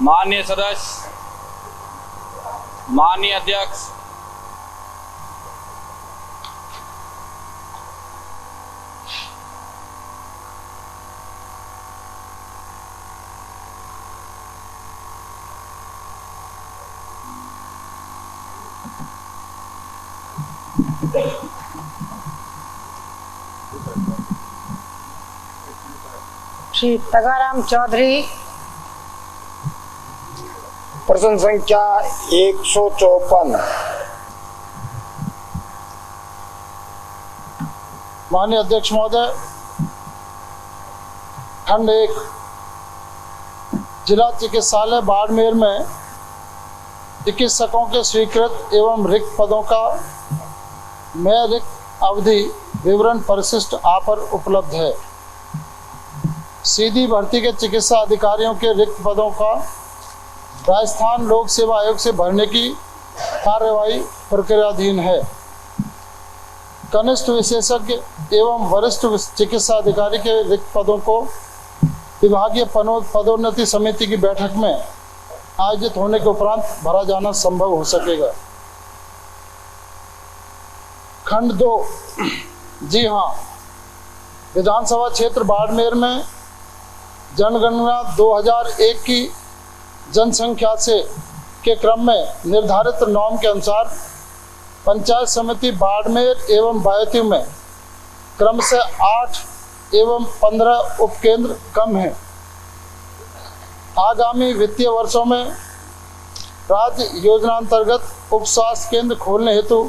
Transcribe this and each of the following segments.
माननीय सदस्य, माननीय अध्यक्ष, श्री तगाराम चौधरी, प्रश्न संख्या 154। माननीय अध्यक्ष महोदय, खंड 1 जिला चिकित्सालय बाड़मेर में चिकित्सकों के स्वीकृत एवं रिक्त पदों का में रिक्त अवधि विवरण परिशिष्ट आप पर उपलब्ध है। सीधी भर्ती के चिकित्सा अधिकारियों के रिक्त पदों का राजस्थान लोक सेवा आयोग से भरने की कार्यवाही प्रक्रियाधीन है। कनिष्ठ विशेषज्ञ एवं वरिष्ठ चिकित्सा अधिकारी के रिक्त पदों को विभागीय पदोन्नति समिति की बैठक में आयोजित होने के उपरांत भरा जाना संभव हो सकेगा। खंड 2, जी हाँ, विधानसभा क्षेत्र बाड़मेर में जनगणना 2001 की जनसंख्या से के क्रम में निर्धारित नॉर्म के अनुसार पंचायत समिति बाड़मेर एवं बायतू में क्रम से 8 एवं 15 उपकेंद्र कम हैं। आगामी वित्तीय वर्षों में राज्य योजना अंतर्गत उप स्वास्थ्य केंद्र खोलने हेतु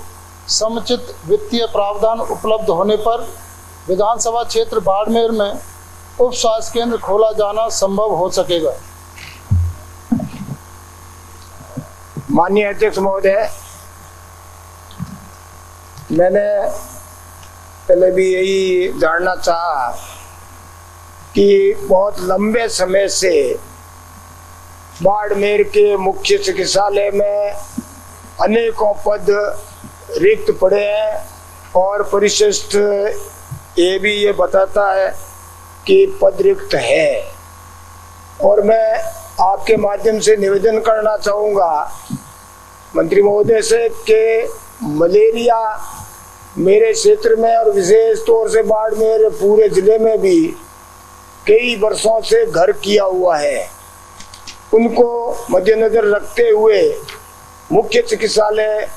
समुचित वित्तीय प्रावधान उपलब्ध होने पर विधानसभा क्षेत्र बाड़मेर में उप स्वास्थ्य केंद्र खोला जाना संभव हो सकेगा। माननीय अध्यक्ष महोदय, मैंने पहले भी यही जानना चाहा कि बहुत लंबे समय से बाड़मेर के मुख्य चिकित्सालय में अनेकों पद रिक्त पड़े हैं और परिशिष्ट ये बताता है कि पद रिक्त है। और मैं आपके माध्यम से निवेदन करना चाहूँगा मंत्री महोदय से कि मलेरिया मेरे क्षेत्र में और विशेष तौर से बाड़मेर पूरे जिले में भी कई वर्षों से घर किया हुआ है, उनको मद्देनजर रखते हुए मुख्य चिकित्सालय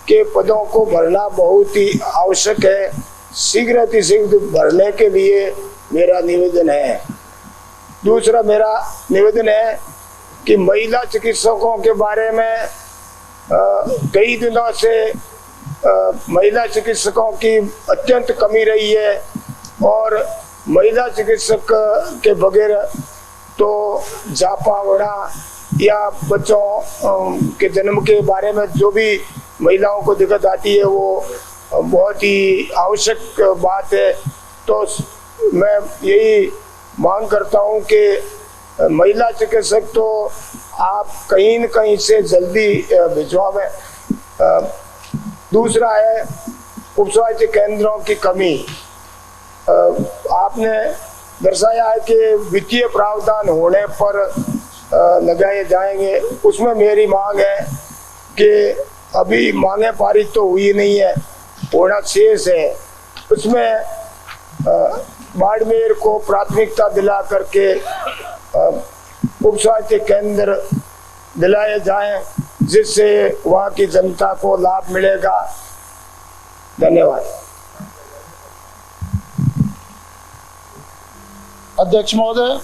के पदों को भरना बहुत ही आवश्यक है। शीघ्र भरने के लिए मेरा निवेदन है। दूसरा मेरा निवेदन है कि महिला चिकित्सकों के बारे में कई दिनों से महिला चिकित्सकों की अत्यंत कमी रही है और महिला चिकित्सक के बगैर तो जापावड़ा या बच्चों के जन्म के बारे में जो भी महिलाओं को दिक्कत आती है वो बहुत ही आवश्यक बात है। तो मैं यही मांग करता हूं कि महिला चिकित्सक तो आप कहीं न कहीं से जल्दी भिजवाएं। दूसरा है उपस्वास्थ्य केंद्रों की कमी। आपने दर्शाया है कि वित्तीय प्रावधान होने पर लगाए जाएंगे। उसमें मेरी मांग है कि अभी मांगे पारित तो हुई नहीं है, होना शेष है। उसमें बाड़मेर को प्राथमिकता दिला करके उपस्वास्थ्य केंद्र दिलाए जाएं, जिससे वहाँ की जनता को लाभ मिलेगा। धन्यवाद। अध्यक्ष महोदय,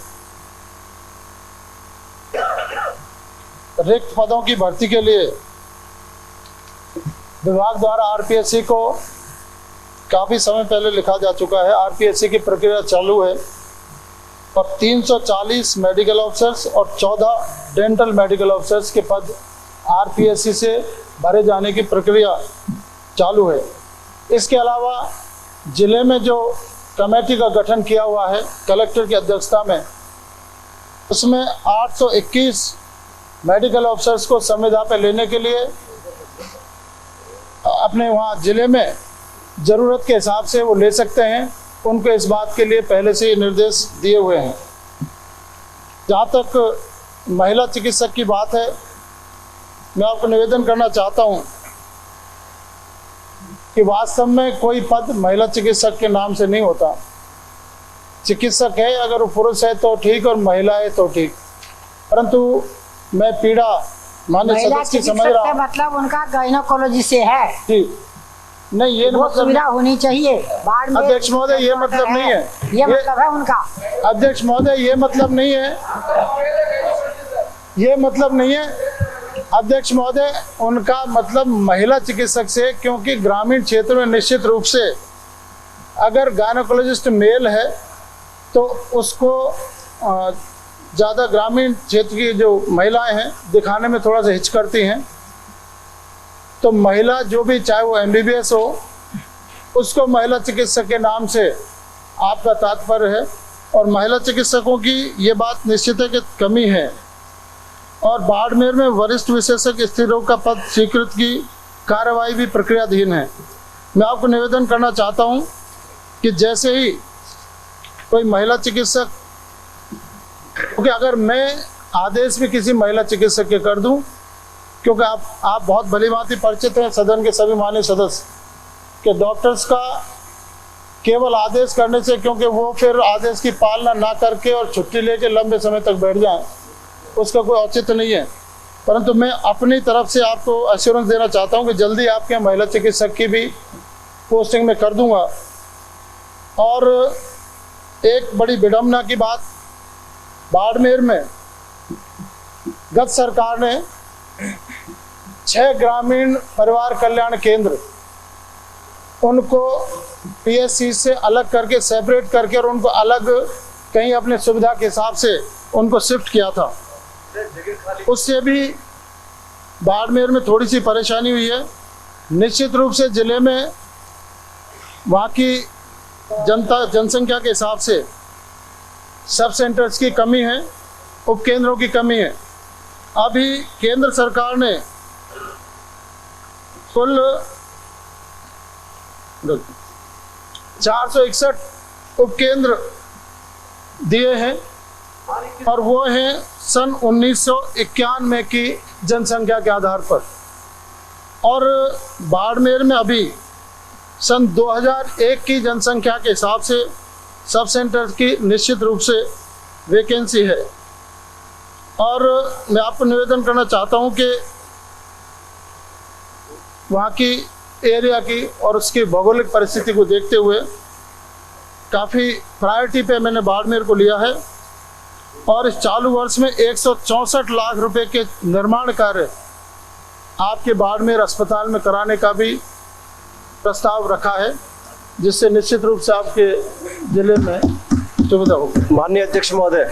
रिक्त पदों की भर्ती के लिए विभाग द्वारा आरपीएससी को काफी समय पहले लिखा जा चुका है। आरपीएससी की प्रक्रिया चालू है और 340 मेडिकल ऑफिसर्स और 14 डेंटल मेडिकल ऑफिसर्स के पद आरपीएससी से भरे जाने की प्रक्रिया चालू है। इसके अलावा जिले में जो कमेटी का गठन किया हुआ है कलेक्टर की अध्यक्षता में, उसमें 821 मेडिकल ऑफिसर्स को संविदा पे लेने के लिए अपने वहाँ जिले में ज़रूरत के हिसाब से वो ले सकते हैं। उनको इस बात के लिए पहले से ही निर्देश दिए हुए हैं। जहाँ तक महिला चिकित्सक की बात है, मैं आपको निवेदन करना चाहता हूं कि वास्तव में कोई पद महिला चिकित्सक के नाम से नहीं होता। चिकित्सक है, अगर वो पुरुष है तो ठीक और महिला है तो ठीक, परंतु मैं पीड़ा माननीय महिला सदस्य की समझ चिकित्सक रहा का हूँ। मतलब उनका गायनोकोलॉजी से है, ठीक, नहीं ये वो मतलब सुविधा होनी चाहिए। बाढ़ में अध्यक्ष महोदय ये मतलब नहीं है, ये मतलब है उनका। अध्यक्ष महोदय ये मतलब नहीं है, ये मतलब नहीं है अध्यक्ष महोदय, उनका मतलब महिला चिकित्सक से, क्योंकि ग्रामीण क्षेत्र में निश्चित रूप से अगर गायनोकोलॉजिस्ट मेल है तो उसको ज़्यादा ग्रामीण क्षेत्र की जो महिलाएं हैं दिखाने में थोड़ा सा हिचकती हैं। तो महिला जो भी, चाहे वो MBBS हो, उसको महिला चिकित्सक के नाम से आपका तात्पर्य है, और महिला चिकित्सकों की ये बात निश्चित है कि कमी है। और बाड़मेर में वरिष्ठ विशेषज्ञ स्त्री रोग का पद स्वीकृत की कार्रवाई भी प्रक्रियाधीन है। मैं आपको निवेदन करना चाहता हूं कि जैसे ही कोई महिला चिकित्सक, क्योंकि अगर मैं आदेश भी किसी महिला चिकित्सक के कर दूं, क्योंकि आप बहुत भलीभांति परिचित हैं सदन के सभी माननीय सदस्य कि डॉक्टर्स का केवल आदेश करने से, क्योंकि वो फिर आदेश की पालना ना करके और छुट्टी लेके लंबे समय तक बैठ जाएं, उसका कोई औचित्य नहीं है। परंतु मैं अपनी तरफ से आपको अश्योरेंस देना चाहता हूं कि जल्दी आपके यहाँ महिला चिकित्सक की भी पोस्टिंग में कर दूंगा। और एक बड़ी विडंबना की बात, बाड़मेर में गत सरकार ने 6 ग्रामीण परिवार कल्याण केंद्र, उनको PSC से अलग करके, सेपरेट करके, और उनको अलग कहीं अपने सुविधा के हिसाब से उनको शिफ्ट किया था। उससे भी बाड़मेर में थोड़ी सी परेशानी हुई है। निश्चित रूप से जिले में वहाँ की जनसंख्या के हिसाब से सब सेंटर्स की कमी है, उपकेंद्रों की कमी है। अभी केंद्र सरकार ने कुल 461 उपकेंद्र दिए हैं, और वो हैं सन 1991 की जनसंख्या के आधार पर। और बाड़मेर में अभी सन 2001 की जनसंख्या के हिसाब से सब सेंटर की निश्चित रूप से वैकेंसी है। और मैं आपको निवेदन करना चाहता हूं कि वहाँ की एरिया की और उसकी भौगोलिक परिस्थिति को देखते हुए काफ़ी प्रायोरिटी पे मैंने बाड़मेर को लिया है, और इस चालू वर्ष में 164 लाख रुपए के निर्माण कार्य आपके बाड़मेर अस्पताल में कराने का भी प्रस्ताव रखा है, जिससे निश्चित रूप से आपके जिले में सुविधा होगी। माननीय अध्यक्ष महोदय,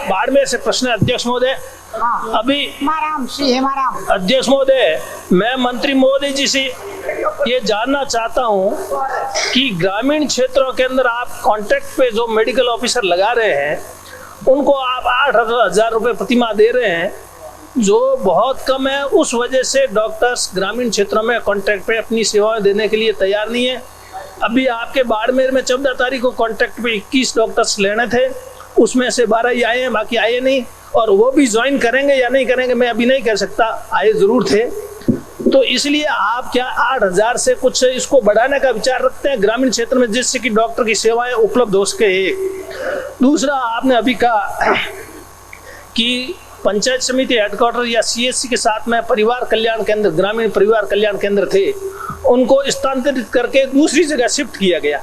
बाड़मेर से प्रश्न है अध्यक्ष महोदय। अभी हेमाराम अध्यक्ष महोदय, मैं मंत्री महोदय जी से ये जानना चाहता हूँ कि ग्रामीण क्षेत्रों के अंदर आप कॉन्ट्रैक्ट पे जो मेडिकल ऑफिसर लगा रहे हैं, उनको आप 8,000 रुपये प्रतिमाह दे रहे हैं, जो बहुत कम है। उस वजह से डॉक्टर्स ग्रामीण क्षेत्रों में कॉन्ट्रैक्ट पे अपनी सेवाएं देने के लिए तैयार नहीं है। अभी आपके बाड़मेर में 14 तारीख को कॉन्ट्रैक्ट पे 21 डॉक्टर्स लेने थे, उसमें से 12 ही आए हैं, बाकी आए नहीं। और वो भी ज्वाइन करेंगे या नहीं करेंगे मैं अभी नहीं कह सकता, आए जरूर थे। तो इसलिए आप क्या 8,000 से कुछ इसको बढ़ाने का विचार रखते हैं ग्रामीण क्षेत्र में, जिससे कि डॉक्टर की सेवाएं उपलब्ध हो सके? एक दूसरा, आपने अभी कहा कि पंचायत समिति हेडक्वार्टर या CSC के साथ में परिवार कल्याण केंद्र, ग्रामीण परिवार कल्याण केंद्र थे, उनको स्थानांतरित करके दूसरी जगह शिफ्ट किया गया।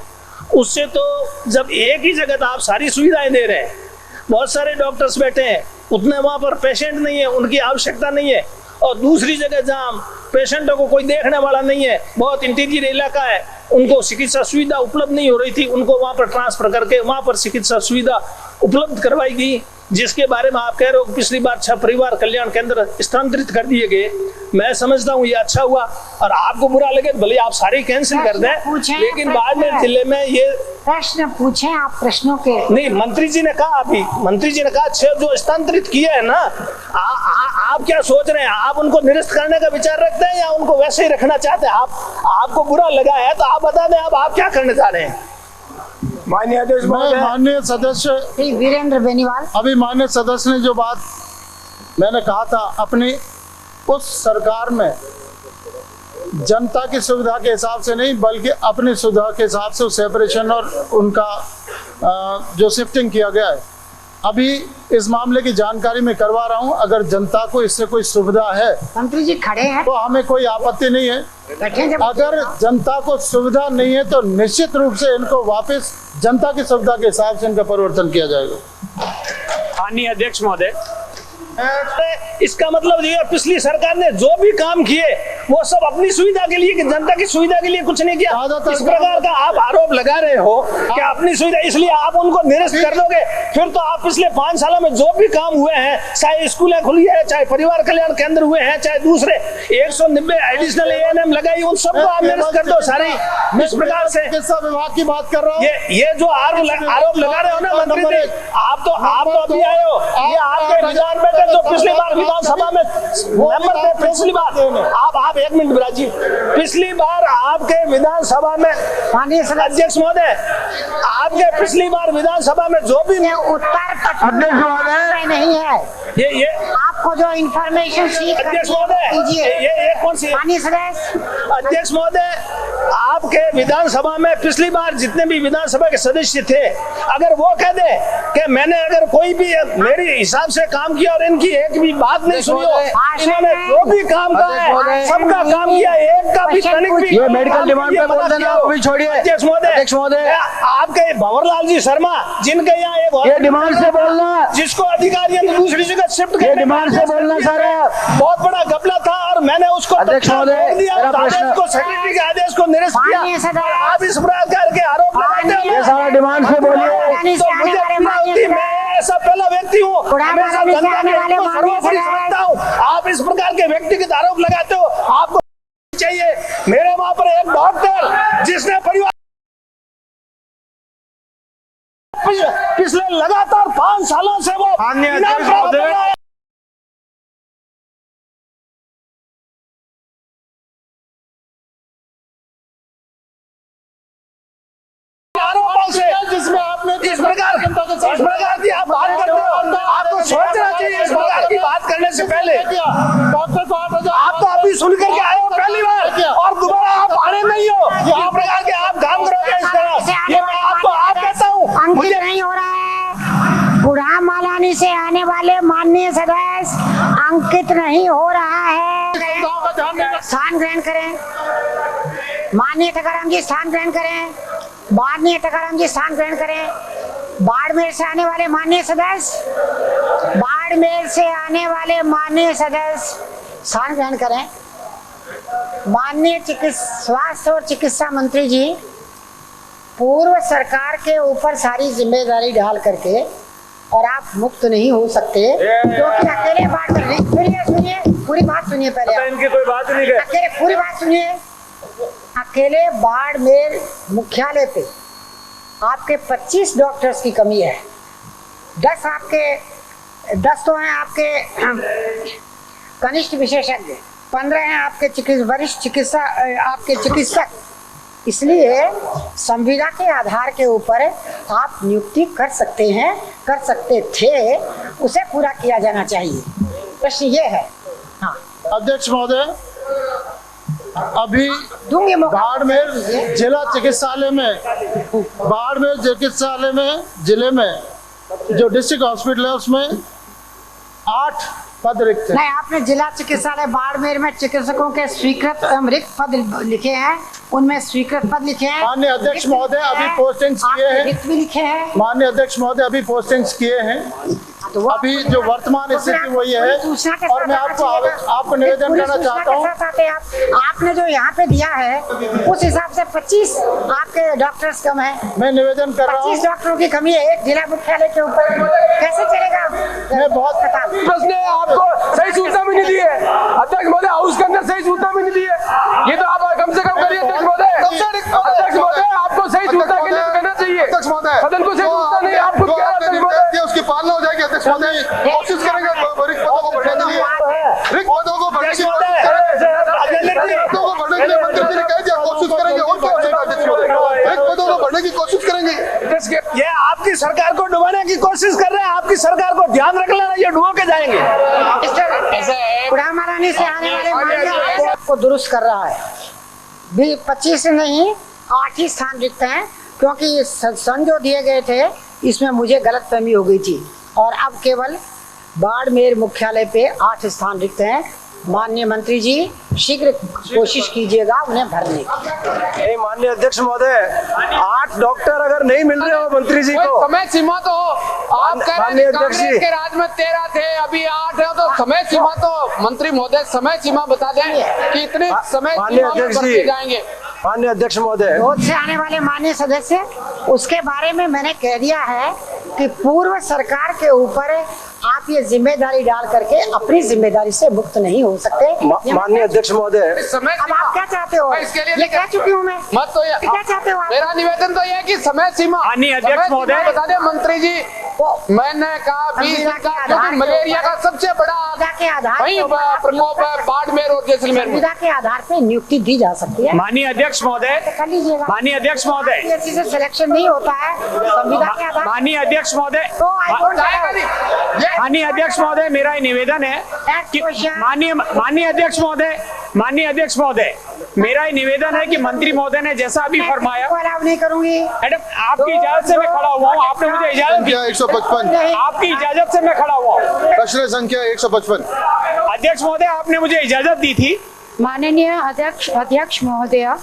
उससे तो जब एक ही जगह आप सारी सुविधाएं दे रहे हैं, बहुत सारे डॉक्टर्स बैठे हैं, उतने वहां पर पेशेंट नहीं है, उनकी आवश्यकता नहीं है, और दूसरी जगह जहां पेशेंटों को कोई देखने वाला नहीं है, बहुत इंटीरियर इलाका है, उनको चिकित्सा सुविधा उपलब्ध नहीं हो रही थी, उनको वहां पर ट्रांसफर करके वहां पर चिकित्सा सुविधा उपलब्ध करवाई गई, जिसके बारे में आप कह रहे हो कि पिछली बार 6 परिवार कल्याण केंद्र स्थानांतरित कर दिए गए। मैं समझता हूँ ये अच्छा हुआ, और आपको बुरा लगे भले आप सारे कैंसिल कर दें, लेकिन बाद में जिले में ये प्रश्न पूछें आप प्रश्नों के। नहीं, मंत्री जी ने कहा, अभी मंत्री जी ने कहा 6 जो स्थानांतरित किया है ना, आप क्या सोच रहे हैं? आप उनको निरस्त करने का विचार रखते हैं या उनको वैसे ही रखना चाहते हैं? आपको बुरा लगा है तो आप बता दें आप क्या करने जा रहे हैं। माननीय अध्यक्ष मैं महोदय, माननीय सदस्य, श्री वीरेंद्र बेनीवाल। अभी माननीय सदस्य ने जो बात मैंने कहा था, अपनी उस सरकार में जनता की सुविधा के हिसाब से नहीं बल्कि अपनी सुविधा के हिसाब से सेपरेशन और उनका जो शिफ्टिंग किया गया है, अभी इस मामले की जानकारी मैं करवा रहा हूं। अगर जनता को इससे कोई सुविधा है मंत्री जी खड़े हैं, तो हमें कोई आपत्ति नहीं है। बैठे जब अगर जनता को सुविधा नहीं है तो निश्चित रूप से इनको वापस जनता की सुविधा के हिसाब से इनका परिवर्तन किया जाएगा। माननीय अध्यक्ष महोदय, इसका मतलब ये पिछली सरकार ने जो भी काम किए वो सब अपनी सुविधा के लिए कि जनता की सुविधा के लिए कुछ नहीं किया। इस प्रकार का आप आरोप लगा रहे हो कि अपनी सुविधा, इसलिए आप उनको निरस्त कर दोगे। फिर तो आप पिछले 5 सालों में जो भी काम हुए हैं, चाहे स्कूलें खुली है, चाहे परिवार कल्याण केंद्र हुए हैं, चाहे दूसरे 190 एडिशनल ANM लगाई, उन सबको आप निरस्त कर दो सारे। इस प्रकार से चिकित्सा विभाग की बात कर रहा हूँ। ये जो आरोप लगा रहे हो ना मंत्री जी, आप तो अभी आए हो, ये आपके विधान में जो पिछली बार विधानसभा में मेंबर थे, पिछली बार आप 1 मिनट बिराजी, पिछली बार आपके विधानसभा में माननीय अध्यक्ष महोदय, आपके पिछली बार विधानसभा में जो भी उत्तर अध्यक्ष महोदय नहीं है, ये आपको जो इंफॉर्मेशन शीट अध्यक्ष महोदय, कीजिए। ये कौन सी माननीय सदस्य, अध्यक्ष महोदय, आपके विधानसभा में पिछली बार जितने भी विधानसभा के सदस्य थे, अगर वो कह दे कि मैंने अगर कोई भी मेरे हिसाब से काम किया और इनकी एक भी बात नहीं सुनी हो, इन्होंने जो भी काम कहा है सबका काम किया, एक का भी तनिक भी ये मेडिकल डिमांड पे बोल देना, वो भी छोड़िए। अध्यक्ष महोदय, आपके भंवरलाल जी शर्मा जिनके यहाँ ये डिमांड से बोलना, जिसको अधिकारियों ने दूसरी जगह शिफ्ट ये डिमांड से बोलना सर, बहुत बड़ा घपला था और मैंने उसको अध्यक्ष महोदय, मेरा प्रश्न, को सेक्रेटरी के आदेश को निरस्त माननीय किया। सदस्य, आप इस प्रकार के आरोप लगाते हो, ये सारा डिमांड से बोलिए। तो मुझे पता होती, मैं ऐसा पहला व्यक्ति हूँ, हमेशा जनता के हित को सर्वोपरि समझता हूँ। आप इस प्रकार के व्यक्तिगत आरोप लगाते हो, आपको चाहिए। मेरे वहां पर एक डॉक्टर जिसने परिवार पिछले लगातार 5 सालों से वो इनाम प्राप्त कर रहा है। जिसमें आपने इस प्रकार की आप बात करते हो, आपको सोचना चाहिए इस प्रकार की बात करने से पहले। डॉक्टर को 8,000 आप तो अभी सुन करके आए हो पहली बार और दोबारा आप आने नहीं हो। इस प्रकार के आप काम करोगे इस तरह, ये मैं आपको आप कहता हूँ। अंकित नहीं हो रहा है, बुढ़ाम मालानी से आने वाले माननीय सदस्य अंकित नहीं हो रहा है। स्थान ग्रहण करें, माननीय टकाराम जी स्थान ग्रहण करें, माननीय टकाराम जी स्थान ग्रहण करें। बाड़मेर से आने वाले माननीय सदस्य, बाड़मेर से आने वाले माननीय सदस्य स्थान ग्रहण करें। माननीय स्वास्थ्य और चिकित्सा मंत्री जी पूर्व सरकार के ऊपर सारी जिम्मेदारी डाल करके और आप मुक्त नहीं हो सकते, क्योंकि अकेले बाड़मेर, सुनिए पूरी बात सुनिए पहले, इनकी कोई बात नहीं है, अकेले पूरी बात सुनिए। अकेले बाड़मेर मुख्यालय पे आपके 25 डॉक्टर्स की कमी है। 10 तो हैं आपके कनिष्ठ विशेषज्ञ, 15 हैं आपके वरिष्ठ चिकित्सक। इसलिए संविदा के आधार के ऊपर आप नियुक्ति कर सकते हैं, कर सकते थे, उसे पूरा किया जाना चाहिए। प्रश्न ये है। हाँ अध्यक्ष महोदय, अभी दूंगी मौका। बाड़मेर जिला चिकित्सालय में, बाड़मेर चिकित्सालय में जिले में जो डिस्ट्रिक्ट हॉस्पिटल है उसमें 8 पद रिक्त हैं। नहीं, आपने जिला चिकित्सालय बाड़मेर में चिकित्सकों के स्वीकृत रिक्त पद लिखे हैं, उनमें स्वीकृत पद लिखे हैं। माननीय अध्यक्ष महोदय, अभी पोस्टिंग्स किए हैं, रिक्त भी लिखे हैं। माननीय अध्यक्ष महोदय, अभी पोस्टिंग्स किए हैं। तो वो अभी जो वर्तमान स्थिति वही है, और मैं आपको निवेदन करना चाहता हूँ। आपने जो यहाँ पे दिया है उस हिसाब से 25 आपके डॉक्टर्स कम है। मैं निवेदन कर रहा हूँ, 25 डॉक्टरों की कमी है एक जिला मुख्यालय के ऊपर, कैसे चलेगा? मैं बहुत प्रश्न है, आपको सही सूचना भी नहीं दी है अध्यक्ष महोदय, हाउस के अंदर सही सूचना भी नहीं दी है। ये तो आप कम से कम करिए अध्यक्ष महोदय। अध्यक्ष महोदय, आपको सही सूचना के लिए कहना चाहिए, सदन को सही सूचना नहीं, आप खुद कह रहे हैं अध्यक्ष महोदय, उसकी पालना हो जाएगी। अध्यक्ष महोदय कोशिश करेंगे रिक्त पदों को बढ़ने के लिए, रिक्त पदों को बढ़ने के लिए मंत्री जी ने कह दिया कोशिश करेंगे, और क्या हो सकता है अध्यक्ष महोदय, रिक्त पदों को बढ़ने की कोशिश करेंगे। इसके ये आपकी सरकार को डुबाने की कोशिश कर रहे हैं। आपकी सरकार को ध्यान रख लेना, ये डुबो के जाएंगे। ऐसा है गुलाम महारानी से आने वाले मान्य को दुरुस्त कर रहा है। भी 25 नहीं 8 ही स्थान रिक्त हैं, क्योंकि सन जो दिए गए थे इसमें मुझे गलतफहमी हो गई थी, और अब केवल बाड़मेर मुख्यालय पे 8 स्थान रिक्त हैं। माननीय मंत्री जी शीघ्र कोशिश कीजिएगा उन्हें भरने की। माननीय अध्यक्ष महोदय, 8 डॉक्टर अगर नहीं मिल रहे हो मंत्री जी को, समय सीमा तो आप कह रहे हैं कांग्रेस के राज में 13 थे, अभी 8 है, तो समय सीमा तो मंत्री महोदय समय सीमा बता दें कि इतने समय सीमा में भरते जाएंगे। माननीय अध्यक्ष महोदय, विरोध से आने वाले माननीय सदस्य, उसके बारे में मैंने कह दिया है कि पूर्व सरकार के ऊपर आप ये जिम्मेदारी डाल करके अपनी जिम्मेदारी से मुक्त नहीं हो सकते। माननीय अध्यक्ष महोदय, समय अब आप क्या चाहते हो? इसके लिए ये कह चुकी हूँ मैं। मत तो ये क्या चाहते हो आप? मेरा निवेदन तो ये है कि समय सीमा माननीय अध्यक्ष महोदय, बता दें मंत्री जी। मैंने कहा 20 दिन का, क्योंकि मलेरिया का सबसे बड़ा के आधार वही प्रकोप है बाड़मेर और जैसलमेर में। संविदा के आधार पे नियुक्ति दी जा सकती है। माननीय अध्यक्ष महोदय, कर लीजिएगा। माननीय अध्यक्ष महोदय, किसी से सिलेक्शन नहीं होता है संविदा के आधार। माननीय अध्यक्ष महोदय, तो आई डोंट माननीय अध्यक्ष महोदय, मेरा निवेदन है कि माननीय अध्यक्ष महोदय, माननीय अध्यक्ष महोदय, मेरा निवेदन है कि मंत्री महोदय ने जैसा अभी फरमाया, अलाउ नहीं करूंगी। मैडम आपकी इजाजत से मैं खड़ा हुआ हूँ, आपने मुझे इजाजत दी। 155 आपकी इजाजत से मैं खड़ा हुआ हूँ। प्रश्न संख्या 155। अध्यक्ष महोदय, आपने मुझे इजाजत दी थी। माननीय अध्यक्ष महोदय,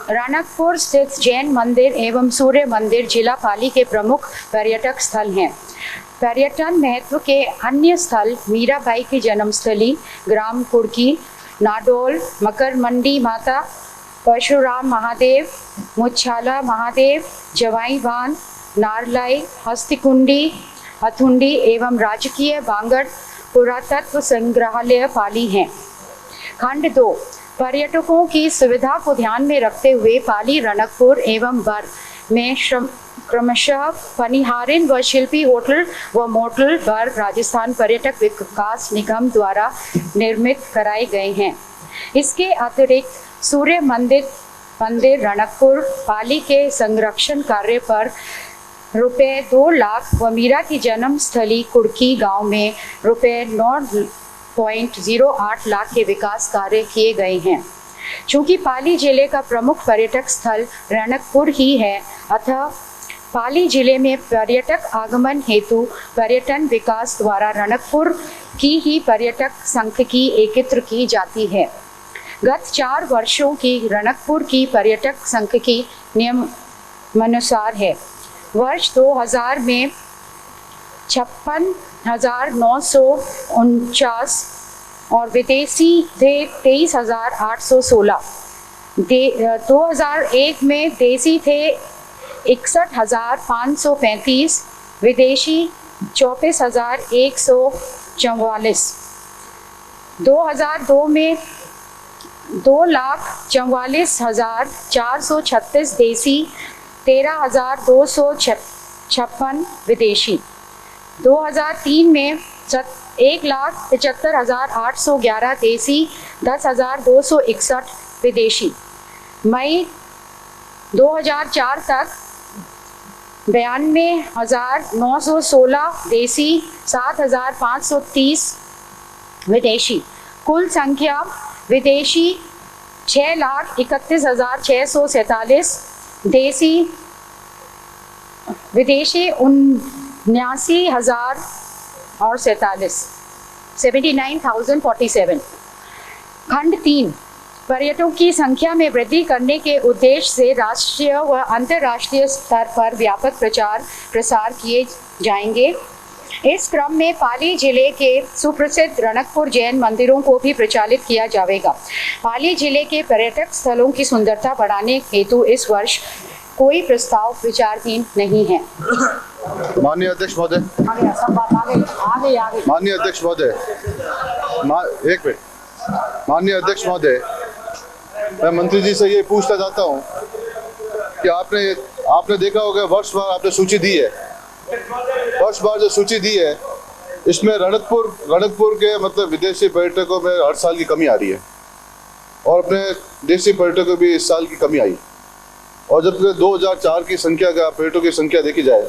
रणकपुर स्थित जैन मंदिर एवं सूर्य मंदिर जिला पाली के प्रमुख पर्यटक स्थल हैं। पर्यटन महत्व के अन्य स्थल मीराबाई की जन्मस्थली ग्राम कुड़की, नाडोल, मकर मंडी माता, परशुराम महादेव, मुच्छाला महादेव, जवाई बांध, नारलाई, हस्तिकुंडी, हथुंडी एवं राजकीय बांगड़ पुरातत्व संग्रहालय पाली हैं। खंड 2 पर्यटकों की सुविधा को ध्यान में रखते हुए पाली, रणकपुर एवं बर में क्रमशः पनिहारिन व शिल्पी होटल व मोटल बर राजस्थान पर्यटक विकास निगम द्वारा निर्मित कराए गए हैं। इसके अतिरिक्त सूर्य मंदिर रणकपुर पाली के संरक्षण कार्य पर रुपए 2 लाख व मीरा की जन्म स्थली कुड़की गांव में रुपए 9.08 लाख के विकास कार्य किए गए हैं। चूंकि पाली जिले का प्रमुख पर्यटक स्थल रणकपुर ही है, अतः पाली जिले में पर्यटक आगमन हेतु पर्यटन विकास द्वारा रणकपुर की ही पर्यटक सांख्यिकी एकत्र की जाती है। गत 4 वर्षों की रणकपुर की पर्यटक सांख्यिकी नियमानुसार है। वर्ष 2000 में 56,949 और विदेशी थे 23,816। 2001 में देसी थे 61,535, विदेशी 24,144। 2002 में 2,44,436 देसी, 13,256 विदेशी। 2003 में 1,75,811 देसी, 10,261 विदेशी। मई 2004 तक 92,916 देसी, 7,530 विदेशी। कुल संख्या विदेशी 6,31,647, देसी विदेशी 79,000 और 79,047। खंड 3 पर्यटकों की संख्या में वृद्धि करने के उद्देश्य से राष्ट्रीय व अंतर्राष्ट्रीय स्तर पर व्यापक प्रचार प्रसार किए जाएंगे। इस क्रम में पाली जिले के सुप्रसिद्ध रणकपुर जैन मंदिरों को भी प्रचालित किया जाएगा। पाली जिले के पर्यटक स्थलों की सुंदरता बढ़ाने हेतु इस वर्ष कोई प्रस्ताव विचाराधीन नहीं है। माननीय अध्यक्ष महोदय, माननीय अध्यक्ष महोदय, एक मिनट। माननीय अध्यक्ष महोदय, मैं मंत्री जी से ये पूछना चाहता हूँ कि आपने देखा होगा वर्षवार आपने सूची दी है, वर्षवार जो सूची दी है इसमें रणकपुर के मतलब विदेशी पर्यटकों में हर साल की कमी आ रही है और अपने देशी पर्यटकों भी इस साल की कमी आई। और जब 2004 की संख्या का पर्यटकों की संख्या देखी जाए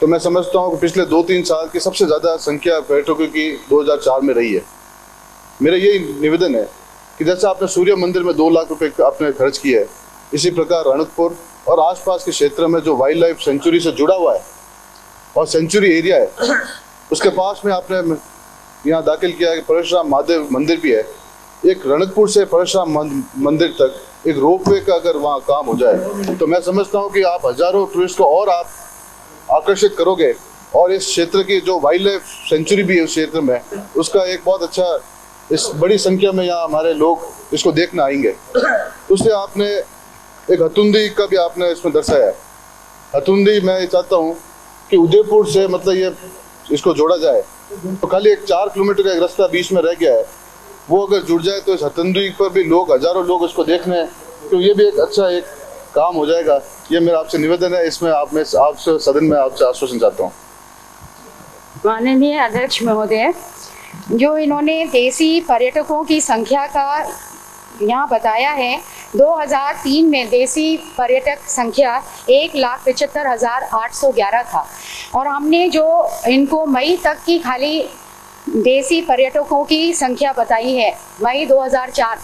तो मैं समझता हूँ कि पिछले 2-3 साल की सबसे ज़्यादा संख्या पर्यटकों की 2004 में रही है। मेरा यही निवेदन है कि जैसे आपने सूर्य मंदिर में 2 लाख रुपए आपने खर्च किया है, इसी प्रकार रणकपुर और आसपास के क्षेत्र में जो वाइल्ड लाइफ सेंचुरी से जुड़ा हुआ है और सेंचुरी एरिया है, उसके पास में आपने यहाँ दाखिल किया है कि परशुराम महादेव मंदिर भी है। एक रणकपुर से परशुराम मंदिर तक एक रोपवे का अगर वहाँ काम हो जाए तो मैं समझता हूँ कि आप हजारों टूरिस्ट को और आप आकर्षित करोगे और इस क्षेत्र की जो वाइल्ड लाइफ सेंचुरी भी है उस क्षेत्र में, उसका एक बहुत अच्छा, इस बड़ी संख्या में यहाँ हमारे लोग इसको देखने आएंगे। उससे आपने एक हथुंदी का भी आपने इसमें दर्शाया है। हथुंदी मैं ये चाहता हूँ कि उदयपुर से मतलब ये इसको जोड़ा जाए तो खाली एक 4 किलोमीटर का एक रास्ता बीच में रह गया है, वो अगर जुड़ जाए तो इस हथुंदी पर भी लोग, हजारों लोग उसको देखने, तो ये भी एक अच्छा एक काम हो जाएगा। ये मेरा आपसे निवेदन है, इसमें आपसे सदन में आपसे आश्वासन चाहता हूँ। माननीय अध्यक्ष महोदय, जो इन्होंने देसी पर्यटकों की संख्या का यहाँ बताया है, 2003 में देसी पर्यटक संख्या 1,75,811 था और हमने जो इनको मई तक की खाली देसी पर्यटकों की संख्या बताई है, मई 2004,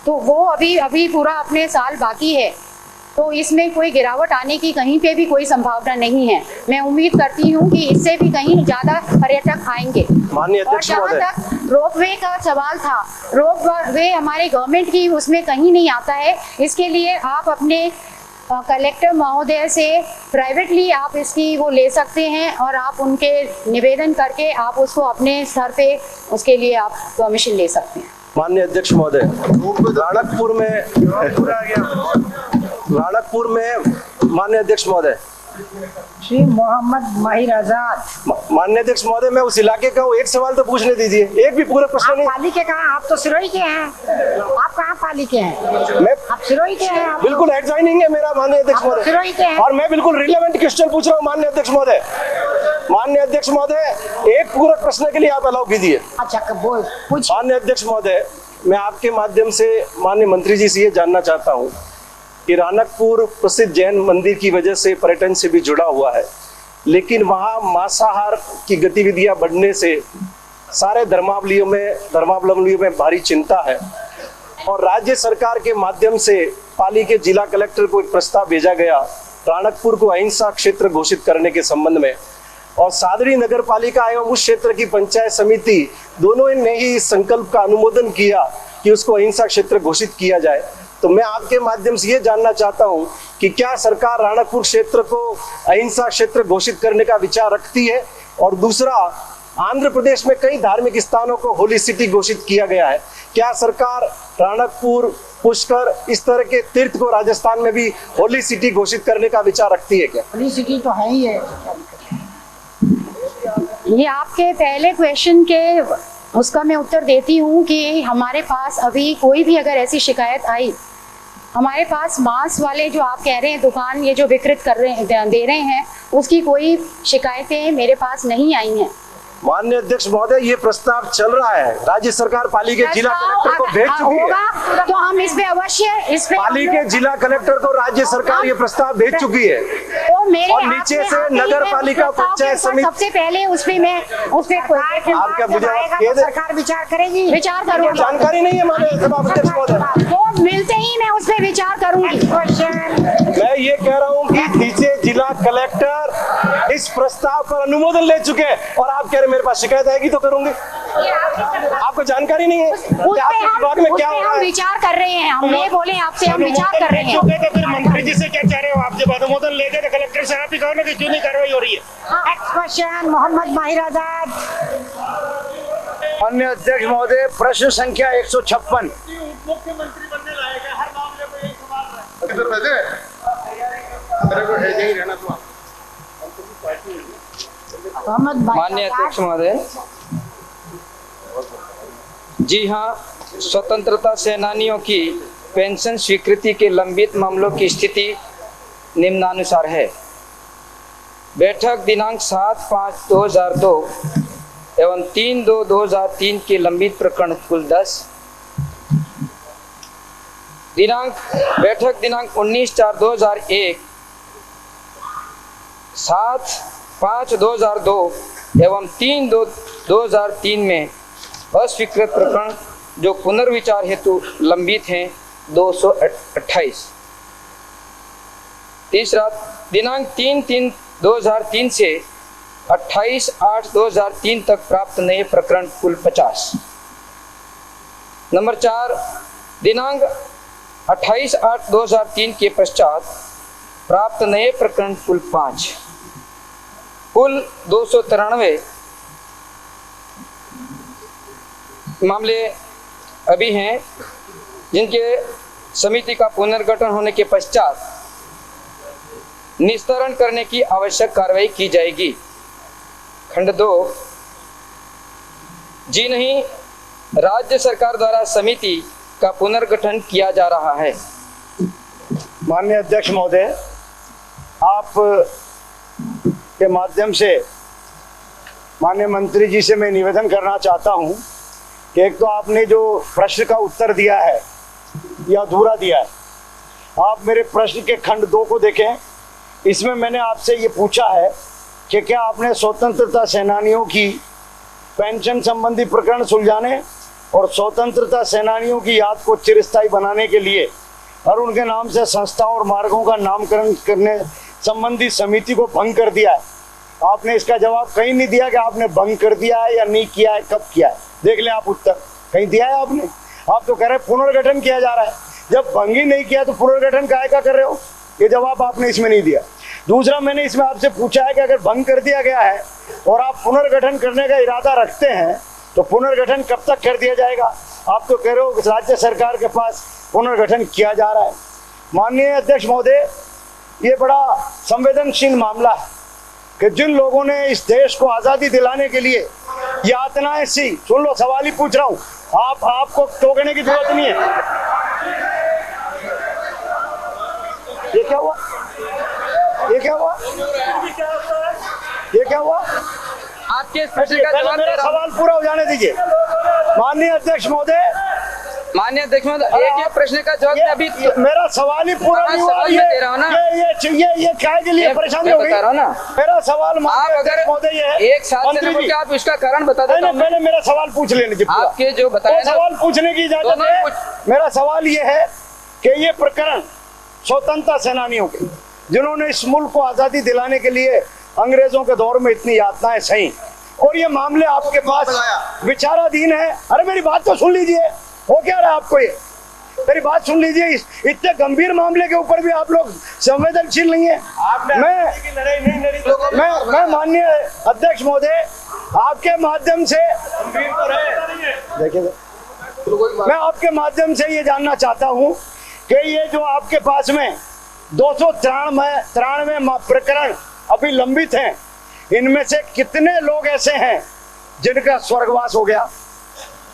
तो वो अभी पूरा अपने साल बाकी है, तो इसमें कोई गिरावट आने की कहीं पे भी कोई संभावना नहीं है। मैं उम्मीद करती हूँ कि इससे भी कहीं ज़्यादा पर्यटक आएंगे। माननीय अध्यक्ष महोदय, जहाँ तक रोपवे का सवाल था, रोपवे हमारे गवर्नमेंट की उसमें कहीं नहीं आता है। इसके लिए आप अपने कलेक्टर महोदय से प्राइवेटली आप इसकी वो ले सकते हैं और आप उनके निवेदन करके आप उसको अपने स्तर पे उसके लिए आप परमिशन ले सकते हैं। माननीय अध्यक्ष महोदय, राणकपुर में माननीय अध्यक्ष महोदय, श्री मोहम्मद माहिर आजाद। माननीय अध्यक्ष महोदय, मैं उस इलाके का हूँ, एक सवाल तो पूछने दीजिए, एक भी पूरा प्रश्न नहीं। पाली के कहाँ? आप तो सिरोही के हैं। आप कहाँ पाली के हैं? मैं आप सिरोही के हैं। आप बिल्कुल एडजॉइनिंग है मेरा माननीय अध्यक्ष महोदय, सिरोही के हैं। और मैं बिल्कुल रिलेवेंट क्वेश्चन पूछ रहा हूँ माननीय अध्यक्ष महोदय। माननीय अध्यक्ष महोदय, एक पूरा प्रश्न के लिए आप अलाउ कीजिए। अच्छा, बोल पूछ। माननीय अध्यक्ष महोदय, मैं आपके माध्यम से माननीय मंत्री जी से ये जानना चाहता हूँ कि राणकपुर प्रसिद्ध जैन मंदिर की वजह से पर्यटन से भी जुड़ा हुआ है, लेकिन वहाँ मांसाहार की गतिविधियां बढ़ने से सारे धर्मावलंबियों में भारी चिंता है और राज्य सरकार के माध्यम से पाली के जिला कलेक्टर को एक प्रस्ताव भेजा गया राणकपुर को अहिंसा क्षेत्र घोषित करने के संबंध में, और सादरी नगर पालिका एवं उस क्षेत्र की पंचायत समिति दोनों ने ही इस संकल्प का अनुमोदन किया कि उसको अहिंसा क्षेत्र घोषित किया जाए। तो मैं आपके माध्यम से ये जानना चाहता हूं कि क्या सरकार राणकपुर क्षेत्र को अहिंसा क्षेत्र घोषित करने का विचार रखती है, और दूसरा, आंध्र प्रदेश में कई धार्मिक स्थानों को होली सिटी घोषित किया गया है, क्या सरकार राणकपुर, पुष्कर, इस तरह के तीर्थ को राजस्थान में भी होली सिटी घोषित करने का विचार रखती है क्या? होली सिटी तो है ही है। ये आपके पहले क्वेश्चन के उसका मैं उत्तर देती हूँ कि हमारे पास अभी कोई भी अगर ऐसी शिकायत आई, हमारे पास मांस वाले जो आप कह रहे हैं दुकान ये जो विकृत कर रहे हैं, दे रहे हैं, उसकी कोई शिकायतें मेरे पास नहीं आई हैं। माननीय अध्यक्ष महोदय, ये प्रस्ताव चल रहा है, राज्य सरकार पाली के जिला कलेक्टर को भेज चुकी है। तो हम इस पे अवश्य पाली के जिला कलेक्टर को राज्य सरकार ये प्रस्ताव भेज चुकी है, तो मेरे और नीचे से नगर पालिका पंचायत समिति, सबसे पहले उस पे आपका मुझे सरकार विचार करेगी। विचार करूंगी। जानकारी नहीं है माननीय सभाध्यक्ष महोदय, तो मिलते ही मैं उस पे विचार करूंगी। मैं ये कह रहा हूँ कि नीचे जिला कलेक्टर इस प्रस्ताव पर अनुमोदन ले चुके हैं और आप कह रहे मेरे पास शिकायत आएगी तो करूंगी। आपको जानकारी नहीं है आपके विभाग में क्या हो रहा है? हम विचार कर रहे हैं, हम ये बोले आपसे हम विचार कर रहे हैं। तो फिर मंत्री जी से क्या चाह रहे हो आप? जब अनुमोदन ले गए तो कलेक्टर से आप ही कहो ना कि क्यों नहीं कार्रवाई हो रही है। नेक्स्ट क्वेश्चन, मोहम्मद माहिर आजाद। माननीय अध्यक्ष महोदय, प्रश्न संख्या 156। मुख्यमंत्री बनने लायक है, हर मामले में यही सवाल है। माननीय अध्यक्ष महोदय, जी हाँ, स्वतंत्रता सेनानियों की पेंशन स्वीकृति के लंबित मामलों की स्थिति निम्नानुसार है। बैठक दिनांक 7/5/2002 एवं 3/2/2003 के लंबित प्रकरण कुल 10, बैठक दिनांक 19/4/2001, 7/5/2002 एवं 3/2/2003 में अस्वीकृत प्रकरण जो पुनर्विचार हेतु लंबित हैं 228। तीसरा, दिनांक 3/3/2003 से 28/8/2003 तक प्राप्त नए प्रकरण कुल 50। नंबर 4, दिनांक 28/8/2003 के पश्चात प्राप्त नए प्रकरण कुल 5। कुल 293 मामले अभी हैं जिनके समिति का पुनर्गठन होने के पश्चात निस्तारण करने की आवश्यक कार्रवाई की जाएगी। खंड 2, जी नहीं, राज्य सरकार द्वारा समिति का पुनर्गठन किया जा रहा है। माननीय अध्यक्ष महोदय, आप के माध्यम से माननीय मंत्री जी से मैं निवेदन करना चाहता हूं कि एक तो आपने जो प्रश्न का उत्तर दिया है या अधूरा दिया है, आप मेरे प्रश्न के खंड 2 को देखें। इसमें मैंने आपसे ये पूछा है कि क्या आपने स्वतंत्रता सेनानियों की पेंशन संबंधी प्रकरण सुलझाने और स्वतंत्रता सेनानियों की याद को चिरस्थायी बनाने के लिए और उनके नाम से संस्थाओं और मार्गों का नामकरण करने संबंधी समिति को भंग कर दिया है? आपने इसका जवाब कहीं नहीं दिया कि आपने भंग कर दिया है या नहीं किया है, कब किया है। देख लें आप उत्तर, कहीं दिया है आपने? आप तो कह रहे हैं पुनर्गठन किया जा रहा है। जब भंग ही नहीं किया तो पुनर्गठन काहे का कर रहे हो? ये जवाब आपने इसमें नहीं दिया। दूसरा, मैंने इसमें आपसे पूछा है कि अगर भंग कर दिया गया है और आप पुनर्गठन करने का इरादा रखते हैं तो पुनर्गठन कब तक कर दिया जाएगा? आप तो कह रहे हो राज्य सरकार के पास पुनर्गठन किया जा रहा है। माननीय अध्यक्ष महोदय, ये बड़ा संवेदनशील मामला है कि जिन लोगों ने इस देश को आज़ादी दिलाने के लिए यातनाएं सी, सुन लो, सवाल ही पूछ रहा हूँ, आपको टोकने की जरूरत नहीं है। ये क्या हुआ? ये क्या हुआ? ये क्या हुआ? आपके प्रश्न का जवाब मेरा सवाल पूरा हो जाने दीजिए। माननीय अध्यक्ष महोदय, एक प्रश्न का जवाब अभी मेरा सवाल ही पूरा नहीं हुआ। ये क्या के लिए परेशानी हो गई? मेरा सवाल महोदय एक साथ से आप इसका कारण बता देता हूं। मैंने मेरा सवाल पूछ लेने दीजिए। आपके जो बताया सवाल पूछने की इजाजत है। मेरा सवाल ये है कि ये प्रकरण स्वतंत्रता सेनानियों के, जिन्होंने इस मुल्क को आजादी दिलाने के लिए अंग्रेजों के दौर में इतनी यातनाएं सही, और ये मामले आपके पास विचाराधीन है। अरे मेरी बात तो सुन लीजिए, हो क्या रहा है आपको? ये मेरी बात सुन लीजिए। इतने गंभीर मामले के ऊपर भी आप लोग संवेदनशील नहीं है। मैं माननीय अध्यक्ष महोदय, आपके माध्यम से देखिए, मैं आपके माध्यम से ये जानना चाहता हूँ कि ये जो आपके पास में 293 प्रकरण अभी लंबित हैं, इनमें से कितने लोग ऐसे हैं जिनका स्वर्गवास हो गया?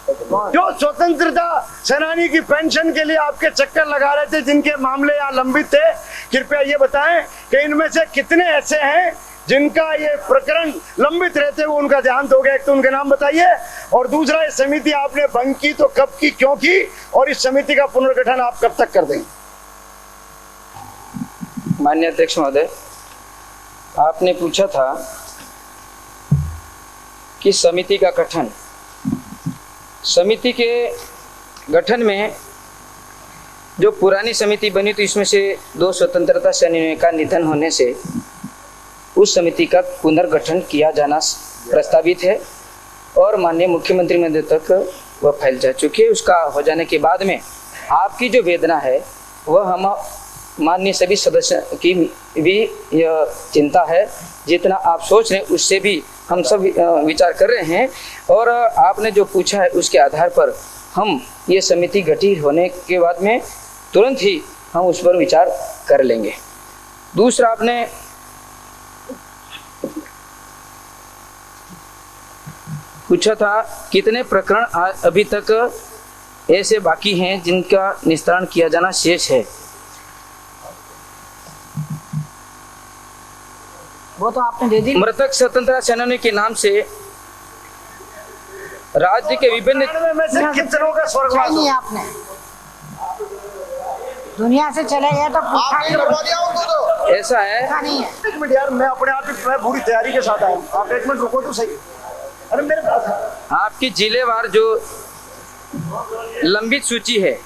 जो स्वतंत्रता सेनानी की पेंशन के लिए आपके चक्कर लगा रहे थे, जिनके मामले यहाँ लंबित थे, कृपया ये बताएं कि इनमें से कितने ऐसे हैं जिनका ये प्रकरण लंबित रहते हुए उनका देहांत हो गया? एक तो उनके नाम बताइए, और दूसरा, ये समिति आपने भंग की तो कब की, क्यों की, और इस समिति का पुनर्गठन आप कब तक कर देंगे? माननीय अध्यक्ष महोदय, आपने पूछा था कि समिति का गठन, समिति के गठन में जो पुरानी समिति बनी थी, इसमें से 2 स्वतंत्रता सेनानियों का निधन होने से उस समिति का पुनर्गठन किया जाना प्रस्तावित है और माननीय मुख्यमंत्री महोदय तक वह फैल जा चुकी है। उसका हो जाने के बाद में आपकी जो वेदना है वह हम माननीय सभी सदस्य की भी यह चिंता है। जितना आप सोच रहे हैं उससे भी हम सब विचार कर रहे हैं, और आपने जो पूछा है उसके आधार पर हम ये समिति गठित होने के बाद में तुरंत ही हम उस पर विचार कर लेंगे। दूसरा, आपने पूछा था कितने प्रकरण अभी तक ऐसे बाकी हैं जिनका निस्तारण किया जाना शेष है। वो तो आपने दे दी। मृतक स्वतंत्रता सेनानियों के नाम से राज्य के विभिन्न में से कितनों का स्वर्गवास नहीं आपने दुनिया से चले गए तो पूछा आपने करवा दिया उनको तो। ऐसा है, नहीं है। एक मिनट यार, मैं अपने आप ही पूरी तैयारी के साथ आया हूँ, आप एक मिनट रुको तो सही। अरे मेरे पास आपकी जिलेवार जो लंबित सूची है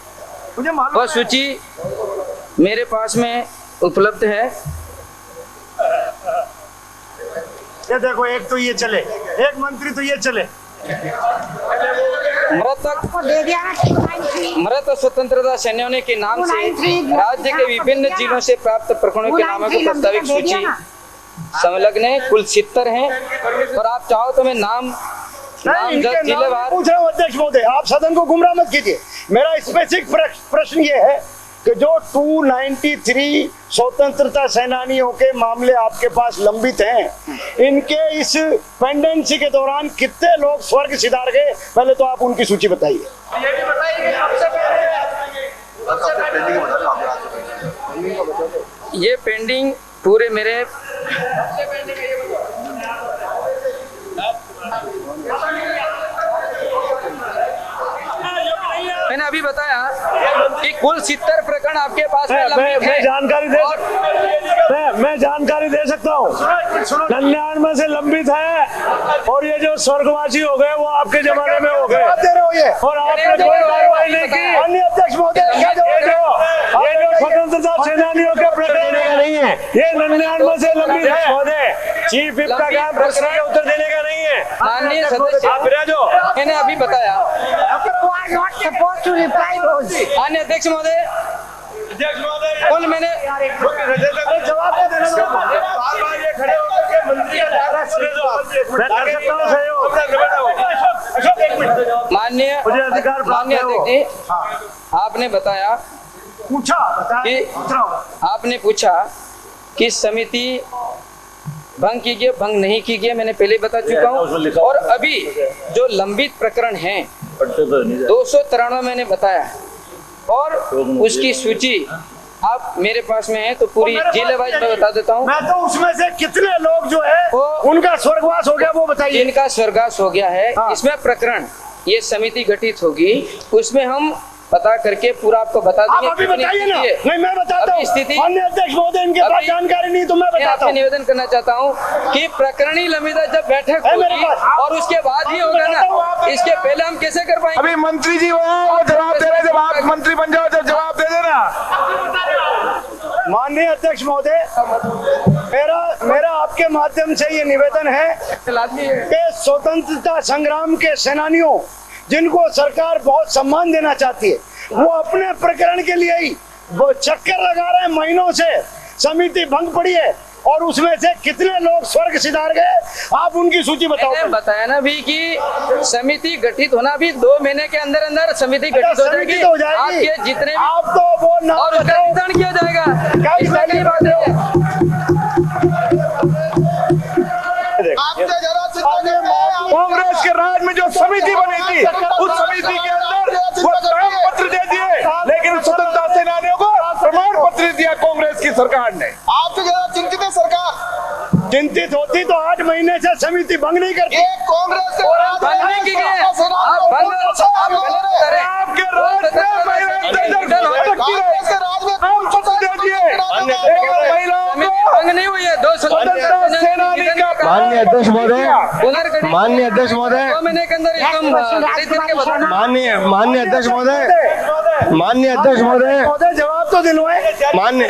मुझे मालूम वह है। सूची मेरे पास में उपलब्ध है। ये देखो, एक तो ये चले, एक मंत्री तो ये चले। मृतक को दे दिया ना 293। मृत स्वतंत्रता सेनानियों के नाम से राज्य के विभिन्न जिलों से प्राप्त प्रकरणों के नामों की प्रस्तावित सूची संलग्न है, कुल 70 हैं। और आप चाहो तो मैं नामजद जिलेवार पूछ रहा हूँ अध्यक्ष महोदय, आप सदन को गुमराह मत कीजिए। मेरा स्पेसिफिक प्रश्न ये है कि जो 293 स्वतंत्रता सेनानियों के मामले आपके पास लंबित हैं, इनके इस पेंडेंसी के दौरान कितने लोग स्वर्ग सिधार गए, पहले तो आप उनकी सूची बताइए। ये पेंडिंग पूरे मेरे मैंने अभी बताया कि कुल 70 प्रकरण आपके पास में लंबित मैं है। जानकारी दे मैं जानकारी दे सकता हूँ। 99 से लंबित है, और ये जो स्वर्गवासी हो गए वो आपके जमाने में हो गए, जवाब दे रहे हो ये, और आपने कोई कार्रवाई नहीं की। माननीय अध्यक्ष महोदय, क्या जवाब ये जो स्वतंत्रता सेनानियों के प्रकरण नहीं है, ये 99 से लंबित है महोदय। चीफ विप का काम प्रश्न का उत्तर देने का नहीं है। माननीय सदस्य, आप विराजो। मैंने अभी बताया। You are not supposed to reply those. माननीय अध्यक्ष महोदय, कुल मैंने जवाब दे देना। बार-बार ये खड़े होकर के मंत्री का दायरा मैं कर सकता हूँ सहयोग। अशोक एक मिनट, माननीय मुझे अधिकार प्राप्त माननीय है वो। अध्यक्ष जी, आपने बताया पूछा कि आपने पूछा कि समिति भंग की गई, भंग नहीं की गई, मैंने पहले बता चुका हूँ। और अभी जो लंबित प्रकरण हैं 293 मैंने बताया, और उसकी सूची आप मेरे पास में है, तो पूरी जिले वाइज मैं बता देता हूँ। मैं तो उसमें से कितने लोग जो है उनका स्वर्गवास हो गया वो बताइए। जिनका स्वर्गवास हो गया है, इसमें प्रकरण ये समिति गठित होगी, उसमें हम पता करके पूरा आपको बता आप देंगे। अभी कितनी बताइए ना। स्थिति है। नहीं, मैं बताता अभी हूँ। स्थिति माननीय अध्यक्ष महोदय, इनके पास अभी- जानकारी नहीं तो मैं मैं बताता आपसे हूँ। निवेदन करना चाहता हूँ कि प्रकरणी लंबिता जब बैठक है मेरे होगी पास। और उसके बाद ही होगा ना, इसके पहले हम कैसे कर पाएंगे? अभी मंत्री जी वो जवाब दे रहे, जब आप मंत्री बन जाओ जब जवाब दे देना। माननीय अध्यक्ष महोदय, मेरा आपके माध्यम से ये निवेदन है कि स्वतंत्रता संग्राम के सेनानियों जिनको सरकार बहुत सम्मान देना चाहती है, वो अपने प्रकरण के लिए ही वो चक्कर लगा रहे हैं महीनों से। समिति भंग पड़ी है और उसमें से कितने लोग स्वर्ग सिधार गए, आप उनकी सूची बताओ। मैंने बताया ना भी कि समिति गठित होना भी 2 महीने के अंदर अंदर समिति गठित हो समिति जाएगी। तो हो जाएगी। आपके जितने भी आप तो वो ना और उसका बताओ। निदान किया जाएगा। क्या इसमें निदान कई बातें हैं। आपसे जरा चिंता करते हैं। कांग्रेस के राज में जो समिति बनी थी, उस समिति के अंदर वो प्रमाण पत्र दे दिए, लेकिन स्वतंत्रता सेनानियों को प्रमाण पत्र दिया कांग्रेस की सरकार ने। आपसे जरा चिंतित है सरकार। चिंतित होती तो 8 महीने से समिति भंग नहीं करती। एक कांग्रेस के राज में भंग नहीं की गई है। सेना आप को भंग पूछो, आप गलत करें। आपके राज में महिला कांग्रेस के राज में प्रमाण पत्र दे दिए, लेकिन महिलाओं समिति को भंग नहीं हुई है। 2 स्वतंत्रता सेनानी का माननीय अध्यक्ष महोदय, पुनर्गठित माननीय अध्यक्ष महोदय, 2 महीने के अंदर एकदम के बताना। माननीय अध्यक्ष महोदय, माननीय अध्यक्ष महोदय, महोदय जवाब तो दिलवाए। माननीय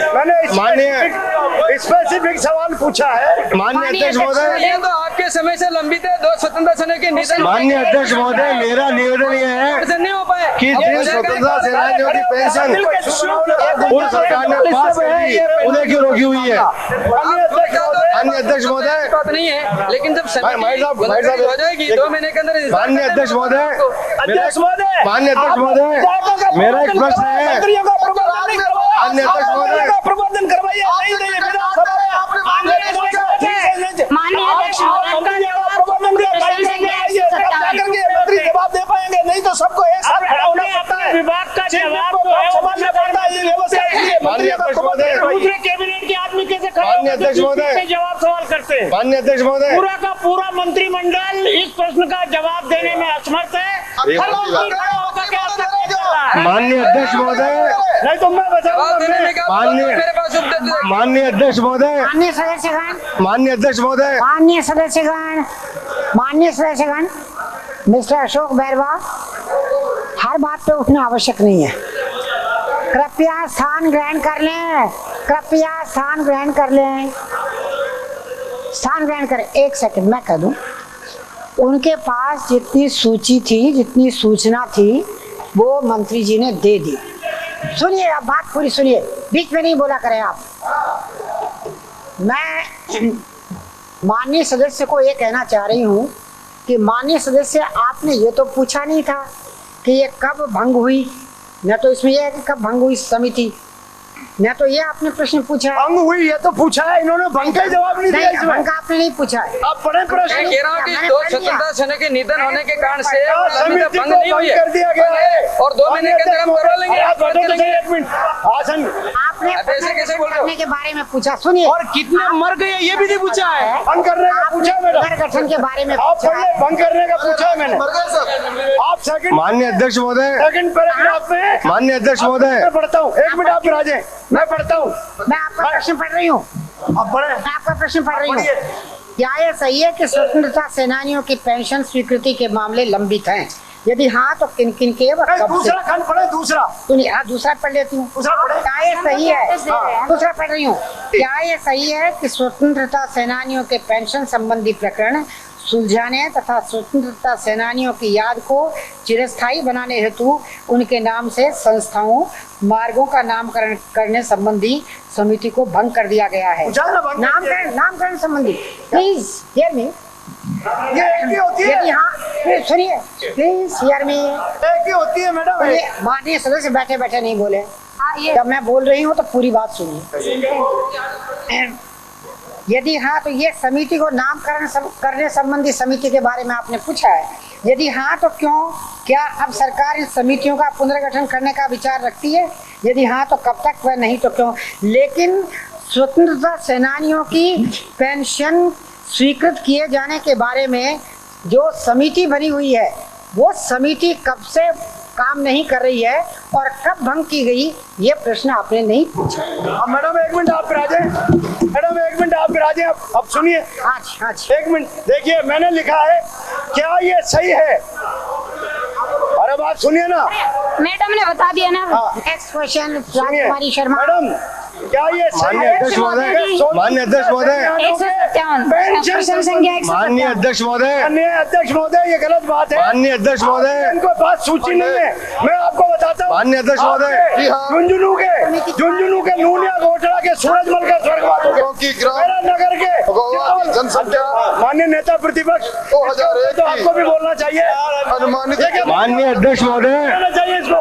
स्पेसिफिक सवाल पूछा है। माननीय अध्यक्ष महोदय, ये तो आपके समय से लंबित है। 2 स्वतंत्रता सेना के निधन माननीय अध्यक्ष महोदय, मेरा निवेदन यह है नहीं हो पाए कि जिन स्वतंत्रता सेनानियों की पेंशन पूर्व सरकार ने पास कर दी, उन्हें क्यों रोकी हुई है? माननीय अध्यक्ष महोदय, बात नहीं है, लेकिन जब भाई साहब, हो जाएगी 2 महीने के अंदर। माननीय अध्यक्ष महोदय, अध्यक्ष महोदय, माननीय अध्यक्ष महोदय, मेरा एक प्रश्न है। मंत्रियों का प्रबंधन नहीं करवाया। माननीय अध्यक्ष महोदय, का प्रबंधन करवाइए। नहीं नहीं, विधानसभा में आपने माननीय अध्यक्ष महोदय, प्रबंधन मंत्री जवाब दे पाएंगे, नहीं तो सबको एक साथ खड़ा होना पड़ता है। विभाग का जवाब संभालना पड़ता है। ये व्यवस्था है। माननीय अध्यक्ष महोदय, दूसरे कैबिनेट के आदमी कैसे खड़े माननीय अध्यक्ष महोदय, जवाब सवाल करते हैं। माननीय अध्यक्ष महोदय, पूरा का पूरा मंत्रिमंडल इस प्रश्न का जवाब देने में असमर्थ है। माननीय अध्यक्ष महोदय, नहीं तो मैं जवाब देने में क्या माननीय मेरे पास उपलब्ध माननीय अध्यक्ष महोदय, माननीय सदस्यगण, माननीय अध्यक्ष महोदय, माननीय सदस्यगण, माननीय सदस्यगण, मिस्टर अशोक बैरवा, हर बात पे उठना आवश्यक नहीं है। कृपया स्थान ग्रहण कर लें, कृपया स्थान ग्रहण कर लें, स्थान ग्रहण करें। एक सेकंड मैं कह दूं, उनके पास जितनी सूची थी, जितनी सूचना थी, वो मंत्री जी ने दे दी। सुनिए, अब बात पूरी सुनिए, बीच में नहीं बोला करें आप। मैं माननीय सदस्य को ये कहना चाह रही हूँ कि माननीय सदस्य, आपने ये तो पूछा नहीं था कि ये कब भंग हुई, न तो इसमें यह है कि कब भंग हुई समिति, न तो ये आपने प्रश्न पूछा है। भंग हुई ये तो पूछा है, इन्होंने भंग का जवाब नहीं दिया इसमें। भंग आपने नहीं पूछा है। आप बड़े प्रश्न मैं कह रहा हूँ कि दो स्वतंत्रता सेनानियों के निधन होने के कारण से समिति भंग नहीं हुई है कर दिया गया है और 2 महीने के अंदर हम करवा लेंगे। आप बैठो तो सही, एक मिनट आसन। आपने आप ऐसे कैसे बोल रहे हो? करने के बारे में पूछा, सुनिए। और कितने मर गए ये भी नहीं पूछा है। भंग करने का पूछा है मैडम, पुनर्गठन के बारे में आप पूछा है। भंग करने का पूछा है मैंने। आप सेकंड, माननीय अध्यक्ष महोदय, सेकंड पैराग्राफ में, माननीय अध्यक्ष महोदय, मैं पढ़ता हूँ, एक मिनट आप राजे, मैं पढ़ता हूँ। मैं आपका प्रश्न पढ़ रही हूँ, आप पढ़े, मैं आपका प्रश्न पढ़ रही हूँ। क्या यह सही है कि स्वतंत्रता सेनानियों की पेंशन स्वीकृति के मामले लंबित हैं? यदि हाँ तो किन किन के व कब से? दूसरा खंड पढ़े, दूसरा। सुनिए, हाँ दूसरा पढ़ लेती हूँ। दूसरा पढ़े। क्या ये सही है? हाँ, दूसरा पढ़ रही हूँ। क्या ये सही है कि स्वतंत्रता सेनानियों के पेंशन संबंधी प्रकरण सुलझाने तथा स्वतंत्रता सेनानियों की याद को चिरस्थायी बनाने हेतु उनके नाम से संस्थाओं, मार्गों का नामकरण करने संबंधी समिति को भंग कर दिया गया है? नामकरण संबंधी, प्लीज हियर मी। ये एक ही होती है। यदि हाँ, सुनिए, प्लीज हियर मी। एक ही होती है मैडम। माननीय सदस्य बैठे बैठे नहीं बोले, जब मैं बोल रही हूँ तो पूरी बात सुनिए। यदि हाँ तो ये समिति को नामकरण करने संबंधी समिति के बारे में आपने पूछा है। यदि हाँ तो क्यों? क्या अब सरकार इन समितियों का पुनर्गठन करने का विचार रखती है? यदि हाँ तो कब तक, वह नहीं तो क्यों? लेकिन स्वतंत्रता सेनानियों की पेंशन स्वीकृत किए जाने के बारे में जो समिति बनी हुई है, वो समिति कब से काम नहीं कर रही है और कब भंग की गई, ये प्रश्न आपने नहीं पूछा। मैडम एक मिनट आप राजे, मैडम एक मिनट आप राजे, अब सुनिए। आज एक मिनट देखिए, मैंने लिखा है, क्या ये सही है? अरे बात सुनिए ना मैडम ने बता दिया ना। नेक्स्ट क्वेश्चन, राजकुमारी शर्मा। मैडम, क्या ये सही माननीय है? अध्यक्ष महोदय, माननीय अध्यक्ष महोदय, पेंशन संख्या माननीय अध्यक्ष महोदय, माननीय अध्यक्ष महोदय, ये गलत बात है। माननीय अध्यक्ष महोदय, इनको बात सूची नहीं है, मैं आपको बताता हूँ। माननीय अध्यक्ष महोदय, झुंझुनू के नूनिया घोटला के सूरजमल के स्वर्गवासों के नगर के जनसंख्या माननीय नेता प्रतिपक्ष 2001 तो आपको भी बोलना चाहिए। अनुमानित माननीय अध्यक्ष महोदय, बोलना चाहिए इसको।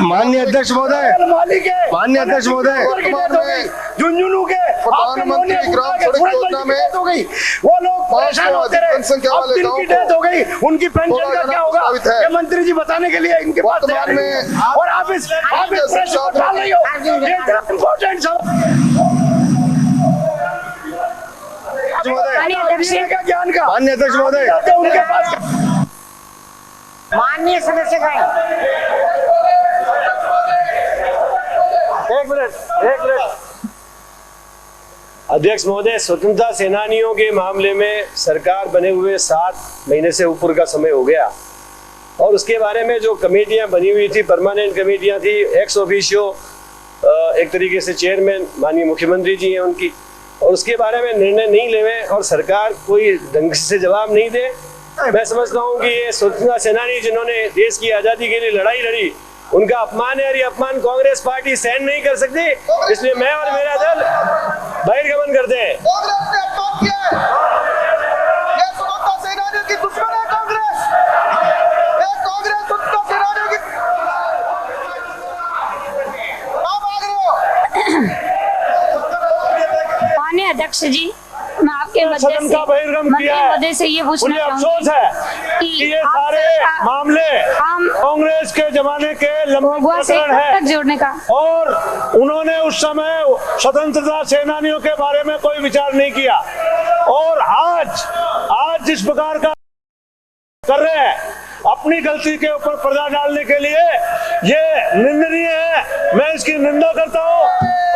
माननीय अध्यक्ष महोदय, मालिक है, माननीय अध्यक्ष महोदय, झुंझुनू के प्रधानमंत्री ग्राम सड़क योजना में हो गई, वो लोग परेशान होते रहे। जनसंख्या अब वाले जिनकी गाँव डेथ हो गई, उनकी पेंशन का क्या होगा? प्रस्तावित है। ये मंत्री जी बताने के लिए इनके पास तैयार वर्तमान नहीं में है। और आप इस प्रश्न को डाल रही हो, ये इम्पोर्टेंट का ज्ञान का माननीय अध्यक्ष महोदय, उनके पास। माननीय सदस्य एक मिनट अध्यक्ष महोदय, स्वतंत्रता सेनानियों के मामले में सरकार बने हुए 7 महीने से ऊपर का समय हो गया और उसके बारे में जो कमेटियां बनी हुई थी, परमानेंट कमेटियां थी, एक्स ऑफिशियो एक तरीके से चेयरमैन माननीय मुख्यमंत्री जी हैं उनकी, और उसके बारे में निर्णय नहीं लेवे और सरकार कोई ढंग से जवाब नहीं दे। मैं समझता हूँ कि ये स्वतंत्रता सेनानी जिन्होंने देश की आज़ादी के लिए लड़ाई लड़ी, उनका अपमान है और ये अपमान कांग्रेस पार्टी सहन नहीं कर सकती, इसलिए मैं और मेरा दल बहिर्गमन करते हैं। कांग्रेस ने अपमान किया है। ये स्वतंत्रता सेनानियों की दुश्मन है कांग्रेस। ये कांग्रेस स्वतंत्रता सेनानियों की आप आ गए हो। माननीय अध्यक्ष जी, मैं आपके सदन का बहिर्गमन किया है। मध्य से ये पूछना मुझे अफसोस है कि ये सारे मामले कांग्रेस के जमाने के लंबे प्रकरण है जोड़ने का, और उन्होंने उस समय स्वतंत्रता सेनानियों के बारे में कोई विचार नहीं किया, और आज जिस प्रकार का कर रहे हैं अपनी गलती के ऊपर पर्दा डालने के लिए ये निंदनीय है। मैं इसकी निंदा करता हूँ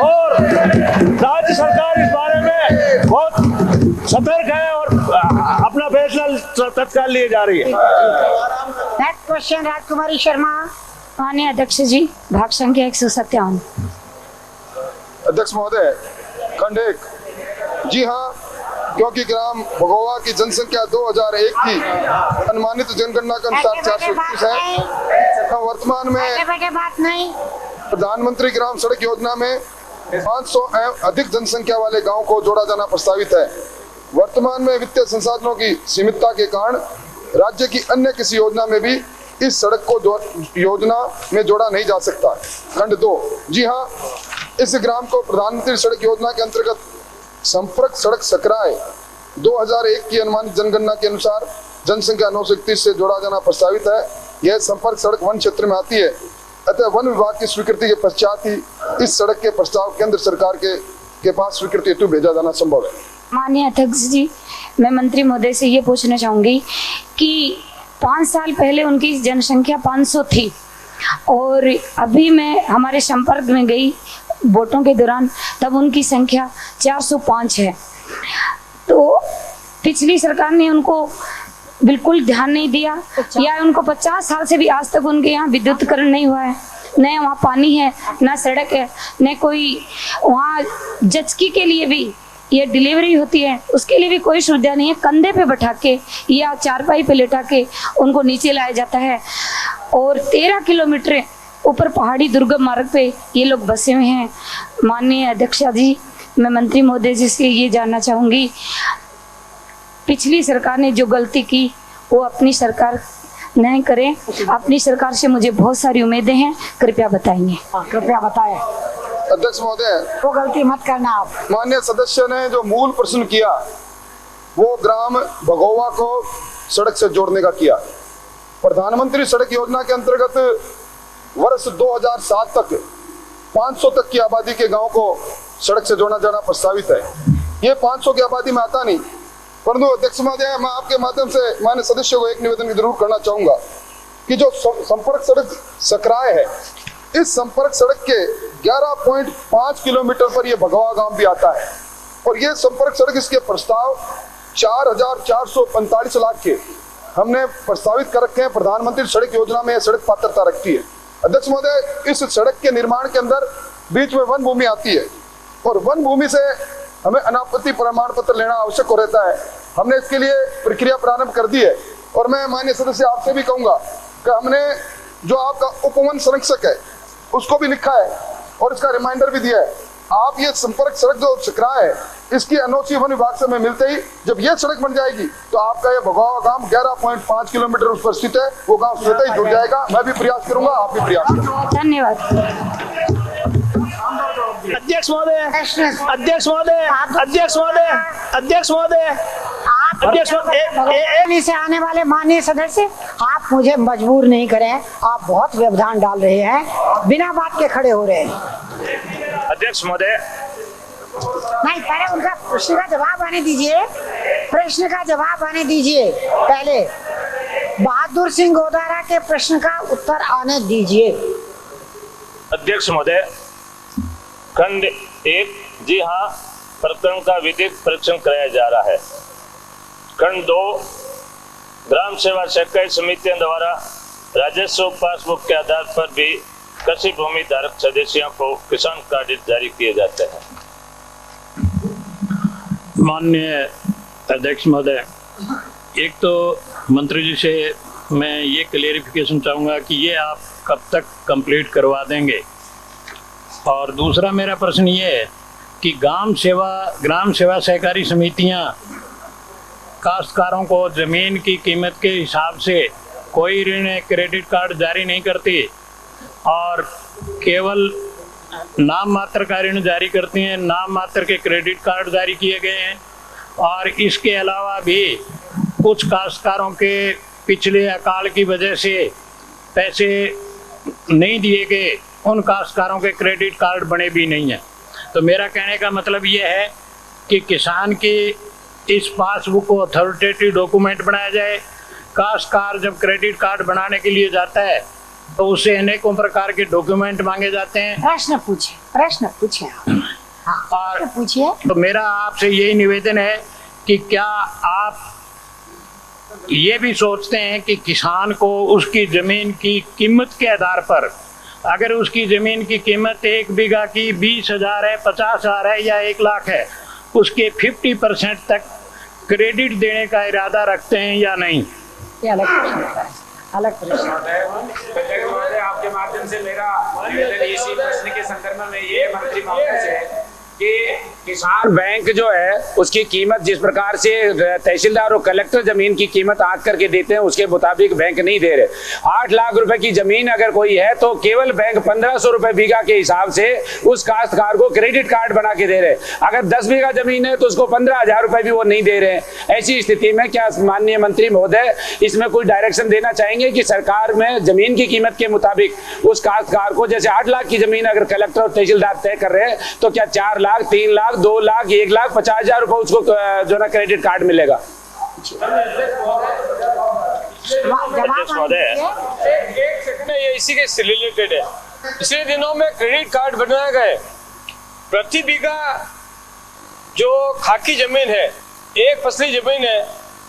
और राज्य सरकार इस बारे में बहुत सतर्क है और अपना फैसला तत्काल लिए जा रही है। नेक्स्ट क्वेश्चन राजकुमारी शर्मा। माननीय अध्यक्ष जी, भाग संख्या 157। अध्यक्ष महोदय, खंड 1। जी हाँ, क्योंकि ग्राम भगोवा की जनसंख्या 2001 की अनुमानित जनगणना के अनुसार 421 है, तो वर्तमान में बात नहीं। प्रधानमंत्री ग्राम सड़क योजना में 500 अधिक जनसंख्या वाले गांव को जोड़ा जाना प्रस्तावित है। वर्तमान में वित्तीय संसाधनों की सीमितता के कारण राज्य की अन्य किसी योजना में भी इस सड़क को योजना में जोड़ा नहीं जा सकता। खंड 2। जी हाँ, इस ग्राम को प्रधानमंत्री सड़क योजना के अंतर्गत संपर्क सड़क सकराय 2001 की अनुमानित जनगणना के अनुसार जनसंख्या 931 से जोड़ा जाना प्रस्तावित है। यह संपर्क सड़क वन क्षेत्र में आती है, अतः वन विभाग की स्वीकृति के पश्चात ही इस सड़क के प्रस्ताव केंद्र सरकार के पास स्वीकृति हेतु भेजा जाना संभव है। माननीय अध्यक्ष जी, मैं मंत्री महोदय से ये पूछना चाहूंगी कि 5 साल पहले उनकी जनसंख्या 500 थी और अभी मैं हमारे संपर्क में गई वोटों के दौरान, तब उनकी संख्या 405 है। तो पिछली सरकार ने उनको बिल्कुल ध्यान नहीं दिया या उनको 50 साल से भी आज तक उनके यहाँ विद्युतीकरण नहीं हुआ है, न वहाँ पानी है, न सड़क है, न कोई वहाँ जचकी के लिए भी ये डिलीवरी होती है उसके लिए भी कोई सुविधा नहीं है। कंधे पे बैठा के या चारपाई पे लेटा के उनको नीचे लाया जाता है और 13 किलोमीटर ऊपर पहाड़ी दुर्गम मार्ग पे ये लोग बसे हुए हैं। माननीय अध्यक्ष जी, मैं मंत्री महोदय जी से ये जानना चाहूँगी, पिछली सरकार ने जो गलती की वो अपनी सरकार नहीं करें। अपनी सरकार से मुझे बहुत सारी उम्मीदें हैं, कृपया बताइए। कृपया बताएं। अध्यक्ष महोदय, वो गलती मत करना आप। माननीय सदस्य ने जो मूल प्रश्न किया वो ग्राम भगोवा को सड़क से जोड़ने का किया। प्रधानमंत्री सड़क योजना के अंतर्गत वर्ष 2007 तक 500 तक की आबादी के गांव को सड़क से जोड़ा जाना प्रस्तावित है। ये 500 की आबादी में आता नहीं, परंतु अध्यक्ष महोदय, मैं आपके माध्यम से माननीय सदस्य को एक निवेदन जरूर करना चाहूंगा कि जो संपर्क सड़क सकराय है, इस संपर्क सड़क के 11.5 किलोमीटर पर यह भगवा गांव भी आता है और ये संपर्क सड़क, इसके प्रस्ताव 4,445 लाख के हमने प्रस्तावित कर रखे हैं। प्रधानमंत्री सड़क योजना में यह सड़क पात्रता रखती है। अध्यक्ष महोदय, इस सड़क के निर्माण के अंदर बीच में वन भूमि आती है और वन भूमि से हमें अनापत्ति प्रमाण पत्र लेना आवश्यक हो रहता है। हमने इसके लिए प्रक्रिया प्रारंभ कर दी है और मैं माननीय सदस्य आपसे भी कहूंगा कि हमने जो आपका उपवन संरक्षक है उसको भी लिखा है और इसका रिमाइंडर भी दिया है। आप ये संपर्क सड़क जो सकराय है, इसकी एनओसी वन विभाग से में मिलते ही जब ये सड़क बन जाएगी तो आपका ये भगवा गांव 11.5 किलोमीटर उस पर स्थित है, वो गांव स्वतः ही जुड़ जाएगा। मैं भी प्रयास करूंगा, आप भी प्रयास करें। धन्यवाद। अध्यक्ष महोदय, अध्यक्ष महोदय, अध्यक्ष महोदय, अध्यक्ष महोदय, अध्यक्ष महोदय, से आने वाले माननीय सदस्य, आप मुझे मजबूर नहीं करें। आप बहुत व्यवधान डाल रहे हैं, बिना बात के खड़े हो रहे हैं। अध्यक्ष महोदय, नहीं, पहले उनका प्रश्न का जवाब आने दीजिए। प्रश्न का जवाब आने दीजिए। पहले बहादुर सिंह गोदारा के प्रश्न का उत्तर आने दीजिए। अध्यक्ष महोदय, खंड 1, जी हाँ, प्रकरण का विधिक परीक्षण कराया जा रहा है। खंड 2, ग्राम सेवा सहकारी समितियों द्वारा राजस्व पासबुक के आधार पर भी कृषि भूमि धारक सदस्यों को किसान कार्ड जारी किए जाते हैं। माननीय अध्यक्ष महोदय, एक तो मंत्री जी से मैं ये क्लेरिफिकेशन चाहूँगा कि ये आप कब तक कंप्लीट करवा देंगे, और दूसरा मेरा प्रश्न ये है कि ग्राम सेवा सहकारी समितियाँ काश्तकारों को ज़मीन की कीमत के हिसाब से कोई ऋण क्रेडिट कार्ड जारी नहीं करती और केवल नाम मात्र का ऋण जारी करती हैं। नाम मात्र के क्रेडिट कार्ड जारी किए गए हैं और इसके अलावा भी कुछ काश्तकारों के पिछले अकाल की वजह से पैसे नहीं दिए गए, उन काश्तकारों के क्रेडिट कार्ड बने भी नहीं हैं। तो मेरा कहने का मतलब ये है कि किसान की इस पासबुक को अथॉरिटेटिव डॉक्यूमेंट बनाया जाए काश्तकार जब क्रेडिट कार्ड बनाने के लिए जाता है तो उससे अनेकों प्रकार के डॉक्यूमेंट मांगे जाते हैं। प्रश्न पूछे आप। और पूछिए। तो मेरा आपसे यही निवेदन है कि क्या आप ये भी सोचते हैं कि किसान को उसकी जमीन की कीमत के आधार पर, अगर उसकी जमीन की कीमत 1 बीघा की 20,000 है, 50,000 है या 1 लाख है, उसके 50% तक क्रेडिट देने का इरादा रखते हैं या नहीं? ये अलग प्रश्न। आपके माध्यम से मेरा निवेदन इसी प्रश्न के संदर्भ में ये मंत्री महोदय से है कि किसान बैंक जो है उसकी कीमत जिस प्रकार से तहसीलदार और कलेक्टर जमीन की कीमत आंक करके देते हैं उसके मुताबिक बैंक नहीं दे रहे। 8 लाख रुपए की जमीन अगर कोई है तो केवल बैंक 1500 रुपए बीघा के हिसाब से उस काश्तकार को क्रेडिट कार्ड बना के दे रहे। अगर 10 बीघा जमीन है तो उसको 15,000 रुपए भी वो नहीं दे रहे। ऐसी स्थिति में क्या माननीय मंत्री महोदय इसमें कोई डायरेक्शन देना चाहेंगे कि सरकार में जमीन की कीमत के मुताबिक उस काश्तकार को, जैसे 8 लाख की जमीन अगर कलेक्टर और तहसीलदार तय कर रहे हैं तो क्या 4 लाख, 3 लाख, 2 लाख, 1 लाख 50,000 रुपए उसको जो ना क्रेडिट कार्ड मिलेगा? ये इसी के रिलेटेड है। पिछले दिनों में क्रेडिट कार्ड बनाए गए, प्रति बीघा जो खाकी जमीन है, एक फसली जमीन है,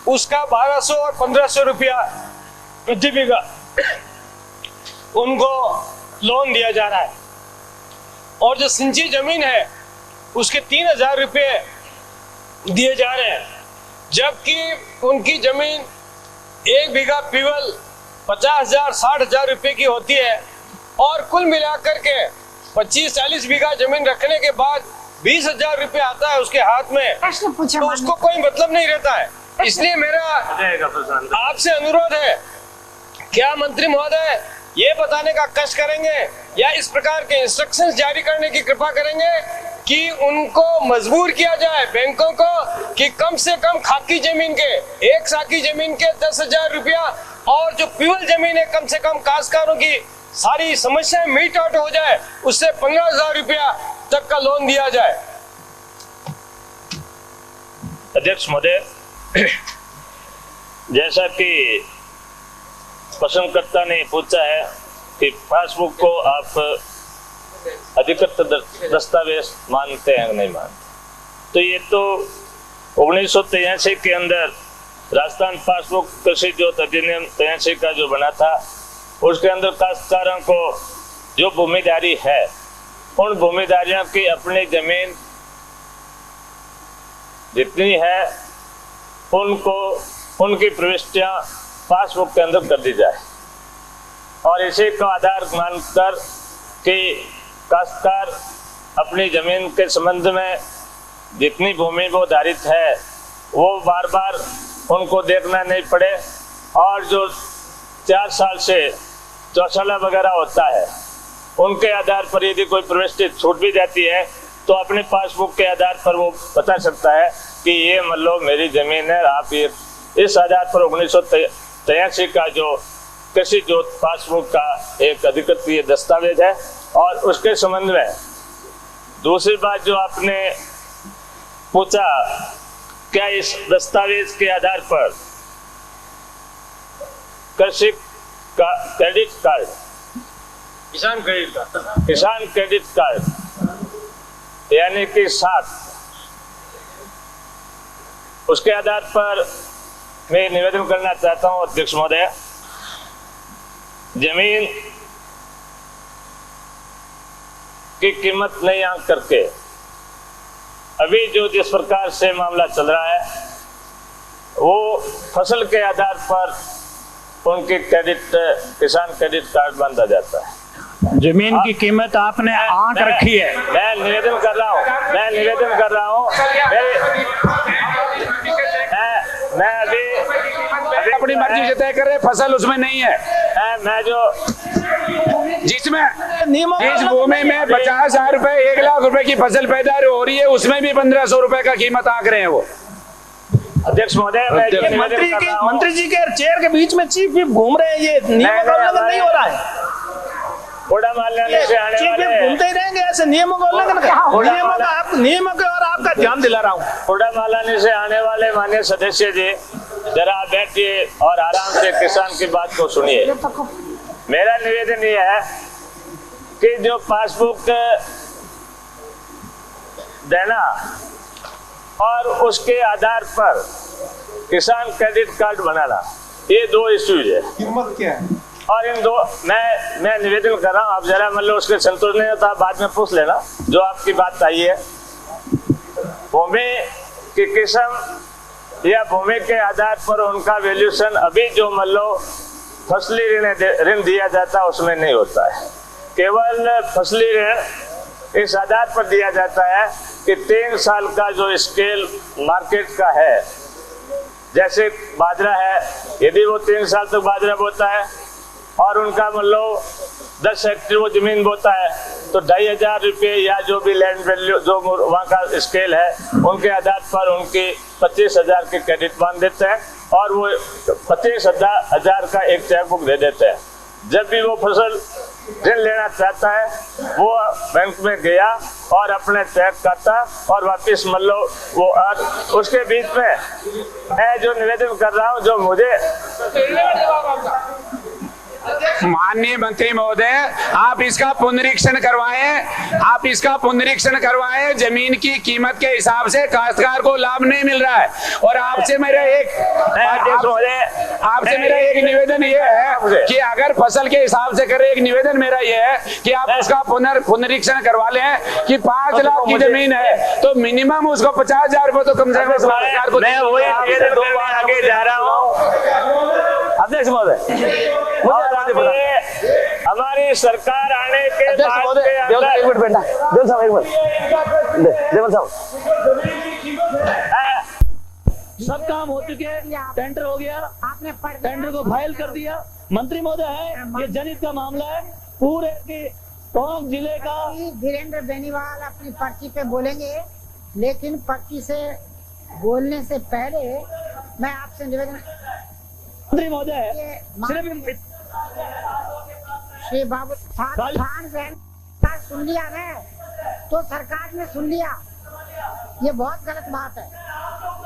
उसका 1200 और 1500 रुपया प्रति बीघा उनको लोन दिया जा रहा है, और जो सिंची जमीन है उसके 3,000 रुपये दिए जा रहे हैं, जबकि उनकी जमीन 1 बीघा पीवल 50,000 60,000 रुपये की होती है, और कुल मिलाकर के 25-40 बीघा जमीन रखने के बाद 20,000 रुपये आता है उसके हाथ में, तो उसको कोई मतलब नहीं रहता है। इसलिए मेरा आपसे अनुरोध है, क्या मंत्री महोदय ये बताने का कष्ट करेंगे या इस प्रकार के इंस्ट्रक्शंस जारी करने की कृपा करेंगे कि उनको मजबूर किया जाए बैंकों को कि कम से कम खाकी जमीन के, एक साकी जमीन के 10,000 रुपया, और जो पीवल जमीन है कम से कम काश्तकारों की सारी समस्याएं मीट आउट हो जाए, उससे 15,000 रुपया तक का लोन दिया जाए। अध्यक्ष महोदय, जैसा कि प्रश्नकर्ता ने पूछा है कि पासबुक को आप अधिकृत दस्तावेज मानते हैं नहीं मानते, तो ये तो 1983 के अंदर राजस्थान पासबुक कृषि जोत अधिनियम 83 का जो बना था, उसके अंदर काश्तकारों को जो भूमिदारी है, उन भूमिदारियों की अपनी जमीन जितनी है उनको उनकी प्रविष्टियां पासबुक के अंदर कर दी जाए, और इसी का आधार मानकर कि काश्तकार अपनी जमीन के संबंध में जितनी भूमि वो धारित है वो बार बार उनको देखना नहीं पड़े, और जो 4 साल से चौशाला वगैरह होता है उनके आधार पर यदि कोई प्रविष्टि छूट भी जाती है तो अपने पासबुक के आधार पर वो बता सकता है कि ये मान लो मेरी जमीन है। आप ये इस आधार पर 1983 का जो कृषि जोत पासबुक का एक अधिकृत ये दस्तावेज है। और उसके संबंध में दूसरी बात जो आपने पूछा, क्या इस दस्तावेज के आधार पर कृषि का क्रेडिट कार्ड, किसान क्रेडिट कार्ड यानी कि 7, उसके आधार पर मैं निवेदन करना चाहता हूं अध्यक्ष महोदय, जमीन की कीमत नहीं आंक करके अभी जो जिस प्रकार से मामला चल रहा है वो फसल के आधार पर उनके किसान क्रेडिट कार्ड बांधा जाता है। जमीन की कीमत आपने आंक रखी है। मैं निवेदन कर रहा हूँ मैं अभी अपनी मर्जी से तय कर रहे, फसल उसमें नहीं है। मैं जो जिसमें जिस भूमि में 50,000 रुपए 1 लाख रुपए की फसल पैदा हो रही है उसमें भी 1,500 रुपए का कीमत आंक रहे हैं वो। अध्यक्ष महोदय, मंत्री जी के चेयर के बीच में चीफ व्हिप घूम रहे हैं, ये नियमों का उल्लंघन नहीं हो रहा है। कोड़ा मारने से आने वाले घूमते ही रहेंगे ऐसे नियमों का उल्लंघन, नियमों का और आपका ध्यान दिला रहा हूँ। कोड़ा मालाने से आने वाले माननीय सदस्य जी, जरा बैठिए और आराम से किसान की बात को सुनिए। मेरा निवेदन ये है कि जो पासबुक देना और उसके आधार पर किसान क्रेडिट कार्ड बनाना, ये दो इश्यूज है। कीमत क्या है? और इन दो मैं निवेदन कर रहा हूँ, आप जरा मतलब उसके संतुष्ट नहीं होता बाद में पूछ लेना जो आपकी बात आई है। भूमि की किस्म या भूमि के आधार पर उनका वैल्यूएशन अभी जो मान लो फसली ऋण दिया जाता है उसमें नहीं होता है। केवल फसली ऋण इस आधार पर दिया जाता है कि 3 साल का जो स्केल मार्केट का है, जैसे बाजरा है, यदि वो 3 साल तक बाजरा बोता है और उनका मान लो 10 हेक्टेयर वो जमीन बोता है तो 2500 रुपये या जो भी लैंड वैल्यू जो वहाँ का स्केल है उनके आधार पर उनकी 25,000 के क्रेडिट मान देते हैं और वो 25,000 का एक चेक बुक दे देते हैं। जब भी वो फसल ऋण लेना चाहता है वो बैंक में गया और अपने चेक काटा और वापस मान लो वो उसके बीच में मैं जो निवेदन कर रहा हूँ, जो मुझे माननीय मंत्री महोदय, आप इसका पुनरीक्षण करवाएं, आप इसका पुनरीक्षण करवाएं। जमीन की कीमत के हिसाब से काश्तकार को लाभ नहीं मिल रहा है। और आपसे मेरा एक निवेदन ये है कि अगर फसल के हिसाब से करें, एक निवेदन मेरा ये है कि आप उसका पुनरीक्षण करवा लें कि 5 लाख की जमीन है तो मिनिमम उसको 50,000 रुपए तो कम से कम सरकार को। मैं वही निवेदन 2 बार आगे जा रहा हूँ अध्यक्ष महोदय। हमारी सरकार आने के बाद सब काम हो चुके, टेंडर हो गया, आपने टेंडर को फाइल कर दिया। मंत्री महोदय है, ये जनहित का मामला है पूरे के टोंक जिले का। वीरेंद्र बेनीवाल अपनी पर्ची पे बोलेंगे, लेकिन पर्ची से बोलने से पहले मैं आपसे निवेदन, मंत्री महोदय श्री बाबू सुन लिया है तो सरकार ने सुन लिया, ये बहुत गलत बात है।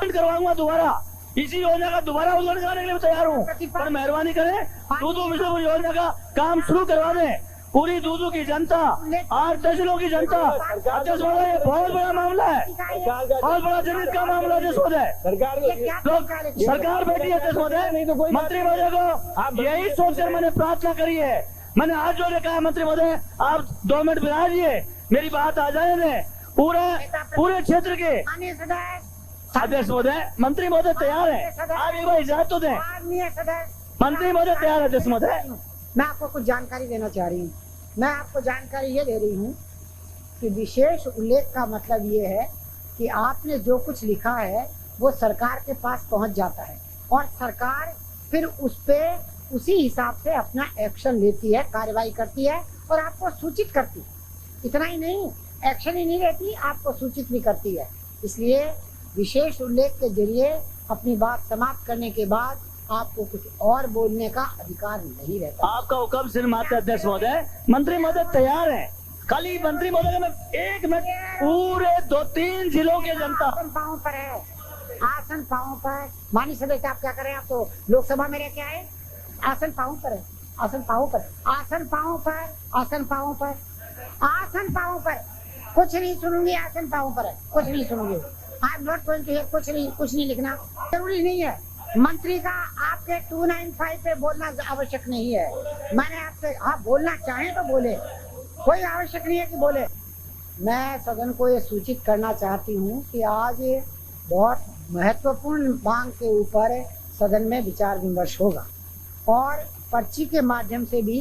करवाऊंगा दोबारा, इसी योजना का दोबारा उद्घाटन करने के लिए तैयार हूँ, पर मेहरबानी करें दूधू मिश्र योजना का काम शुरू करवा दें। पूरी दूधू की जनता, 8 तहसीलों की जनता, अध्यक्ष महोदय, ये बहुत बड़ा मामला है, बहुत बड़ा जनहित का मामला है। सरकार बैठी है अध्यक्ष महोदय, मंत्री महोदय को यही सोचकर मैंने प्रार्थना करी है। मैंने आज जो ने कहा मंत्री महोदय आप 2 मिनट बिराजिए, मेरी बात आ जाने दें। पूरे क्षेत्र के अध्यक्ष महोदय, मंत्री महोदय तैयार है, आप एक बार इजाजत तो दें। मंत्री महोदय तैयार है अध्यक्ष महोदय। मैं आपको कुछ जानकारी देना चाह रही हूँ। मैं आपको जानकारी ये दे रही हूँ कि विशेष उल्लेख का मतलब ये है कि आपने जो कुछ लिखा है वो सरकार के पास पहुँच जाता है और सरकार फिर उस पे उसी हिसाब से अपना एक्शन लेती है, कार्रवाई करती है और आपको सूचित करती है। इतना ही नहीं, एक्शन ही नहीं लेती, आपको सूचित भी करती है। इसलिए विशेष उल्लेख के जरिए अपनी बात समाप्त करने के बाद आपको कुछ और बोलने का अधिकार नहीं रहता। आपका हुक्म सिर मात्र अध्यक्ष महोदय। मंत्री महोदय तैयार है, खाली मंत्री महोदय में 1 मिनट, पूरे 2-3 जिलों के जनता आसन पाँव पर है, आसन पाँव पर। माननीय सदस्य आप क्या करें, आप तो लोकसभा में रह के आए, आसन पाँव पर है, आसन पाँव पर, आसन पाँव पर, आसन पाँव पर, आसन पाँव पर। कुछ नहीं सुनूंगी, आसन पाँव पर है, कुछ नहीं सुनूंगी। I am not going to hear, कुछ नहीं लिखना, जरूरी नहीं है। मंत्री का आपके 295 पे बोलना आवश्यक नहीं है। मैंने आपसे, आप बोलना चाहें तो बोले, कोई आवश्यक नहीं है कि बोले। मैं सदन को ये सूचित करना चाहती हूँ कि आज बहुत महत्वपूर्ण मांग के ऊपर सदन में विचार विमर्श होगा और पर्ची के माध्यम से भी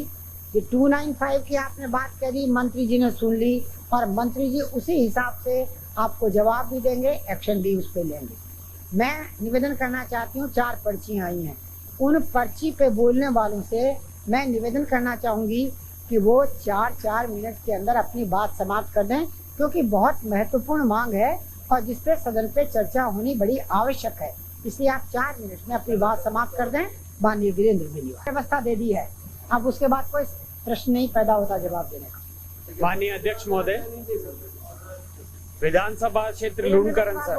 कि 295 की आपने बात करी, मंत्री जी ने सुन ली और मंत्री जी उसी हिसाब से आपको जवाब भी देंगे, एक्शन भी उस पर लेंगे। मैं निवेदन करना चाहती हूँ, 4 पर्चियाँ आई हैं, उन पर्ची पे बोलने वालों से मैं निवेदन करना चाहूँगी कि वो 4-4 मिनट के अंदर अपनी बात समाप्त कर दें, क्योंकि बहुत महत्वपूर्ण मांग है और जिस पे सदन पे चर्चा होनी बड़ी आवश्यक है। इसलिए आप 4 मिनट में अपनी बात समाप्त कर दें। माननीय वीरेंद्र बेनीवाल व्यवस्था दे दी है, अब उसके बाद कोई प्रश्न नहीं पैदा होता जवाब देने का। माननीय अध्यक्ष महोदय, विधानसभा क्षेत्र लूणकरण सर,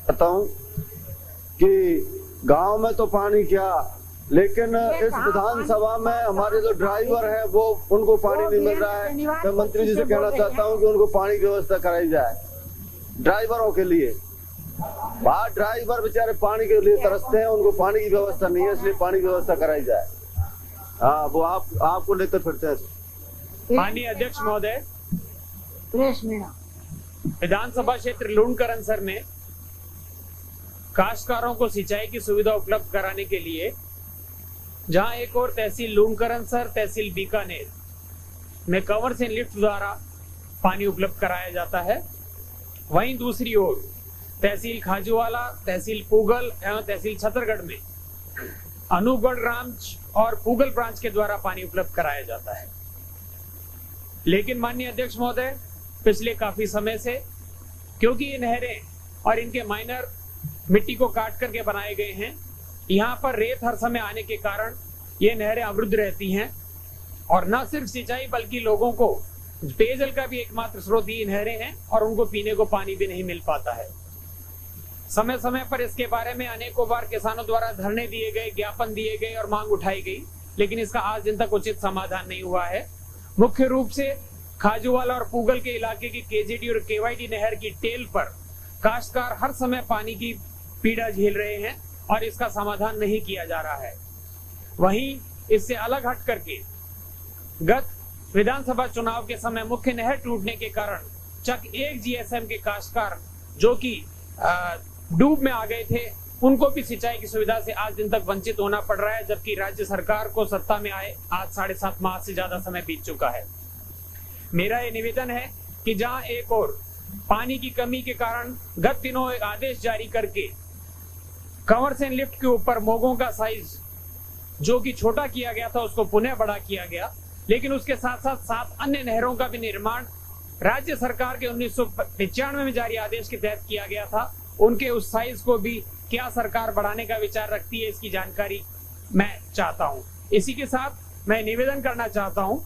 कहता हूँ कि गांव में तो पानी क्या, लेकिन इस विधानसभा में हमारे जो ड्राइवर है वो उनको पानी नहीं मिल रहा है। मैं मंत्री जी से कहना चाहता हूँ कि उनको पानी की व्यवस्था कराई जाए ड्राइवरों के लिए। बाहर ड्राइवर बेचारे पानी के लिए तरसते हैं, उनको पानी की व्यवस्था नहीं है, इसलिए पानी की व्यवस्था कराई जाए। हाँ, वो आपको लेकर फिरते हैं। माननीय अध्यक्ष महोदय, विधानसभा क्षेत्र लूणकरण सर में काश्तकारों को सिंचाई की सुविधा उपलब्ध कराने के लिए जहां एक और तहसील लूणकरण सर, तहसील बीकानेर में कंवर से लिफ्ट द्वारा पानी उपलब्ध कराया जाता है, वहीं दूसरी ओर तहसील खाजूवाला, तहसील पूगल एवं तहसील छतरगढ़ में अनूपगढ़ ब्रांच और पूगल ब्रांच के द्वारा पानी उपलब्ध कराया जाता है। लेकिन माननीय अध्यक्ष महोदय, पिछले काफी समय से क्योंकि ये नहरें और इनके माइनर मिट्टी को काट करके बनाए गए हैं, यहाँ पर रेत हर समय आने के कारण ये नहरें अवरुद्ध रहती हैं और न सिर्फ सिंचाई बल्कि लोगों को पेयजल का भी एकमात्र स्रोत ये नहरें हैं और उनको पीने को पानी भी नहीं मिल पाता है। समय समय पर इसके बारे में अनेकों बार किसानों द्वारा धरने दिए गए, ज्ञापन दिए गए और मांग उठाई गई, लेकिन इसका आज दिन तक उचित समाधान नहीं हुआ है। मुख्य रूप से खाजूवाला और पूगल के इलाके की केजेडी और केवाईडी नहर की टेल पर काश्तकार हर समय पानी की पीड़ा झेल रहे हैं और इसका समाधान नहीं किया जा रहा है। वहीं इससे अलग हट करके गत विधानसभा चुनाव के समय मुख्य नहर टूटने के कारण चक 1 जीएसएम के काश्तकार जो कि डूब में आ गए थे, उनको भी सिंचाई की सुविधा से आज दिन तक वंचित होना पड़ रहा है, जबकि राज्य सरकार को सत्ता में आए आज 7.5 माह से ज्यादा समय बीत चुका है। मेरा ये निवेदन है कि जहां एक और पानी की कमी के कारण गत दिनों एक आदेश जारी करके कंवर सेन लिफ्ट के ऊपर मोगों का साइज जो कि छोटा किया गया था उसको पुनः बड़ा किया गया, लेकिन उसके साथ साथ 7 अन्य नहरों का भी निर्माण राज्य सरकार के 1995 में जारी आदेश के तहत किया गया था। उनके उस साइज को भी क्या सरकार बढ़ाने का विचार रखती है, इसकी जानकारी मैं चाहता हूं। इसी के साथ मैं निवेदन करना चाहता हूं,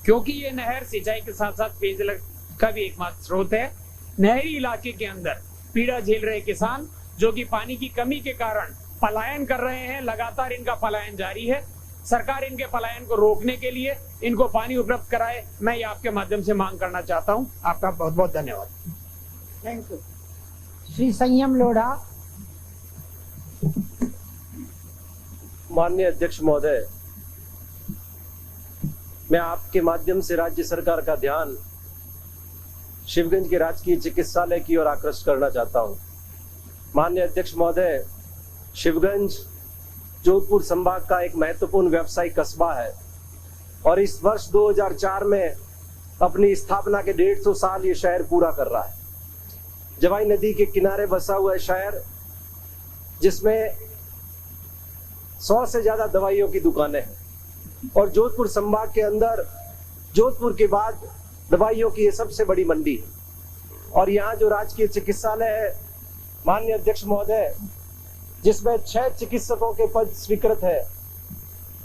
क्योंकि ये नहर सिंचाई के साथ साथ पेयजल का भी एकमात्र स्रोत है, नहरी इलाके के अंदर पीड़ा झेल रहे किसान जो कि पानी की कमी के कारण पलायन कर रहे हैं, लगातार इनका पलायन जारी है। सरकार इनके पलायन को रोकने के लिए इनको पानी उपलब्ध कराए, मैं ये आपके माध्यम से मांग करना चाहता हूं। आपका बहुत बहुत धन्यवाद। Thank you. श्री संयम लोढ़ा। माननीय अध्यक्ष महोदय, मैं आपके माध्यम से राज्य सरकार का ध्यान शिवगंज के राजकीय चिकित्सालय की ओर आकृष्ट करना चाहता हूं। माननीय अध्यक्ष महोदय, शिवगंज जोधपुर संभाग का एक महत्वपूर्ण व्यावसायिक कस्बा है और इस वर्ष 2004 में अपनी स्थापना के 150 साल ये शहर पूरा कर रहा है। जवाई नदी के किनारे बसा हुआ है शहर, जिसमें 100 से ज्यादा दवाइयों की दुकानें हैं और जोधपुर संभाग के अंदर जोधपुर के बाद दवाइयों की ये सबसे बड़ी मंडी है। और यहाँ जो राजकीय चिकित्सालय है माननीय अध्यक्ष महोदय, जिसमें 6 चिकित्सकों के पद स्वीकृत है।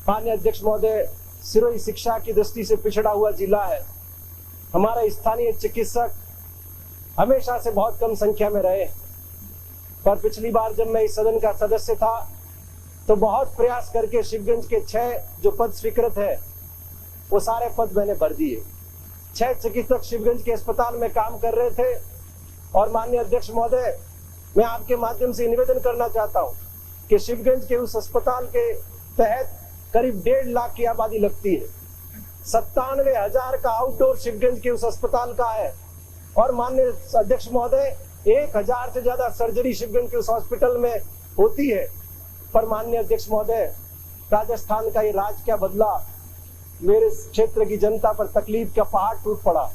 माननीय अध्यक्ष महोदय, सिरोही शिक्षा की दृष्टि से पिछड़ा हुआ जिला है। हमारा स्थानीय चिकित्सक हमेशा से बहुत कम संख्या में रहे, पर पिछली बार जब मैं इस सदन का सदस्य था तो बहुत प्रयास करके शिवगंज के 6 जो पद स्वीकृत है वो सारे पद मैंने भर दिए। 6 चिकित्सक शिवगंज के अस्पताल में काम कर रहे थे और माननीय अध्यक्ष महोदय, मैं आपके माध्यम से निवेदन करना चाहता हूं कि शिवगंज के उस अस्पताल के तहत करीब 1.5 लाख की आबादी लगती है। 97,000 का आउटडोर शिवगंज के उस अस्पताल का है और माननीय अध्यक्ष महोदय, 1,000 से ज्यादा सर्जरी शिवगंज के उस हॉस्पिटल में होती है। पर माननीय अध्यक्ष महोदय, राजस्थान का ये राज क्या बदला, मेरे क्षेत्र की जनता पर तकलीफ का पहाड़ टूट पड़ा।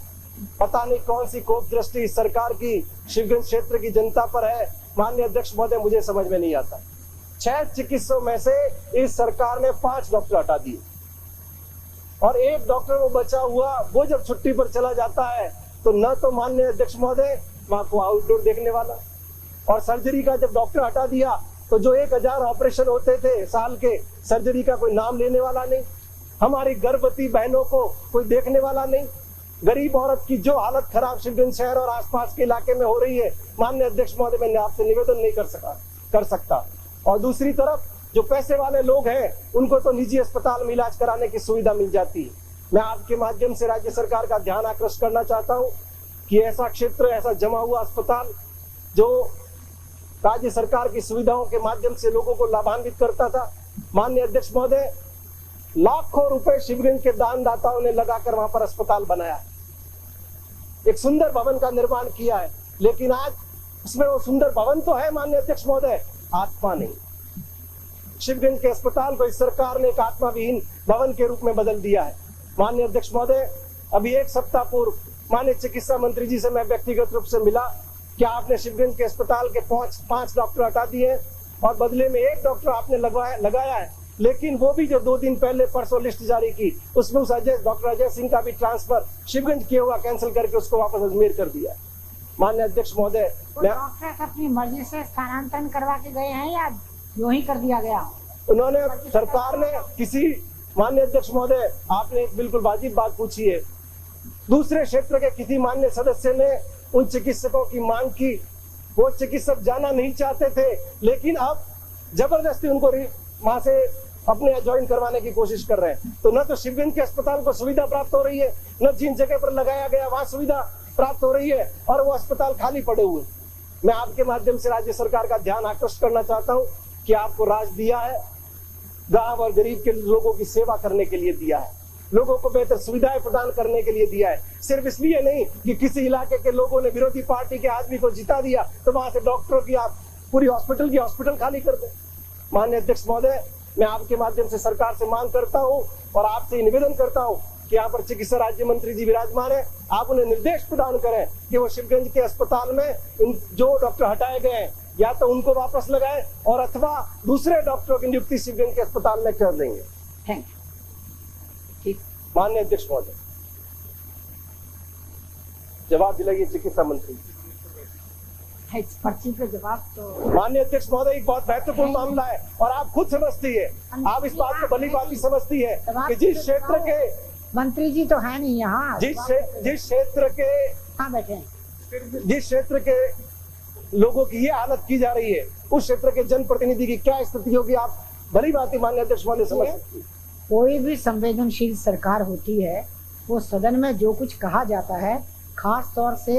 पता नहीं कौन सी कोप दृष्टि इस सरकार की शिवगंज क्षेत्र की जनता पर है। माननीय अध्यक्ष महोदय, मुझे समझ में नहीं आता। 6 चिकित्सकों में से इस सरकार ने 5 डॉक्टर हटा दिए और 1 डॉक्टर वो बचा हुआ, वो जब छुट्टी पर चला जाता है तो न तो माननीय अध्यक्ष महोदय वहां को आउटडोर देखने वाला, और सर्जरी का जब डॉक्टर हटा दिया तो जो 1000 ऑपरेशन होते थे साल के, सर्जरी का कोई नाम लेने वाला नहीं। हमारी गर्भवती बहनों को कोई देखने वाला नहीं। गरीब औरत की जो हालत खराब शिवगंज शहर और आसपास के इलाके में हो रही है, माननीय अध्यक्ष महोदय, मैं आपसे निवेदन नहीं कर सकता। और दूसरी तरफ जो पैसे वाले लोग हैं उनको तो निजी अस्पताल में इलाज कराने की सुविधा मिल जाती है। मैं आपके माध्यम से राज्य सरकार का ध्यान आकृष्ट करना चाहता हूं कि ऐसा क्षेत्र, ऐसा जमा हुआ अस्पताल जो राज्य सरकार की सुविधाओं के माध्यम से लोगों को लाभान्वित करता था, माननीय अध्यक्ष महोदय, लाखों रुपए शिवगंज के दानदाताओं ने लगाकर वहां पर अस्पताल बनाया, एक सुंदर भवन का निर्माण किया है। लेकिन आज उसमें वो सुंदर भवन तो है माननीय अध्यक्ष महोदय, आत्मा नहीं। शिवगंज के अस्पताल को इस सरकार ने एक आत्मा विहीन भवन के रूप में बदल दिया है। माननीय अध्यक्ष महोदय, अभी एक सप्ताह पूर्व माननीय चिकित्सा मंत्री जी से मैं व्यक्तिगत रूप से मिला। क्या आपने शिवगंज के अस्पताल के 5 डॉक्टर हटा दिए और बदले में 1 डॉक्टर आपने लगाया है, लेकिन वो भी जो 2 दिन पहले परसों लिस्ट जारी की उसमें उस डॉक्टर अजय सिंह का भी ट्रांसफर शिवगंज किया हुआ कैंसिल करके उसको वापस अजमेर कर दिया। माननीय अध्यक्ष महोदय, डॉक्टर अपनी मर्जी से स्थानांतरण करवा के गए हैं या यूं ही कर दिया गया? उन्होंने, सरकार ने किसी, माननीय अध्यक्ष महोदय, आपने एक बिल्कुल वाजिब बात पूछी है, दूसरे क्षेत्र के किसी माननीय सदस्य ने उन चिकित्सकों की मांग की, वो चिकित्सक जाना नहीं चाहते थे, लेकिन अब जबरदस्ती उनको वहां से अपने ज्वाइन करवाने की कोशिश कर रहे हैं। तो न तो शिवगंज के अस्पताल को सुविधा प्राप्त हो रही है, न जिन जगह पर लगाया गया वहां सुविधा प्राप्त हो रही है, और वो अस्पताल खाली पड़े हुए। मैं आपके माध्यम से राज्य सरकार का ध्यान आकृष्ट करना चाहता हूं कि आपको राज दिया है, गांव और गरीब के लोगों की सेवा करने के लिए दिया है, लोगों को बेहतर सुविधाएं प्रदान करने के लिए दिया है। सिर्फ इसलिए नहीं कि किसी इलाके के लोगों ने विरोधी पार्टी के आदमी को जिता दिया तो वहां से डॉक्टरों की आप पूरी हॉस्पिटल खाली कर दे। माननीय अध्यक्ष महोदय, मैं आपके माध्यम से सरकार से मांग करता हूं और आपसे निवेदन करता हूं कि यहाँ पर चिकित्सा राज्य मंत्री जी विराजमान है, आप उन्हें निर्देश प्रदान करें कि वो शिवगंज के अस्पताल में जो डॉक्टर हटाए गए हैं या तो उनको वापस लगाए और अथवा दूसरे डॉक्टरों की नियुक्ति शिवगंज के अस्पताल में कर देंगे। Thank you. माननीय अध्यक्ष महोदय, जवाब दिलाइए चिकित्सा मंत्री। पर्ची पे जवाब तो माननीय अध्यक्ष महोदय, एक बहुत महत्वपूर्ण मामला है और आप खुद समझती है, आप इस बात को भली भांति समझती है कि जिस क्षेत्र के मंत्री जी तो है नहीं यहाँ, जिस क्षेत्र के कहाँ बैठे, जिस क्षेत्र के लोगों की ये हालत की जा रही है, उस क्षेत्र के जनप्रतिनिधि की क्या स्थिति होगी, आप भली भांति माननीय अध्यक्ष महोदय समझ सकती है। कोई भी संवेदनशील सरकार होती है, वो सदन में जो कुछ कहा जाता है, खास तौर से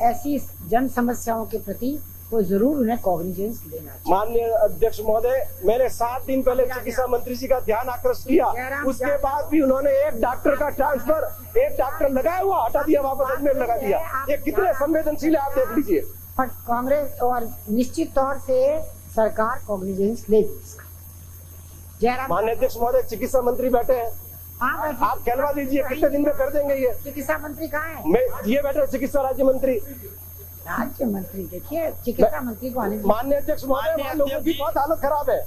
ऐसी जन समस्याओं के प्रति वो जरूर उन्हें कॉग्निजेंस लेना चाहिए। माननीय अध्यक्ष महोदय, मैंने 7 दिन पहले चिकित्सा मंत्री जी का ध्यान आकृष्ट किया, उसके बाद भी उन्होंने 1 डॉक्टर का ट्रांसफर, 1 डॉक्टर लगाया हुआ हटा दिया, वापस अजमेर लगा दिया। ये कितने संवेदनशील है आप देख लीजिए। पर कांग्रेस और निश्चित तौर से सरकार कॉग्निजेंस लेगी। माननीय अध्यक्ष महोदय, चिकित्सा मंत्री बैठे हैं, आप कहलवा दीजिए कितने दिन में कर देंगे ये। चिकित्सा मंत्री कहाँ है? मैं ये बैठे चिकित्सा राज्य मंत्री। राज्य मंत्री देखिए, चिकित्सा मंत्री को आने। माननीय अध्यक्ष महोदय, लोगों की बहुत हालत खराब है।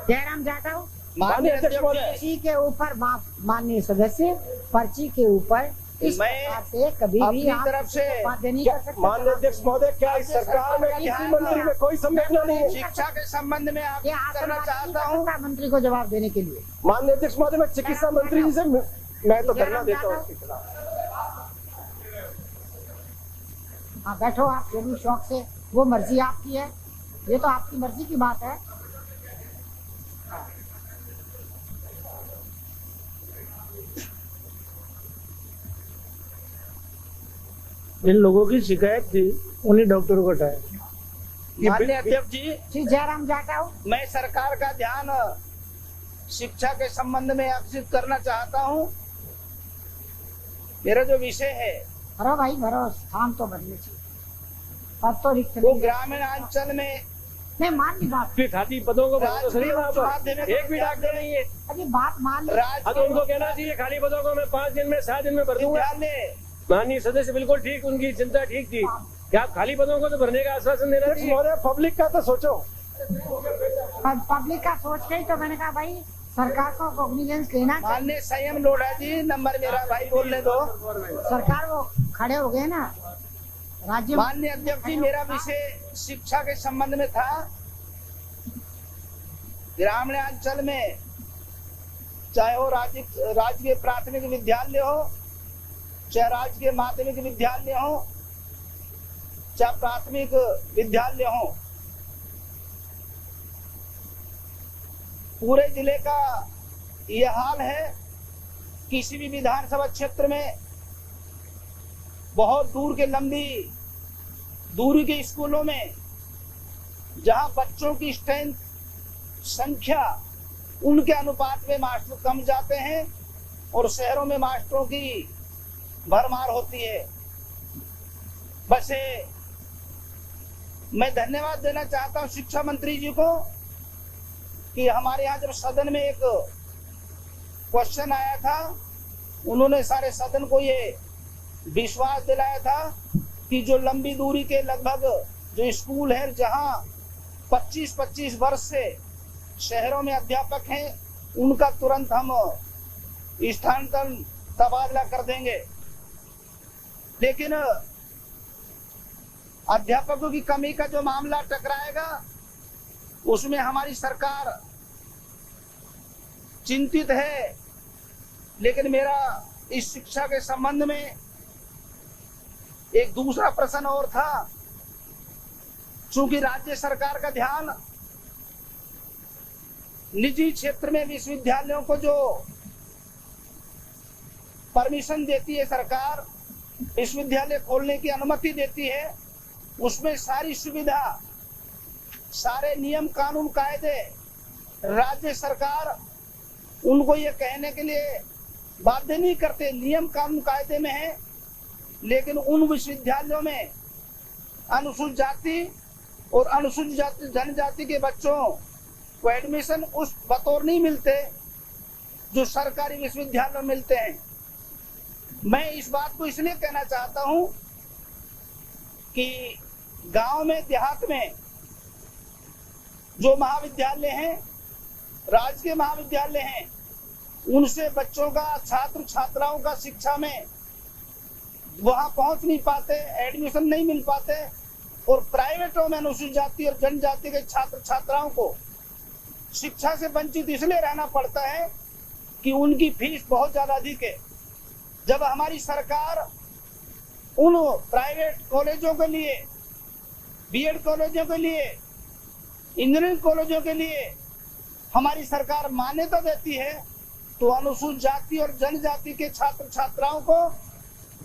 जयराम जाटव, माननीय अध्यक्ष महोदय, पर्ची के ऊपर माननीय सदस्य, पर्ची के ऊपर इस प्रकार से कभी भी अपनी तरफ से माननीय अध्यक्ष महोदय, क्या इस सरकार में किसी मंत्री में कोई संवेदना नहीं है? शिक्षा के संबंध में आप करना चाहता हूँ मंत्री को जवाब देने के लिए। माननीय अध्यक्ष महोदय, मैं चिकित्सा मंत्री जी से मैं तो धरना देता हूँ। हाँ बैठो आप जरूर शौक से, वो मर्जी आपकी है, ये तो आपकी मर्जी की बात है। जिन लोगों की शिकायत थी उन्हीं डॉक्टरों को हटाया। माननीय अध्यक्ष जी, जयराम जाटव, मैं सरकार का ध्यान शिक्षा के संबंध में आकर्षित करना चाहता हूँ। मेरा जो विषय है, भरो भाई भरो, स्थान तो बदले चाहिए, पद तो रिक्त वो ग्रामीण अंचल में नहीं। मान ली बात, खाली पदों को एक भी डॉक्टर नहीं है। अभी बात मान ली, उनको कहना चाहिए खाली पदों को मैं 5 दिन में 7 दिन में भर दूंगा। माननीय सदस्य बिल्कुल ठीक, उनकी चिंता ठीक थी। क्या खाली पदों को तो भरने का आश्वासन देना चाहिए। पब्लिक का तो सोचो, पब्लिक का सोच के ही तो मैंने कहा भाई सरकार को कॉग्निजेंस लेना। माननीय संयम लोढ़ा जी, नंबर मेरा भाई बोलने दो। सरकार वो खड़े हो गए ना राज्य। माननीय अध्यक्ष जी, मेरा विषय शिक्षा के संबंध में था। ग्रामीण अंचल में चाहे वो राजकीय प्राथमिक विद्यालय हो चाहे राजकीय माध्यमिक विद्यालय हो, चाहे प्राथमिक विद्यालय हो, पूरे जिले का यह हाल है। किसी भी विधानसभा क्षेत्र में बहुत दूर के लंबी दूरी के स्कूलों में जहां बच्चों की स्ट्रेंथ संख्या उनके अनुपात में मास्टर कम जाते हैं और शहरों में मास्टरों की भरमार होती है। बस मैं धन्यवाद देना चाहता हूं शिक्षा मंत्री जी को कि हमारे यहाँ जब सदन में एक क्वेश्चन आया था, उन्होंने सारे सदन को ये विश्वास दिलाया था कि जो लंबी दूरी के लगभग जो स्कूल है जहां 25-25 वर्ष से शहरों में अध्यापक हैं, उनका तुरंत हम स्थानांतरण तबादला कर देंगे। लेकिन अध्यापकों की कमी का जो मामला टकराएगा उसमें हमारी सरकार चिंतित है। लेकिन मेरा इस शिक्षा के संबंध में एक दूसरा प्रश्न और था। चूंकि राज्य सरकार का ध्यान निजी क्षेत्र में विश्वविद्यालयों को जो परमिशन देती है सरकार, विश्वविद्यालय खोलने की अनुमति देती है, उसमें सारी सुविधा, सारे नियम कानून कायदे राज्य सरकार उनको ये कहने के लिए बाध्य नहीं करते, नियम कानून कायदे में है। लेकिन उन विश्वविद्यालयों में अनुसूचित जाति और अनुसूचित जनजाति के बच्चों को एडमिशन उस बतौर नहीं मिलते जो सरकारी विश्वविद्यालयों में मिलते हैं। मैं इस बात को इसलिए कहना चाहता हूं कि गांव में, देहात में जो महाविद्यालय हैं, राजकीय महाविद्यालय हैं, उनसे बच्चों का, छात्र छात्राओं का शिक्षा में वहां पहुंच नहीं पाते, एडमिशन नहीं मिल पाते। और प्राइवेटों में अनुसूचित जाति और जनजाति के छात्र छात्राओं को शिक्षा से वंचित इसलिए रहना पड़ता है कि उनकी फीस बहुत ज्यादा अधिक है। जब हमारी सरकार उन प्राइवेट कॉलेजों के लिए, बीएड कॉलेजों के लिए, इंजीनियरिंग कॉलेजों के लिए हमारी सरकार मान्यता देती है, तो अनुसूचित जाति और जनजाति के छात्र छात्राओं को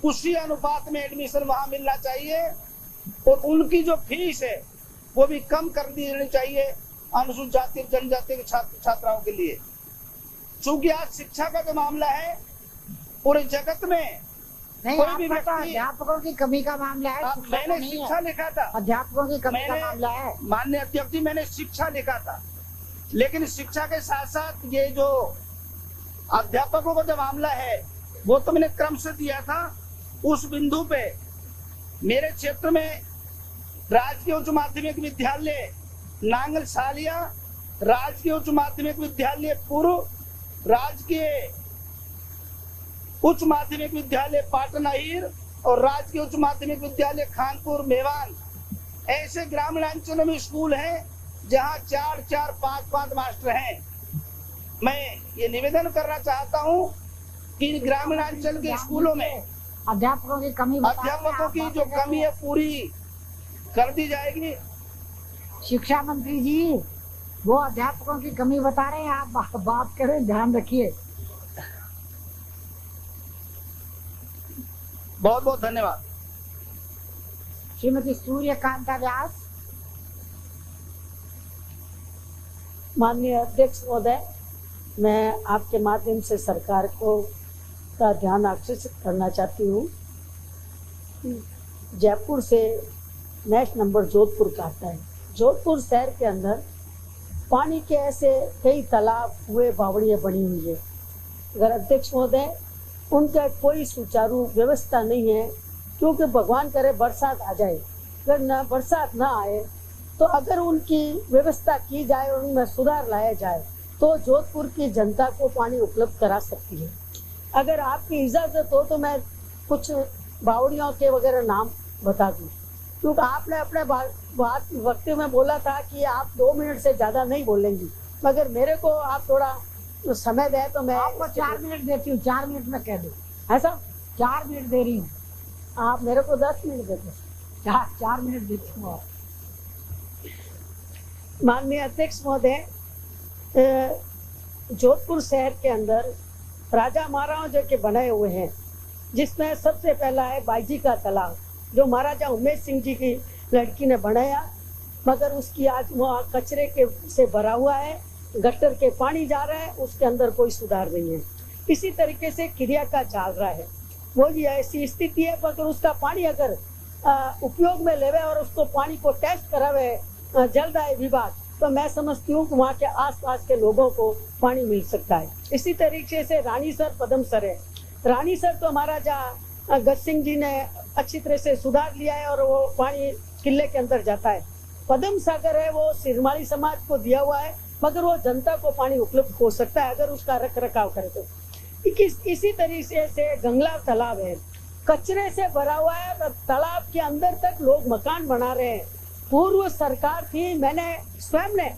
उसी अनुपात में एडमिशन वहां मिलना चाहिए और उनकी जो फीस है वो भी कम कर दी जानी चाहिए अनुसूचित जाति और जनजाति के छात्र छात्राओं के लिए। चूंकि आज शिक्षा का जो मामला है पूरे जगत में नहीं, कोई भी व्यक्ति, अध्यापकों की कमी का मामला है, मैंने शिक्षा लिखा था, अध्यापकों की कमी का मामला है। माननीय अध्यक्ष जी, मैंने शिक्षा लिखा था, लेकिन शिक्षा के साथ साथ ये जो अध्यापकों का जो मामला है वो तो मैंने क्रम से दिया था। उस बिंदु पे मेरे क्षेत्र में राजकीय उच्च माध्यमिक विद्यालय नांगल सालिया, राजकीय उच्च माध्यमिक विद्यालय पूर्व, राजकीय उच्च माध्यमिक विद्यालय पाटन अहीर और राजकीय उच्च माध्यमिक विद्यालय खानपुर मेवान, ऐसे ग्रामीण अंचलों में स्कूल हैं जहां 4-4, 5-5 मास्टर हैं। मैं ये निवेदन करना चाहता हूं कि ग्रामीण अंचल के स्कूलों में अध्यापकों की कमी, अध्यापकों की जो कमी है पूरी कर दी जाएगी। शिक्षा मंत्री जी वो अध्यापकों की कमी बता रहे हैं, आप बात करें, ध्यान रखिए। बहुत बहुत धन्यवाद। श्रीमती सूर्यकांता व्यास। माननीय अध्यक्ष महोदय, मैं आपके माध्यम से सरकार को का ध्यान आकर्षित करना चाहती हूँ। जयपुर से नेक्स्ट नंबर जोधपुर का आता है। जोधपुर शहर के अंदर पानी के ऐसे कई तालाब, कुएं, बावड़ियाँ बनी हुई है। अगर अध्यक्ष महोदय उनका कोई सुचारू व्यवस्था नहीं है, क्योंकि भगवान करे बरसात आ जाए, अगर न बरसात ना आए तो अगर उनकी व्यवस्था की जाए और उनमें सुधार लाया जाए तो जोधपुर की जनता को पानी उपलब्ध करा सकती है। अगर आपकी इजाज़त हो तो मैं कुछ बावड़ियों के वगैरह नाम बता दूँ, क्योंकि आपने अपने बात वक्त में बोला था कि आप 2 मिनट से ज़्यादा नहीं बोलेंगी, मगर मेरे को आप थोड़ा समय दें तो मैं आपको 4 मिनट देती हूँ, 4 मिनट में कह दूँ। ऐसा 4 मिनट दे रही हूँ, आप मेरे को 10 मिनट देते, 4 मिनट देती हूँ। माननीय अध्यक्ष महोदय, जोधपुर शहर के अंदर राजा महाराजाओं जो के बनाए हुए हैं, जिसमें सबसे पहला है बाईजी का तालाब, जो महाराजा उमेश सिंह जी की लड़की ने बनाया, मगर उसकी आज वहाँ कचरे के से भरा हुआ है, गटर के पानी जा रहा है, उसके अंदर कोई सुधार नहीं है। इसी तरीके से क्रिया का चल रहा है, वो भी ऐसी स्थिति है, मगर उसका पानी अगर उपयोग में लेवे और उसको पानी को टेस्ट करावे जलदाय विभाग, तो मैं समझती हूँ कि वहाँ के आसपास के लोगों को पानी मिल सकता है। इसी तरीके से रानीसर पदमसर है, रानीसर तो महाराजा गज सिंह जी ने अच्छी तरह से सुधार लिया है और वो पानी किले के अंदर जाता है। पदम सागर है, वो सिरमाली समाज को दिया हुआ है, मगर वो जनता को पानी उपलब्ध हो सकता है अगर उसका रख रखाव करे तो। इसी तरीके से गंगला तालाब है, कचरे से भरा हुआ है, तालाब के अंदर तक लोग मकान बना रहे हैं। पूर्व सरकार थी, मैंने स्वयं ने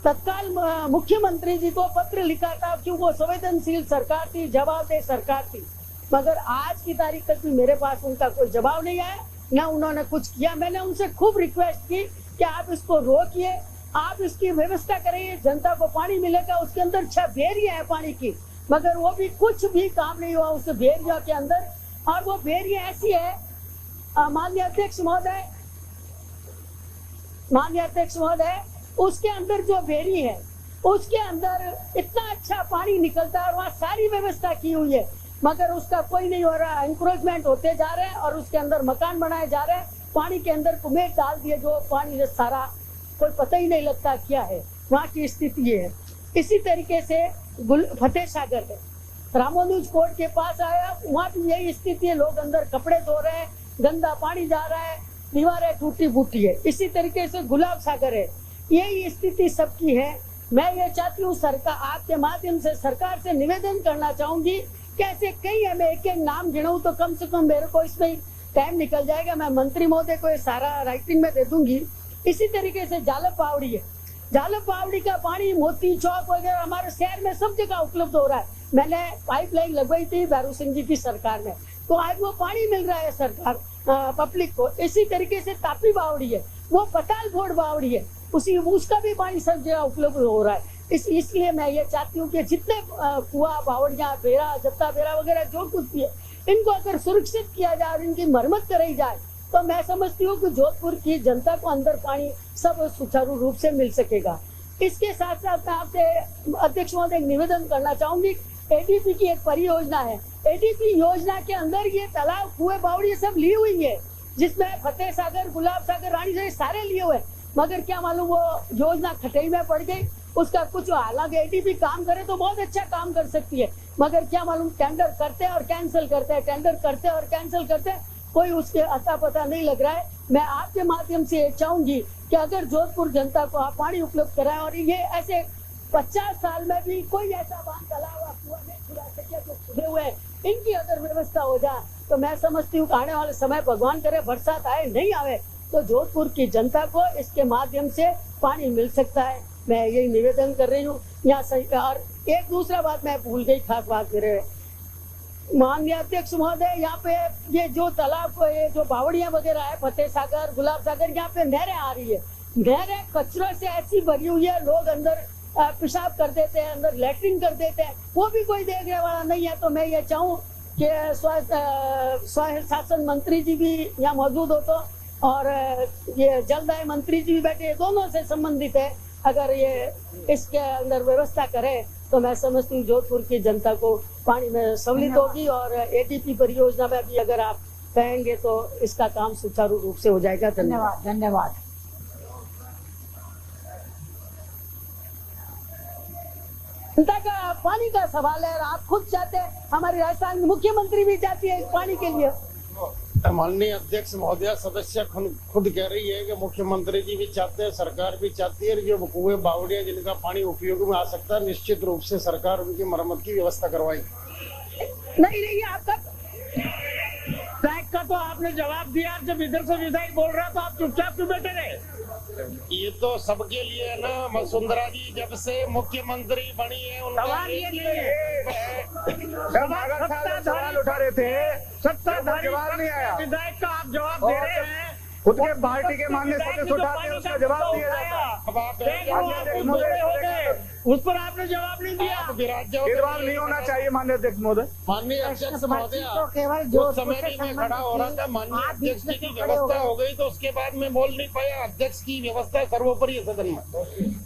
तत्काल मुख्यमंत्री जी को पत्र लिखा था, क्योंकि वो संवेदनशील सरकार थी, जवाबदेह सरकार थी, मगर आज की तारीख तक भी मेरे पास उनका कोई जवाब नहीं आया, ना उन्होंने कुछ किया। मैंने उनसे खूब रिक्वेस्ट की कि आप इसको रोकिए, आप इसकी व्यवस्था करिए, जनता को पानी मिलेगा। उसके अंदर 6 बेरियां है पानी की, मगर वो भी कुछ भी काम नहीं हुआ उस बेरिया के अंदर। और वो बेरिया ऐसी है, माननीय अध्यक्ष महोदय, उसके अंदर जो बेरी है उसके अंदर इतना अच्छा पानी निकलता है और वहाँ सारी व्यवस्था की हुई है, मगर उसका कोई नहीं हो रहा। एंक्रोचमेंट होते जा रहे हैं और उसके अंदर मकान बनाए जा रहे हैं, पानी के अंदर कुमेट डाल दिए, जो पानी सारा कोई पता ही नहीं लगता क्या है, वहाँ की स्थिति ये है। इसी तरीके से फतेह सागर है, रामानुज कोर्ट के पास आया, वहाँ भी यही स्थिति है, लोग अंदर कपड़े धो रहे हैं, गंदा पानी जा रहा है, दीवारें टूटी फूटी है। इसी तरीके से गुलाब सागर है, यही स्थिति सबकी है। मैं ये चाहती हूँ सरकार, आपके माध्यम से सरकार से निवेदन करना चाहूंगी, कैसे कई है, मैं एक एक नाम गिनाऊं तो कम से कम मेरे को इसमें टाइम निकल जाएगा। मैं मंत्री महोदय को ये सारा राइटिंग में दे दूंगी। इसी तरीके से जालप पावड़ी है, जालप पावड़ी का पानी मोती चौक वगैरह हमारे शहर में सब जगह उपलब्ध हो रहा है। मैंने पाइपलाइन लगवाई थी भैरू सिंह जी की सरकार में, तो आज वो पानी मिल रहा है सरकार पब्लिक को। इसी तरीके से तापी बावड़ी है, वो पतालकोट बावड़ी है, उसका भी पानी सब जगह उपलब्ध हो रहा है। इसलिए मैं ये चाहती हूँ कि जितने कुआं, बावड़ियाँ, बेरा, जत्ता बेरा वगैरह जो कुछ भी है, इनको अगर सुरक्षित किया जाए और इनकी मरम्मत कराई जाए, तो मैं समझती हूँ कि जोधपुर की जनता को अंदर पानी सब सुचारू रूप से मिल सकेगा। इसके साथ साथ मैं आपसे अध्यक्ष महोदय निवेदन करना चाहूंगी, एडीपी की एक परियोजना है, एडीपी योजना के अंदर ये तालाब, कुएं, बावड़ी सब ली हुई है, जिसमें फतेह सागर, गुलाब सागर, रानी सागर सारे लिए हुए, मगर क्या मालूम वो योजना खटई में पड़ गई। उसका कुछ, हालांकि एडीपी काम करे तो बहुत अच्छा काम कर सकती है, मगर क्या मालूम टेंडर करते हैं और कैंसिल करते हैं, टेंडर करते हैं और कैंसिल करते हैं, कोई उसके अता पता नहीं लग रहा है। मैं आपके माध्यम से चाहूंगी कि अगर जोधपुर जनता को आप पानी उपलब्ध कराएं और ये ऐसे 50 साल में भी कोई ऐसा बांध, तालाब, कुआं नहीं खुदा सके जो खुदे हुए, इनकी अगर व्यवस्था हो जाए तो मैं समझती हूँ कि आने वाले समय भगवान करे बरसात आए नहीं आवे तो जोधपुर की जनता को इसके माध्यम से पानी मिल सकता है। मैं यही निवेदन कर रही हूँ यहाँ। और एक दूसरा बात मैं भूल गई, खास बात मेरे माननीय अध्यक्ष महोदय, यहाँ पे ये जो तालाब, ये जो बावड़ियाँ वगैरह है, फतेह सागर, गुलाब सागर, यहाँ पे नहरें आ रही है, नहरें कचरों से ऐसी भरी हुई है, लोग अंदर पेशाब कर देते हैं, अंदर लैट्रिन कर देते हैं, वो भी कोई देखने वाला नहीं है। तो मैं ये चाहूँ कि स्वास्थ्य शासन मंत्री जी भी यहाँ मौजूद हो तो, और ये जलदाय मंत्री जी भी बैठे, दोनों से संबंधित है, अगर ये इसके अंदर व्यवस्था करे तो मैं समझती हूँ जोधपुर की जनता को पानी में सहूलियत होगी। और एडीपी परियोजना में भी अगर आप कहेंगे तो इसका काम सुचारू रूप से हो जाएगा। धन्यवाद। धन्यवाद। जनता का पानी का सवाल है, आप खुद चाहते हैं, हमारे राजस्थान में मुख्यमंत्री भी चाहती है पानी के लिए। माननीय अध्यक्ष महोदया, सदस्य खुद कह रही है कि मुख्यमंत्री जी भी चाहते हैं, सरकार भी चाहती है, जो कुएं, बावड़ियां जिनका पानी उपयोग में आ सकता है, निश्चित रूप से सरकार उनकी मरम्मत की व्यवस्था करवाएगी। नहीं, आपका का तो आपने जवाब दिया। जब इधर से विधायक बोल रहा तो आप चुपचाप क्यों बैठे रहे? ये तो सबके लिए है ना। वसुंधरा जी जब से मुख्यमंत्री बनी है सवाल ये नहीं है। सवाल उठा रहे थे, सत्ताधारी जवाब नहीं आया। विधायक का आप जवाब दे रहे हैं। खुद के पार्टी के माननीय सदस्य उठाते हैं, उसका जवाब दिया जाता है। उस पर आपने जवाब नहीं दिया। जवाब नहीं होना चाहिए माननीय अध्यक्ष महोदय। माननीय अध्यक्ष महोदय तो केवल कुछ जो समय भी मैं खड़ा हो रहा था, माननीय अध्यक्ष जी की व्यवस्था हो गई तो उसके बाद मैं बोल नहीं पाया। अध्यक्ष की व्यवस्था सर्वोपरि है सदन में।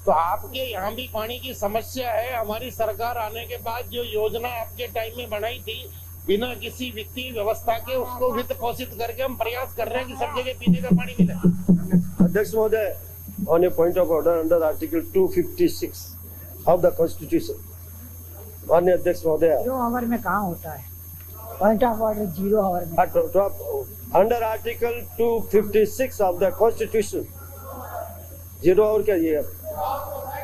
तो आपके यहाँ भी पानी की समस्या है। हमारी सरकार आने के बाद जो योजना आपके टाइम में बनाई थी, बिना किसी वित्तीय व्यवस्था के उसको वित्त पोषित करके हम प्रयास कर रहे हैं कि सब जगह पीने का पानी मिले। अध्यक्ष महोदय, on a point of order under article 256 of the constitution, माननीय अध्यक्ष महोदय। 0 आवर में कहाँ होता है पॉइंट ऑफ ऑर्डर? 0 आवर में under article 256 of the constitution 0 hour क्या? ये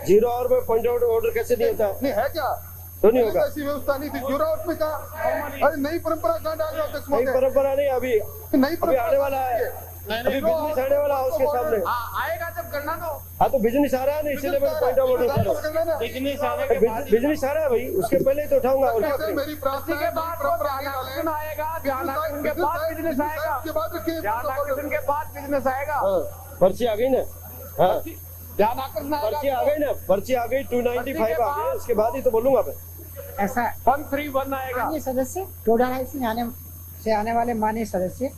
0 आवर में पॉइंट ऑफ ऑर्डर कैसे नहीं होता? नहीं है क्या? तो नहीं होगा। ऐसी व्यवस्था नहीं थी। 0 आवर में कहा अरे नई परंपरा कहाँ डाल रहे हो अध्यक्ष नई महोदय? परंपरा नहीं, अभी नई आने वाला है। अभी बिजनेस आने वाला है उसके सामने। आएगा जब करना तो। हाँ तो बिजनेस आ रहा है ना, इसीलिए मैं पॉइंट ऑफ ऑर्डर कर रहा हूँ। बिजनेस आने के बाद बिजनेस आ रहा है भाई, उसके पहले ही तो उठाऊंगा। और क्या? मेरी प्रार्थना के बाद ध्यानाकर्षण आएगा, ध्यानाकर्षण के बाद बिजनेस आएगा, ध्यानाकर्षण के बाद बिजनेस आएगा। पर्ची आ गई ना? हाँ ध्यानाकर्षण पर्ची आ गई ना, पर्ची आ गई। 295 आ गई, उसके बाद ही तो बोलूंगा मैं। ऐसा 131 आएगा। माननीय सदस्य टोडाराई से आने वाले माननीय सदस्य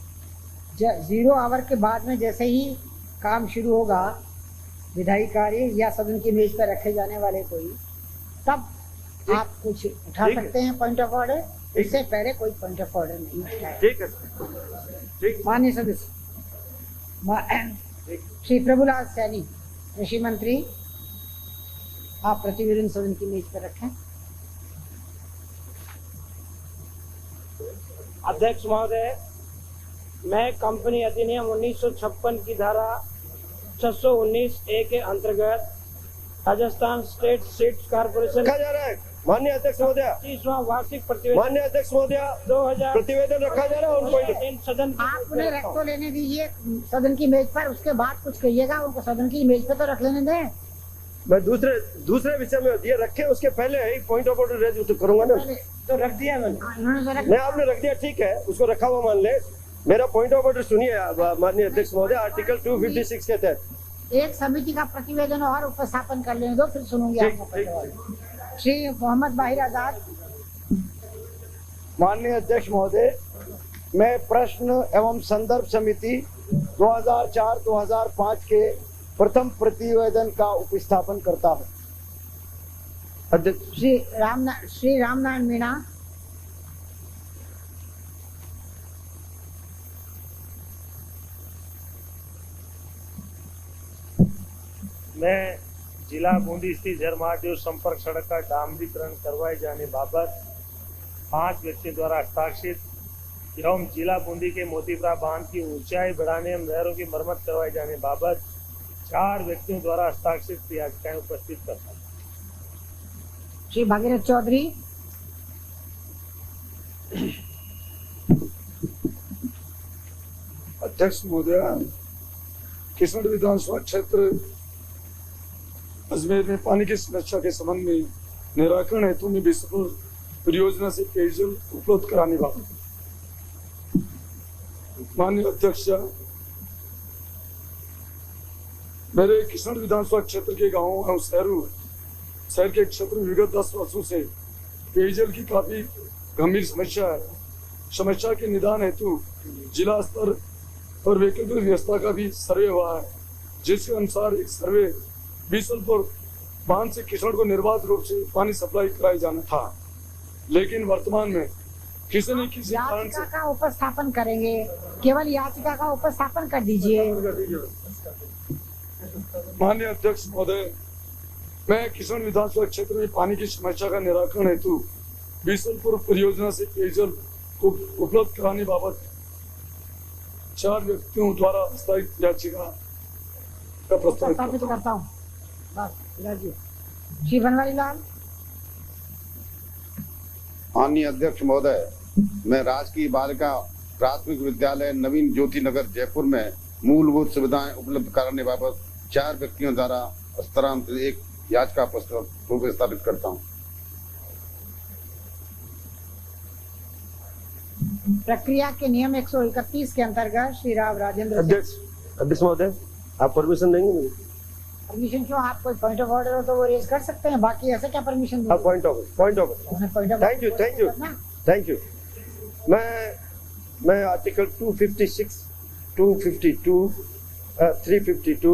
0 आवर के बाद में जैसे ही काम शुरू होगा, विधायी कार्य या सदन की मेज पर रखे जाने वाले कोई, तब आप कुछ उठा सकते हैं पॉइंट ऑफ ऑर्डर। इससे पहले कोई पॉइंट ऑफ ऑर्डर नहीं उठाए। ठीक है, ठीक। माननीय सदस्य श्री प्रभुलाल सैनी कृषि मंत्री, आप प्रतिवेदन सदन की मेज पर रखें। अध्यक्ष महोदय, मैं कंपनी अधिनियम 1956 की धारा 619A के अंतर्गत राजस्थान स्टेट सीड्स कॉर्पोरेशन रखा जा रहा है माननीय अध्यक्ष महोदय। 30वां वार्षिक प्रतिवेदन माननीय अध्यक्ष महोदय 2000 प्रतिवेदन रखा जा रहा है। उन सदन आप उन्हें रख तो लेने दीजिए सदन की मेज पर, उसके बाद कुछ कहिएगा। उनको सदन की मेज पर तो रख लेने दें। मैं दूसरे विषय में ये रखे, उसके पहले ही पॉइंट ऑफ ऑर्डर रेज करूंगा ना। तो रख दिया मैंने। नहीं, आपने रख दिया, ठीक है, उसको रखा हुआ मान ले। मेरा पॉइंट ऑफ ऑर्डर सुनिए माननीय अध्यक्ष महोदय, आर्टिकल 256 के तहत एक समिति का प्रतिवेदन और उपस्थापन कर लेने दो, फिर सुनूंगी आपका। श्री मोहम्मद बाहिर आजाद। माननीय अध्यक्ष महोदय, मैं प्रश्न एवं संदर्भ समिति 2004-2005 के प्रथम प्रतिवेदन का उपस्थापन करता हूँ। श्री रामनारायण मीणा। मैं जिला बूंदी स्थित झरमादेव संपर्क सड़क का डामरीकरण करवाए जाने बाबत 5 व्यक्तियों द्वारा हस्ताक्षरित एवं जिला बूंदी के मोतीपुरा बांध की ऊंचाई बढ़ाने एवं नहरों की मरम्मत करवाए जाने बाबत 4 व्यक्तियों द्वारा हस्ताक्षरित याचिकाएं उपस्थित करता हूं। श्री भागीरथ चौधरी। अध्यक्ष महोदय, किशनगढ़ विधानसभा क्षेत्र अजमेर में पानी की समस्या के संबंध में निराकरण हेतु में विश्व परियोजना से पेयजल उपलब्ध कराने बाबत माननीय अध्यक्ष, मेरे किशनगढ़ विधानसभा क्षेत्र के गांवों एवं शहर के क्षेत्र में विगत 10 वर्षों से पेयजल की काफी गंभीर समस्या है। समस्या के निदान हेतु जिला स्तर पर वैकल्पिक व्यवस्था का भी सर्वे हुआ है, जिसके अनुसार एक सर्वे बीसलपुर बांध से किशनगढ़ को निर्बाध रूप से पानी सप्लाई कराया जाना था, लेकिन वर्तमान में किसी न किसी कारण से का उपस्थापन करेंगे। केवल याचिका का उपस्थापन कर दीजिए। माननीय अध्यक्ष महोदय, मैं किशनगढ़ विधानसभा क्षेत्र में पानी की समस्या का निराकरण हेतु बीसलपुर परियोजना से पेयजल उपलब्ध कराने बाबत 4 व्यक्तियों द्वारा हस्ताक्षरित याचिका का प्रस्तावित करता हूँ। श्री बनवारी लाल। माननीय अध्यक्ष महोदय, मैं राजकीय बालिका प्राथमिक विद्यालय नवीन ज्योति नगर जयपुर में मूलभूत सुविधाएं उपलब्ध कराने बाबत 4 व्यक्तियों द्वारा हस्तांतरित एक याचिका प्रस्तावित करता हूं। प्रक्रिया के नियम 131 के अंतर्गत श्री राव राजेंद्र अध्यक्ष महोदय, आप परमिशन देंगे मुझे? परमिशन क्यों? आप कोई पॉइंट ऑफ ऑर्डर हो तो वो रेज कर सकते हैं, बाकी ऐसे क्या permission? Point of thank you. मैं आर्टिकल 256, 252, 352,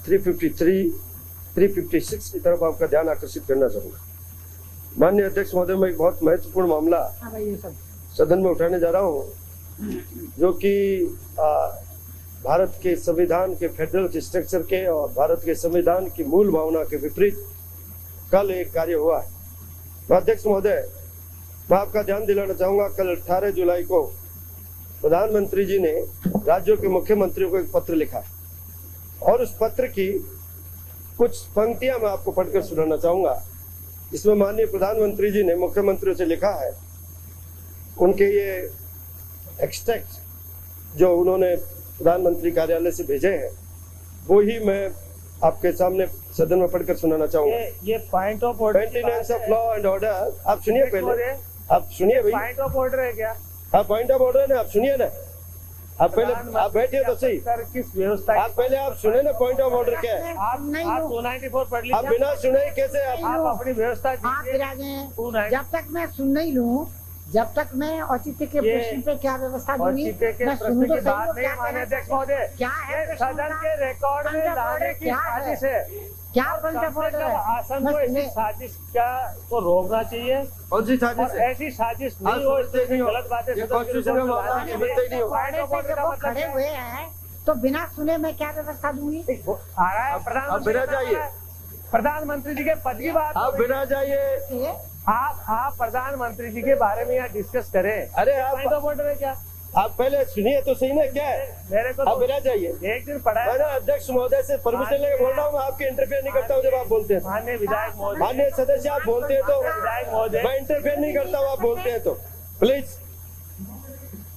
353, 356 की तरफ आपका ध्यान आकर्षित करना चाहूंगा। माननीय अध्यक्ष महोदय, मैं एक बहुत महत्वपूर्ण मामला सदन में उठाने जा रहा हूं, जो कि भारत के संविधान के फेडरल स्ट्रक्चर के और भारत के संविधान की मूल भावना के विपरीत कल एक कार्य हुआ है। अध्यक्ष महोदय, मैं आपका ध्यान दिलाना चाहूंगा, कल 18 जुलाई को प्रधानमंत्री जी ने राज्यों के मुख्यमंत्रियों को एक पत्र लिखा है और उस पत्र की कुछ पंक्तियां मैं आपको पढ़कर सुनाना चाहूंगा। इसमें माननीय प्रधानमंत्री जी ने मुख्यमंत्रियों से लिखा है, उनके ये एक्सट्रैक्ट जो उन्होंने प्रधानमंत्री कार्यालय से भेजे हैं वो ही मैं आपके सामने सदन में पढ़कर सुनाना चाहूंगा। ये point of order, maintenance of law and order. आप सुनिए पहले, आप सुनिए भाई। पॉइंट ऑफ ऑर्डर है क्या? हाँ, पॉइंट ऑफ ऑर्डर है ना, आप सुनिए ना। आप पहले आप बैठिए तो सही। किस व्यवस्था? आप पहले आप सुने ना पॉइंट ऑफ ऑर्डर क्या है। आप 294 पढ़ लीजिए। आप बिना सुने ही कैसे आप अपनी व्यवस्था जब तक मैं सुन नहीं लूँ, जब तक मैं औचित्य के प्रश्न पे क्या व्यवस्था दूंगी? मैं सुनूं तो बात नहीं। माननीय अध्यक्ष महोदय, क्या है सदन के रिकॉर्ड में लाने की साजिश है। क्या आसन को ऐसी साजिश का को रोकना चाहिए। कौन सी साजिश? ऐसी साजिश नहीं हो, गलत बातें खड़े हुए हैं तो बिना सुने मैं क्या व्यवस्था दूंगी? आ रहा है प्रधानमंत्री जी के पद की बात। आप बिना जाइए, आप प्रधानमंत्री जी के बारे में यहाँ डिस्कस करें। अरे आप ऑर्डर है क्या? आप पहले सुनिए तो सही ना, क्या है मेरे को? आप बिना जाइए। एक दिन पढ़ा है। अध्यक्ष महोदय से परमिशन लेकर बोल रहा हूँ, मैं आपके इंटरफेयर नहीं करता हूँ जब आप बोलते हैं। माननीय विधायक महोदय, माननीय सदस्य आप बोलते हैं तो विधायक महोदय, मैं इंटरफेयर नहीं करता हूँ, आप बोलते हैं तो प्लीज।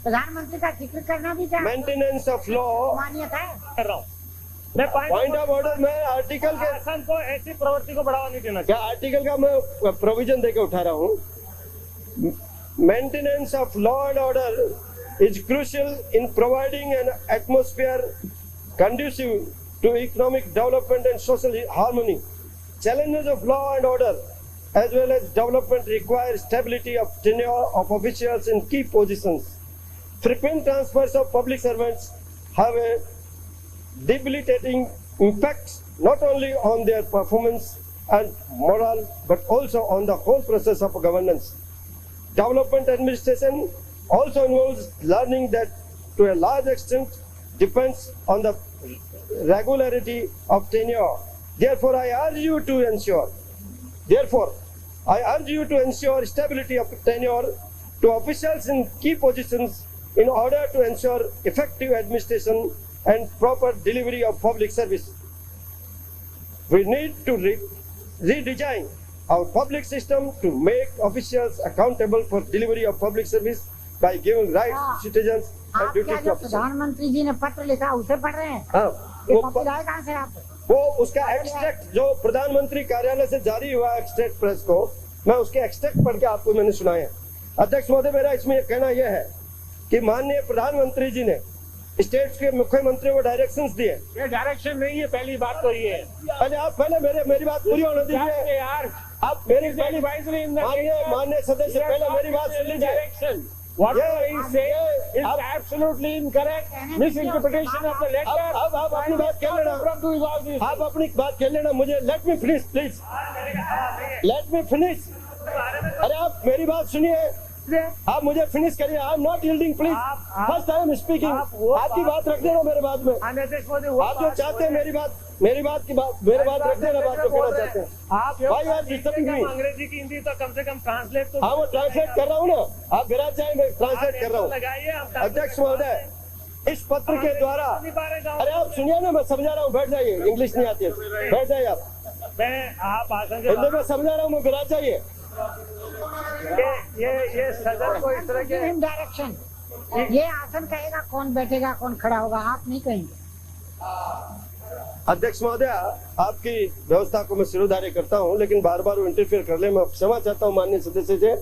प्रधानमंत्री का जिक्र करना भी चाहिए। मेंटेनेंस ऑफ लॉ मान्यता है कर रहा हूँ मैं। पॉइंट ऑफ ऑर्डर में आर्टिकल के शासन को ऐसी प्रवृत्ति को बढ़ावा नहीं देना। क्या आर्टिकल का मैं प्रोविजन देकर उठा रहा हूँ। Maintenance of law and order is crucial in providing an atmosphere conducive to economic development and social harmony. Challenges of law and order as well as development require stability of tenure of officials in key positions. Frequent transfers of public servants have a debilitating impact not only on their performance and morale but also on the whole process of governance. Development administration also involves learning that to a large extent depends on the regularity of tenure. Therefore, I urge you to ensure stability of tenure to officials in key positions in order to ensure effective administration and proper delivery of public service. We need to redesign our public system to make officials accountable for delivery of public service by giving rights to citizens and duties to officers. प्रधानमंत्री जी ने पत्र लिखा उसे पढ़ रहे हैं। हाँ, कहाँ से आप? वो उसका एक्सट्रैक्ट जो प्रधानमंत्री कार्यालय से जारी हुआ एक्सट्रैक्ट प्रेस को, मैं उसके एक्सट्रैक्ट पढ़ के आपको मैंने सुनाया। अध्यक्ष महोदय, मेरा इसमें कहना यह है कि माननीय प्रधानमंत्री जी ने स्टेट के मुख्यमंत्रियों को डायरेक्शंस दिए। ये डायरेक्शन नहीं है, पहली बात तो ये है। पहले आप मेरी बात पूरी होने दीजिए यार। आप मेरी पहली माननीय सदस्य पहले मेरी बात सुन लीजिए। What he said is absolutely incorrect. Misinterpretation of the letter. अब आप अपनी बात कह लेना। आप अपनी बात कह लेना। मुझे let me finish please. Let me finish. अरे आप मेरी बात सुनिए, आप मुझे फिनिश करिए। आई am not yielding please, first time speaking. आपकी बात रख देना मेरे बाद में। आप जो चाहते हैं मेरी बात मेरे बात रख देना। बात जो कहना चाहते हैं आप अंग्रेजी की हिंदी तो कम से कम ट्रांसलेट तो। हाँ, वो ट्रांसलेट कर रहा हूँ ना, आप विराज जाए, मैं ट्रांसलेट कर रहा हूँ। अध्यक्ष महोदय, इस पत्र के द्वारा, अरे आप सुनिए ना, मैं समझा रहा हूँ, बैठ जाइए। इंग्लिश नहीं आती है, बैठ जाइए आप। मैं आप हिंदी में समझा रहा हूँ, मैं विराज जाइए। ये सदन को इस तरह के डायरेक्शन ये आसन कहेगा कौन बैठेगा कौन खड़ा होगा, आप नहीं कहेंगे। अध्यक्ष महोदय, आपकी व्यवस्था को मैं सिरोधार्य करता हूं, लेकिन बार बार वो इंटरफेयर कर ले। मैं क्षमा चाहता हूं माननीय सदस्य से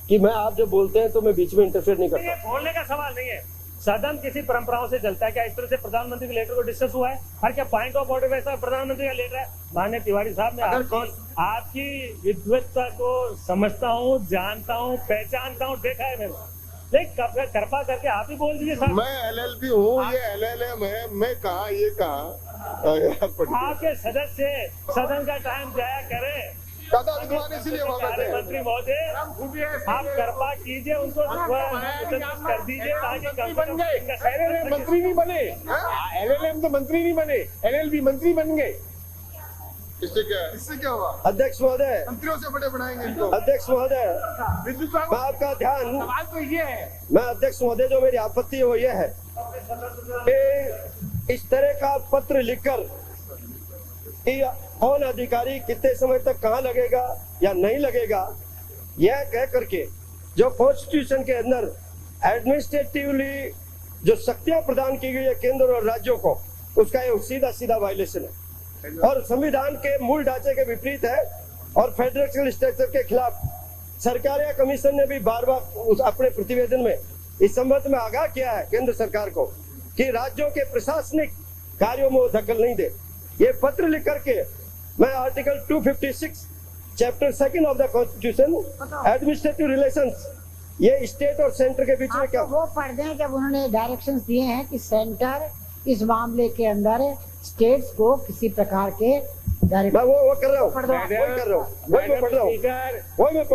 कि मैं आप जब बोलते हैं तो मैं बीच में इंटरफेयर नहीं करता। बोलने का सवाल नहीं है, सदन किसी परंपराओं से चलता है। क्या इस तरह से प्रधानमंत्री के लेटर को डिस्कस हुआ है? हर क्या पॉइंट ऑफ ऑर्डर वैसा प्रधानमंत्री का लेटर है? माननीय तिवारी साहब, मैं आपकी विद्वत्ता को समझता हूँ, जानता हूँ, पहचानता हूँ, देखा है मैंने, लेकिन कृपा करके आप ही बोल दीजिए साहब। मैं LLB हूँ, ये LLM है, मैं कहा ये कहा आपके सदस्य सदन का टाइम जाया करे। मंत्री महोदय, आप कृपा कीजिए उनको कर दीजिए ताकि मंत्री नहीं बने, LLM तो मंत्री नहीं बने, LLB मंत्री बन गए। इससे क्या हुआ? अध्यक्ष महोदय, मंत्रियों से बड़े बनाएंगे इनको। अध्यक्ष महोदय, मैं आपका ध्यान, सवाल तो ये है, मैं अध्यक्ष महोदय जो मेरी आपत्ति है वो ये है कि इस तरह का पत्र लिखकर कि कौन अधिकारी कितने समय तक कहाँ लगेगा या नहीं लगेगा, यह कह करके जो कॉन्स्टिट्यूशन के अंदर एडमिनिस्ट्रेटिवली जो शक्तियां प्रदान की गई है केंद्र और राज्यों को, उसका ये सीधा सीधा वायलेशन है और संविधान के मूल ढांचे के विपरीत है और फेडरल स्ट्रक्चर के खिलाफ। सरकार या कमीशन ने भी बार बार अपने प्रतिवेदन में इस संबंध में आगाह किया है केंद्र सरकार को कि राज्यों के प्रशासनिक कार्यों में वो दखल नहीं दे। ये पत्र लिख करके मैं article 256 chapter 2 of the constitution administrative relations, ये स्टेट और सेंटर के बीच में क्या वो पढ़ दें जब उन्होंने डायरेक्शंस दिए हैं कि सेंटर इस मामले के अंदर स्टेट्स को किसी प्रकार के मैं वो कर रहा हूँ, वही मैं पढ़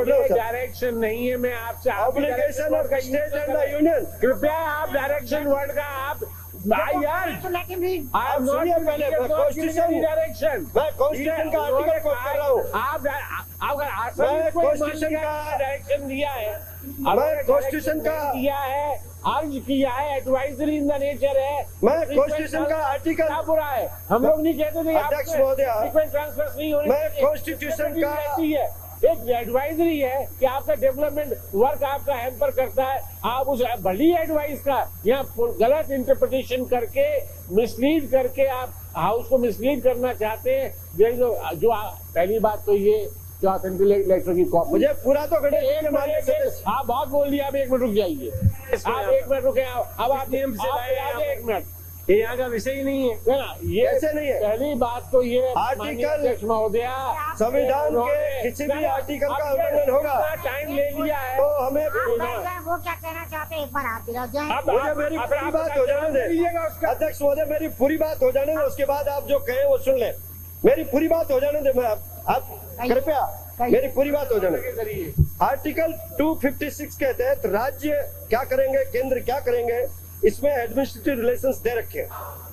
रहा हूँ। डायरेक्शन नहीं है, मैं आपसे obligation of state and the union, कृपया आप डायरेक्शन वर्ड का आप यार पहले कॉन्स्टिट्यूशन डायरेक्शन, मैं कॉन्स्टिट्यूशन का आर्टिकल कोट कर रहा हूँ। मैं कॉन्स्टिट्यूशन का डायरेक्शन दिया है, मैं कॉन्स्टिट्यूशन का दिया है, अर्ज किया है, एडवाइजरी इन द नेचर है। मैं कॉन्स्टिट्यूशन का आर्टिकल क्या बुरा है? हम लोग नहीं कहते थे अध्यक्ष महोदय, ट्रांसफर नहीं होने, मैं कॉन्स्टिट्यूशन का एक एडवाइजरी है कि आपका डेवलपमेंट वर्क आपका हैम्पर करता है, आप उस भली एडवाइस का यहाँ गलत इंटरप्रिटेशन करके मिसलीड करके आप हाउस को मिसलीड करना चाहते हैं। जो पहली बात तो ये जो लेटर की कॉपी, मुझे पूरा तो आप बहुत बोल दिया, आप 1 मिनट रुक जाइए, आप 1 मिनट रुके, अब आप नियम से लाए 1 मिनट, ये यहाँ का विषय ही नहीं है ना, ये ऐसे नहीं है। पहली बात तो ये आर्टिकल महोदय संविधान के किसी भी आर्टिकल का उल्लंघन होगा, टाइम ले लिया है तो हमें वो क्या कहना चाहते हैं एक बार आप दिला जाए। मुझे मेरी पूरी बात हो जाने दे अध्यक्ष महोदय, मेरी पूरी बात हो जाने दे, उसके बाद आप जो कहे वो सुन ले। मेरी पूरी बात हो जाने दे, मैं आप कृपया मेरी पूरी बात हो जाने दे। आर्टिकल 256 के तहत राज्य क्या करेंगे, केंद्र क्या करेंगे, इसमें एडमिनिस्ट्रेटिव रिलेशंस दे रखे हैं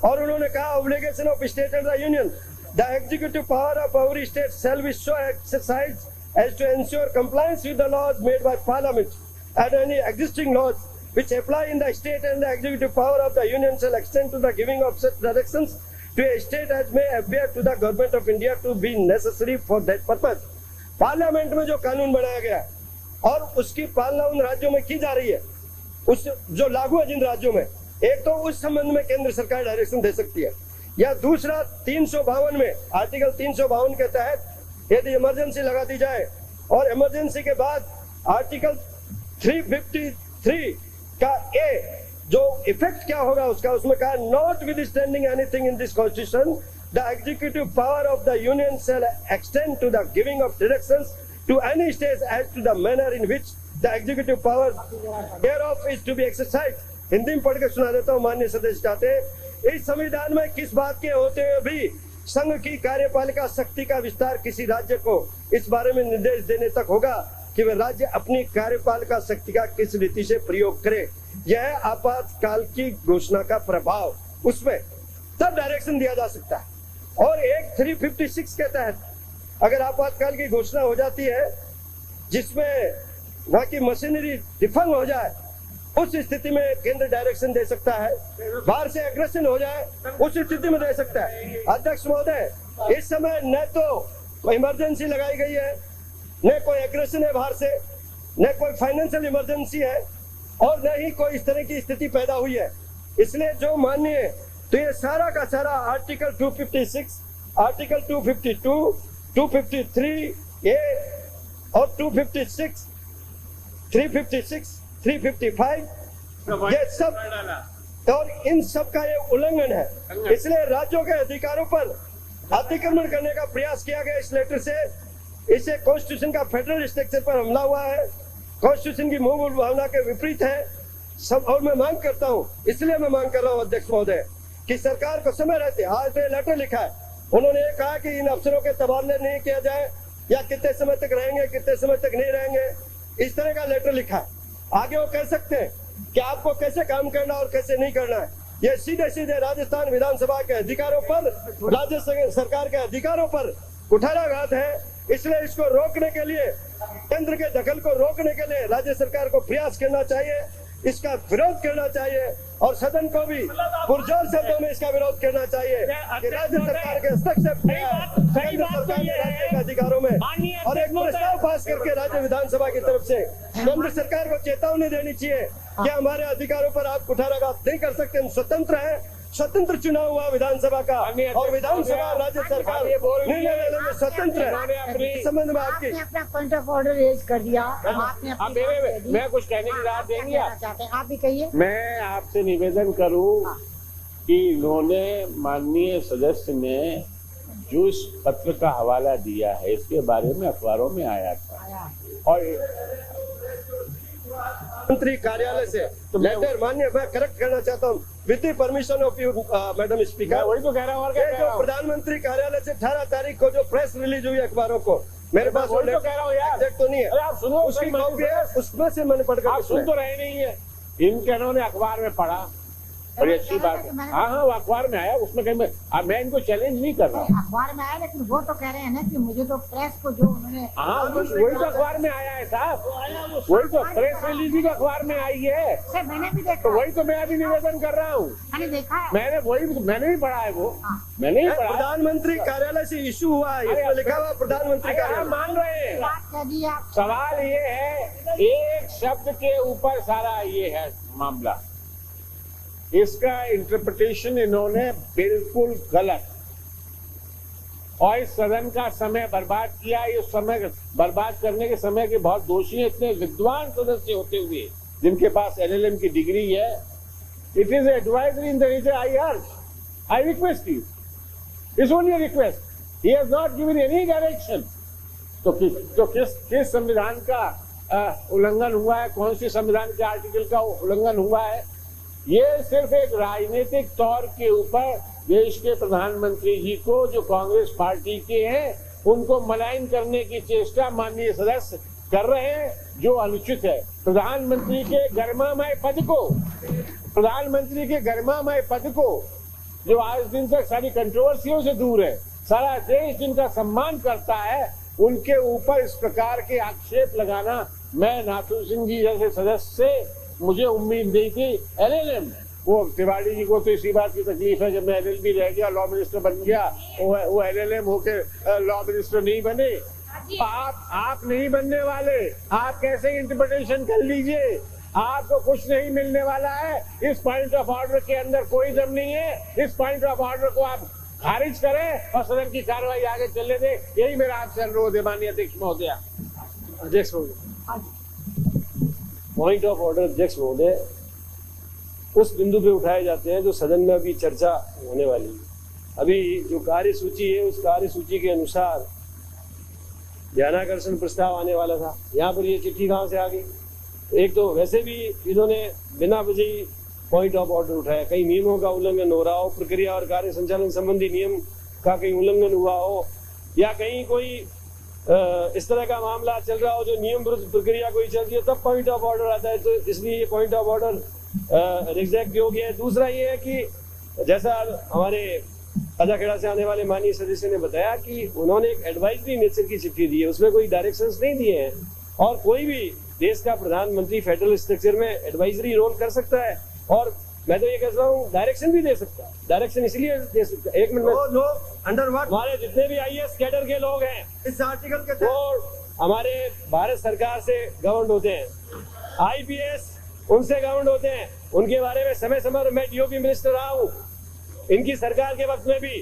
और उन्होंने कहा obligation of state and the union, the executive power of every state shall be so exercise as to ensure compliance with the laws made by parliament and any existing laws which apply in the state, and the executive power of the union shall extend to the giving of such directions to a state as may appear to the government of India to be necessary for that purpose। Parliament में जो कानून बनाया गया है और उसकी पालना उन राज्यों में की जा रही है, उस जो लागू है जिन राज्यों में, एक तो उस संबंध में केंद्र सरकार डायरेक्शन दे सकती है, या दूसरा 352 में आर्टिकल 352 के तहत यदि इमरजेंसी लगा दी जाए और इमरजेंसी के बाद आर्टिकल 353 का ए जो इफेक्ट क्या होगा उसका, उसमें कहा notwithstanding anything in this constitution the executive power of the union shall extend to the giving of directions to any state as to the manner in which the executive power thereof is to be exercised। Hindi में पढ़ के सुना देता हूँ माननीय सदस्य चाहते हैं, इस संविधान में किस बात के होते हुए भी संघ की कार्यपालिका शक्ति का विस्तार किसी राज्य को इस बारे में निर्देश देने तक होगा कि वह राज्य अपनी कार्यपालिका शक्ति का किस रीति से प्रयोग करे। यह आपातकाल की घोषणा का प्रभाव, उसमें तब डायरेक्शन दिया जा सकता है। और एक 356 के तहत अगर आपातकाल की घोषणा हो जाती है जिसमें वहां की मशीनरी डिफंग हो जाए, उस स्थिति में केंद्र डायरेक्शन दे सकता है। बाहर से एग्रेशन हो जाए उस स्थिति में दे सकता है। अध्यक्ष महोदय, इस समय न तो इमरजेंसी लगाई गई है, न कोई एग्रेशन है बाहर से, न कोई फाइनेंशियल इमरजेंसी है, और न ही कोई इस तरह की स्थिति पैदा हुई है। इसलिए जो माननीय, तो ये सारा का सारा आर्टिकल 256, आर्टिकल 252, 253 ए और 256, 356, 355 ये सब, और इन सब का ये उल्लंघन है। इसलिए राज्यों के अधिकारों पर अतिक्रमण करने का प्रयास किया गया इस लेटर से। इसे कॉन्स्टिट्यूशन का फेडरल स्ट्रक्चर पर हमला हुआ है, कॉन्स्टिट्यूशन की मूल भावना के विपरीत है सब। और मैं मांग करता हूं, इसलिए मैं मांग कर रहा हूं अध्यक्ष महोदय कि सरकार को समय रहते, आज तो ये लेटर लिखा है, उन्होंने ये कहा कि इन अफसरों के तबादले नहीं किया जाए या कितने समय तक रहेंगे, कितने समय तक नहीं रहेंगे, इस तरह का लेटर लिखा है। आगे वो कह सकते हैं कि आपको कैसे काम करना और कैसे नहीं करना है। ये सीधे सीधे राजस्थान विधानसभा के अधिकारों पर, राज्य सरकार के अधिकारों पर कुठाराघात है। इसलिए इसको रोकने के लिए, केंद्र के दखल को रोकने के लिए राज्य सरकार को प्रयास करना चाहिए, इसका विरोध करना चाहिए और सदन को भी पुरजोर शब्दों में इसका विरोध करना चाहिए कि राज्य सरकार के हस्तक्षेप केंद्र सरकार के राज्य के अधिकारों में, और एक प्रस्ताव पास करके राज्य विधानसभा की तरफ से केंद्र सरकार को चेतावनी देनी चाहिए कि हमारे अधिकारों पर आप कुठाराघात नहीं कर सकते, हम स्वतंत्र है, स्वतंत्र चुनाव हुआ विधानसभा का और विधानसभा राज्य सरकार निर्णय लेने में स्वतंत्र है। इस संबंध में आपकी अपना पॉइंट ऑफ ऑर्डर रेज कर दिया, आपने मैं कुछ कहने की राहत देंगे आप भी कहिए। मैं आपसे निवेदन करूं कि इन्होंने, माननीय सदस्य ने जो इस पत्र का हवाला दिया है इसके बारे में अखबारों में आया था और मंत्री कार्यालय से लेटर, मान्य मैं करेक्ट करना चाहता हूँ, with the permission of you madam speaker, वही तो कह रहा हूँ। जो प्रधानमंत्री कार्यालय से 18 तारीख को जो प्रेस रिलीज हुई अखबारों को, मेरे पास वो तो कह रहा हूँ यार, तो नहीं है, आप सुनो, उसकी कॉपी है, उसमें से मैंने पढ़कर, आप सुन तो रहे नहीं है। इन्होंने अखबार में पढ़ा, बड़ी अच्छी बात है। हाँ हाँ, वो अखबार में आया, उसमें कहीं मैं इनको चैलेंज नहीं कर रहा हूँ। अखबार में आया, लेकिन वो तो कह रहे हैं ना कि मुझे तो प्रेस को जो उन्होंने, हाँ वही तो अखबार में आया है साहब, वही तो प्रेस रिलीज भी अखबार में आई है, मैंने भी देखा, तो वही तो मैं अभी निवेदन कर रहा हूँ। मैंने देखा है, मैंने भी पढ़ा है वो, मैंने ही पढ़ा। प्रधानमंत्री कार्यालय से इशू हुआ है, इसमें लिखा हुआ प्रधानमंत्री कार्यालय, मान रहे हैं। सवाल ये है, एक शब्द के ऊपर सारा ये है मामला, इसका इंटरप्रिटेशन इन्होंने बिल्कुल गलत, और इस सदन का समय बर्बाद किया। इस समय बर्बाद करने के समय के बहुत दोषी हैं इतने विद्वान सदस्य होते हुए जिनके पास LLM की डिग्री है। It is advisory in the nature, I request you, it's only request, he has not given any direction. तो किस संविधान का उल्लंघन हुआ है, कौन सी संविधान के आर्टिकल का उल्लंघन हुआ है? ये सिर्फ एक राजनीतिक तौर के ऊपर देश के प्रधानमंत्री जी को, जो कांग्रेस पार्टी के हैं, उनको मलाइन करने की चेष्टा माननीय सदस्य कर रहे हैं, जो अनुचित है। प्रधानमंत्री के गरिमामय पद को जो आज दिन तक सारी कंट्रोवर्सियों से दूर है, सारा देश जिनका सम्मान करता है, उनके ऊपर इस प्रकार के आक्षेप लगाना, मैं नाथू सिंह जी जैसे सदस्य से मुझे उम्मीद नहीं थी। LLM, वो तिवारी जी को तो इसी बात की तकलीफ है, जब मैं LLB रह गया, लॉ मिनिस्टर बन गया, वो LLM होके लॉ मिनिस्टर नहीं बने। आप नहीं बनने वाले, आप कैसे इंटरप्रिटेशन कर लीजिए, आपको कुछ नहीं मिलने वाला है। इस पॉइंट ऑफ ऑर्डर के अंदर कोई दम नहीं है, इस पॉइंट ऑफ ऑर्डर को आप खारिज करें और सदन की कार्रवाई आगे चलने दें, यही मेरा आपसे अनुरोध है माननीय अध्यक्ष महोदय। अध्यक्ष महोदय, पॉइंट ऑफ ऑर्डर अध्यक्ष महोदय उस बिंदु पे उठाए जाते हैं जो सदन में अभी चर्चा होने वाली है। अभी जो कार्यसूची है, उस कार्यसूची के अनुसार ध्यानाकर्षण प्रस्ताव आने वाला था, यहाँ पर ये चिट्ठी कहाँ से आ गई? एक तो वैसे भी इन्होंने बिना वजह पॉइंट ऑफ ऑर्डर उठाया, कई नियमों का उल्लंघन हो रहा हो, प्रक्रिया और कार्य संचालन संबंधी नियम का कहीं उल्लंघन हुआ हो, या कहीं कोई इस तरह का मामला चल रहा हो जो नियम विरुद्ध प्रक्रिया कोई चल रही है, तब पॉइंट ऑफ ऑर्डर आता है। तो इसलिए ये पॉइंट ऑफ ऑर्डर रिजेक्ट हो गया है। दूसरा ये है कि जैसा हमारे अदाखेड़ा से आने वाले माननीय सदस्य ने बताया कि उन्होंने एक एडवाइजरी नेचर की चिट्ठी दी है, उसमें कोई डायरेक्शंस नहीं दिए हैं, और कोई भी देश का प्रधानमंत्री फेडरल स्ट्रक्चर में एडवाइजरी रोल कर सकता है, और मैं तो ये कह रहा हूँ डायरेक्शन भी दे सकता है। डायरेक्शन इसलिए दे सकता है, एक मिनट में, अंडर व्हाट हमारे जितने भी IAS कैडर के लोग हैं इस आर्टिकल के वो हमारे भारत सरकार से गवर्न होते हैं। IPS उनसे गवर्नमेंट होते हैं, उनके बारे में समय समय पर मैं डीओपी मिनिस्टर रहा हूँ। इनकी सरकार के वक्त में भी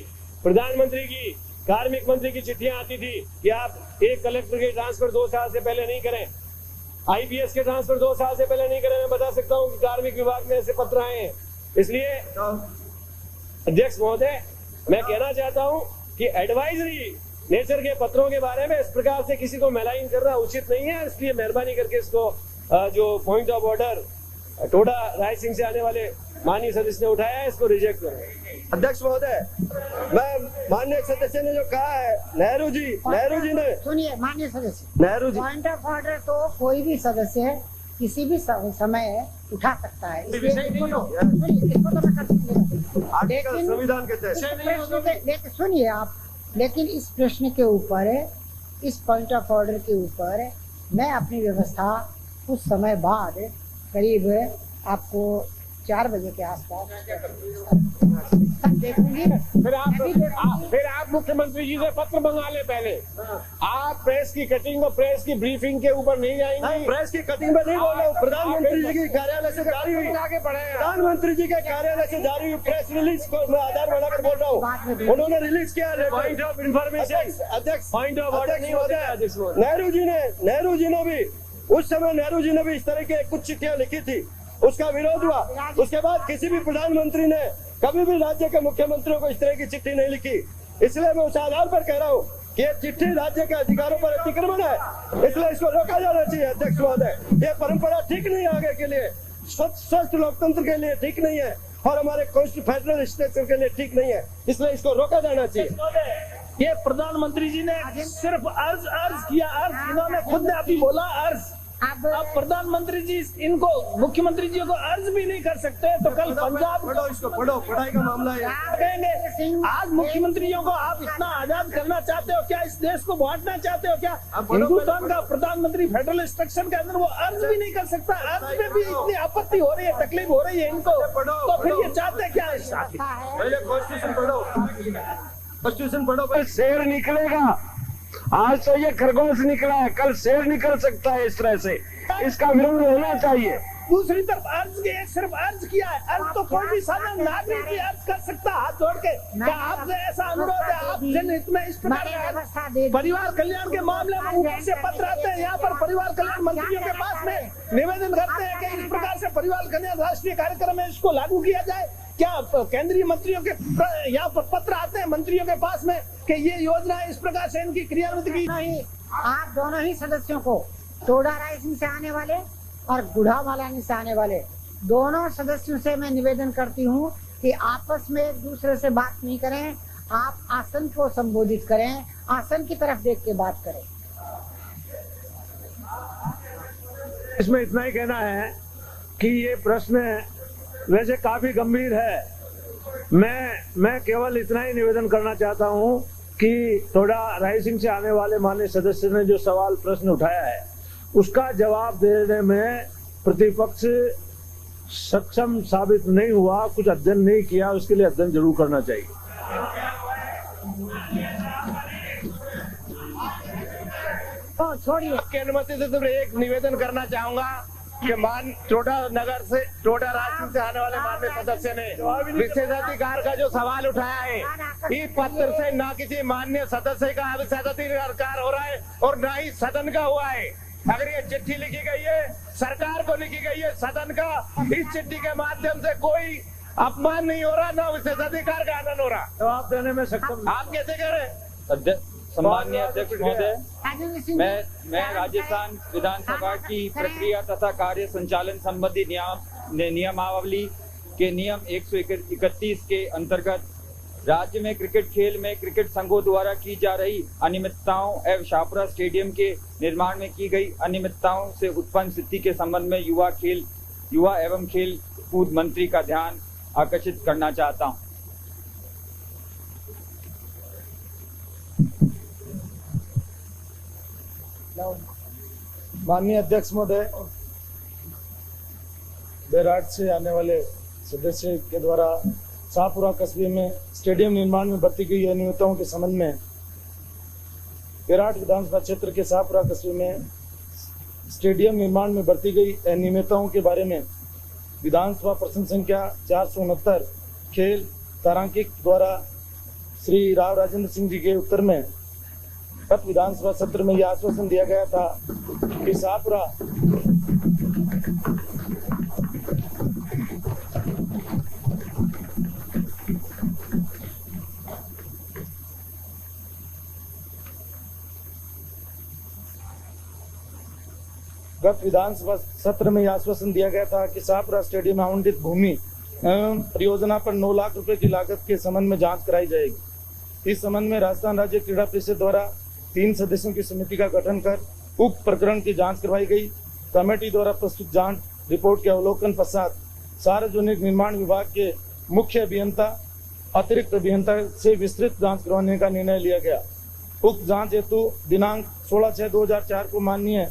प्रधानमंत्री की, कार्मिक मंत्री की चिट्ठियां आती थी कि आप एक कलेक्टर के ट्रांसफर 2 साल से पहले नहीं करें, आईपीएस के ट्रांसफर 2 साल से पहले नहीं करें। मैं बता सकता हूं कि कार्मिक विभाग में ऐसे पत्र आए हैं। इसलिए अध्यक्ष महोदय, मैं कहना चाहता हूं कि एडवाइजरी नेचर के पत्रों के बारे में इस प्रकार से किसी को मेलाइन करना उचित नहीं है। इसलिए मेहरबानी करके इसको जो point of order Toda Rai Singh से आने वाले माननीय सदस्य ने उठाया है, इसको रिजेक्ट करें। अध्यक्ष महोदय, मैं माननीय सदस्य ने जो कहा है, नेहरू जी ने, सुनिए माननीय सदस्य, Nehru ji, point of order तो कोई भी सदस्य किसी भी समय उठा सकता है। संविधान के तहत, लेकिन सुनिए आप, लेकिन इस प्रश्न के ऊपर, इस पॉइंट ऑफ ऑर्डर के ऊपर मैं अपनी व्यवस्था कुछ समय बाद करीब आपको 4 बजे के आसपास देखूंगी। फिर आप मुख्यमंत्री जी से पत्र मंगा ले पहले। आप प्रेस की कटिंग और प्रेस की ब्रीफिंग के ऊपर नहीं जाएंगे। नहीं, प्रेस की कटिंग में नहीं बोल रहा हूँ। प्रधानमंत्री जी की कार्यालय से जारी हुई, प्रधानमंत्री जी के कार्यालय से जारी हुई प्रेस रिलीज को मैं आधार बनाकर बोल रहा हूँ। उन्होंने रिलीज किया पॉइंट ऑफ इंफॉर्मेशन। अध्यक्ष, पॉइंट ऑफ ऑर्डर नहीं होता है। नेहरू जी ने भी उस समय इस तरह के कुछ चिट्ठियां लिखी थी, उसका विरोध हुआ। उसके बाद किसी भी प्रधानमंत्री ने कभी भी राज्य के मुख्यमंत्रियों को इस तरह की चिट्ठी नहीं लिखी। इसलिए मैं उस आधार पर कह रहा हूँ कि ये चिट्ठी राज्य के अधिकारों पर अतिक्रमण है, इसलिए इसको रोका जाना चाहिए। अध्यक्ष महोदय, ये परंपरा ठीक नहीं, आगे के लिए स्वस्थ लोकतंत्र के लिए ठीक नहीं है और हमारे फेडरल स्ट्रक्चर के लिए ठीक नहीं है, इसलिए इसको रोका जाना चाहिए। ये प्रधानमंत्री जी ने सिर्फ अर्ज किया, इन्होंने खुद ने अभी बोला अर्ज। अब प्रधानमंत्री जी इनको, मुख्यमंत्री जी को अर्ज भी नहीं कर सकते, तो कल पंजाब पढ़ाई का मामला है। आज मुख्यमंत्रियों को आप इतना आजाद करना चाहते हो क्या? इस देश को बांटना चाहते हो क्या? हिंदुस्तान का प्रधानमंत्री फेडरल स्ट्रक्चर के अंदर वो अर्ज भी नहीं कर सकता। अर्ज में भी इतनी आपत्ति हो रही है, तकलीफ हो रही है इनको, तो फिर ये चाहते क्या है? कॉन्स्टिट्यूशन पढ़ो। कल शेर निकलेगा। आज तो ये खरगोश निकला है, कल शेर निकल सकता है। इस तरह से इसका विरोध होना चाहिए। दूसरी तरफ अर्ज के सिर्फ अर्ज किया है। अर्ज तो कोई भी साधारण नागरिक भी अर्ज कर सकता है हाथ जोड़ के। क्या आपसे ऐसा अनुरोध है? आप जनहित में इस प्रकार परिवार कल्याण के मामले में ऊपर से पत्र आते हैं, यहाँ पर परिवार कल्याण मंत्रियों के पास में निवेदन करते हैं कि इस प्रकार से परिवार कल्याण राष्ट्रीय कार्यक्रम है, इसको लागू किया जाए। क्या केंद्रीय मंत्रियों के यहाँ पर पत्र आते हैं मंत्रियों के पास में कि ये योजना इस प्रकार से इनकी क्रियान्वित की? नहीं, आप दोनों ही सदस्यों को, टोडा राय सिंह से आने वाले और गुढ़ावालानी से आने वाले दोनों सदस्यों से मैं निवेदन करती हूँ कि आपस में एक दूसरे से बात नहीं करें, आप आसन को संबोधित करें, आसन की तरफ देख के बात करें। इसमें इतना ही कहना है कि ये प्रश्न वैसे काफी गंभीर है। मैं केवल इतना ही निवेदन करना चाहता हूं कि टोडा राय सिंह से आने वाले माननीय सदस्य ने जो सवाल प्रश्न उठाया है, उसका जवाब देने में प्रतिपक्ष सक्षम साबित नहीं हुआ, कुछ अध्ययन नहीं किया, उसके लिए अध्ययन जरूर करना चाहिए। छोड़िए, आपकी अनुमति से सिर्फ एक निवेदन करना चाहूंगा कि टोडा नगर से, टोडा राय से आने वाले माननीय सदस्य ने विशेषाधिकार का जो सवाल उठाया है, इस पत्र से ना किसी माननीय सदस्य का विशेषाधिकार हो रहा है और ना ही सदन का हुआ है। अगर ये चिट्ठी लिखी गई है, सरकार को लिखी गई है, सदन का इस चिट्ठी के माध्यम से कोई अपमान नहीं हो रहा, ना विशेषाधिकार का आनंद हो रहा। तो आप देने में सक्षम, आप कैसे कह रहे? सम्माननीय अध्यक्ष महोदय, मैं राजस्थान विधानसभा की प्रक्रिया तथा कार्य संचालन संबंधी नियमावली के नियम 131 के अंतर्गत राज्य में क्रिकेट खेल में क्रिकेट संघों द्वारा की जा रही अनियमितताओं एवं शाहपुरा स्टेडियम के निर्माण में की गई अनियमितताओं से उत्पन्न स्थिति के संबंध में युवा एवं खेल कूद मंत्री का ध्यान आकर्षित करना चाहता हूँ। माननीय अध्यक्ष महोदय, बेराट से आने वाले सदस्य के द्वारा शाहपुरा कस्बे में स्टेडियम निर्माण में बरती गई अनियमितताओं के संबंध में बेराट विधानसभा क्षेत्र के शाहपुरा कस्बे में स्टेडियम निर्माण में बरती गई अनियमितताओं के बारे में विधानसभा प्रश्न संख्या 469 खेल तारांकित द्वारा श्री राव राजेंद्र सिंह जी के उत्तर में गत विधानसभा सत्र में यह आश्वासन दिया गया था कि शाहपुरा स्टेडियम में आवंटित भूमि एवं परियोजना पर 9 लाख रुपए की लागत के संबंध में जांच कराई जाएगी। इस संबंध में राजस्थान राज्य क्रीड़ा परिषद द्वारा 3 सदस्यों की समिति का गठन कर उक्त प्रकरण की जांच करवाई गई। कमेटी द्वारा प्रस्तुत जांच रिपोर्ट के अवलोकन पश्चात सार्वजनिक निर्माण विभाग के मुख्य अभियंता अतिरिक्त अभियंता से विस्तृत जांच करवाने का निर्णय लिया गया। उक्त जांच हेतु दिनांक 16/6/2004 को माननीय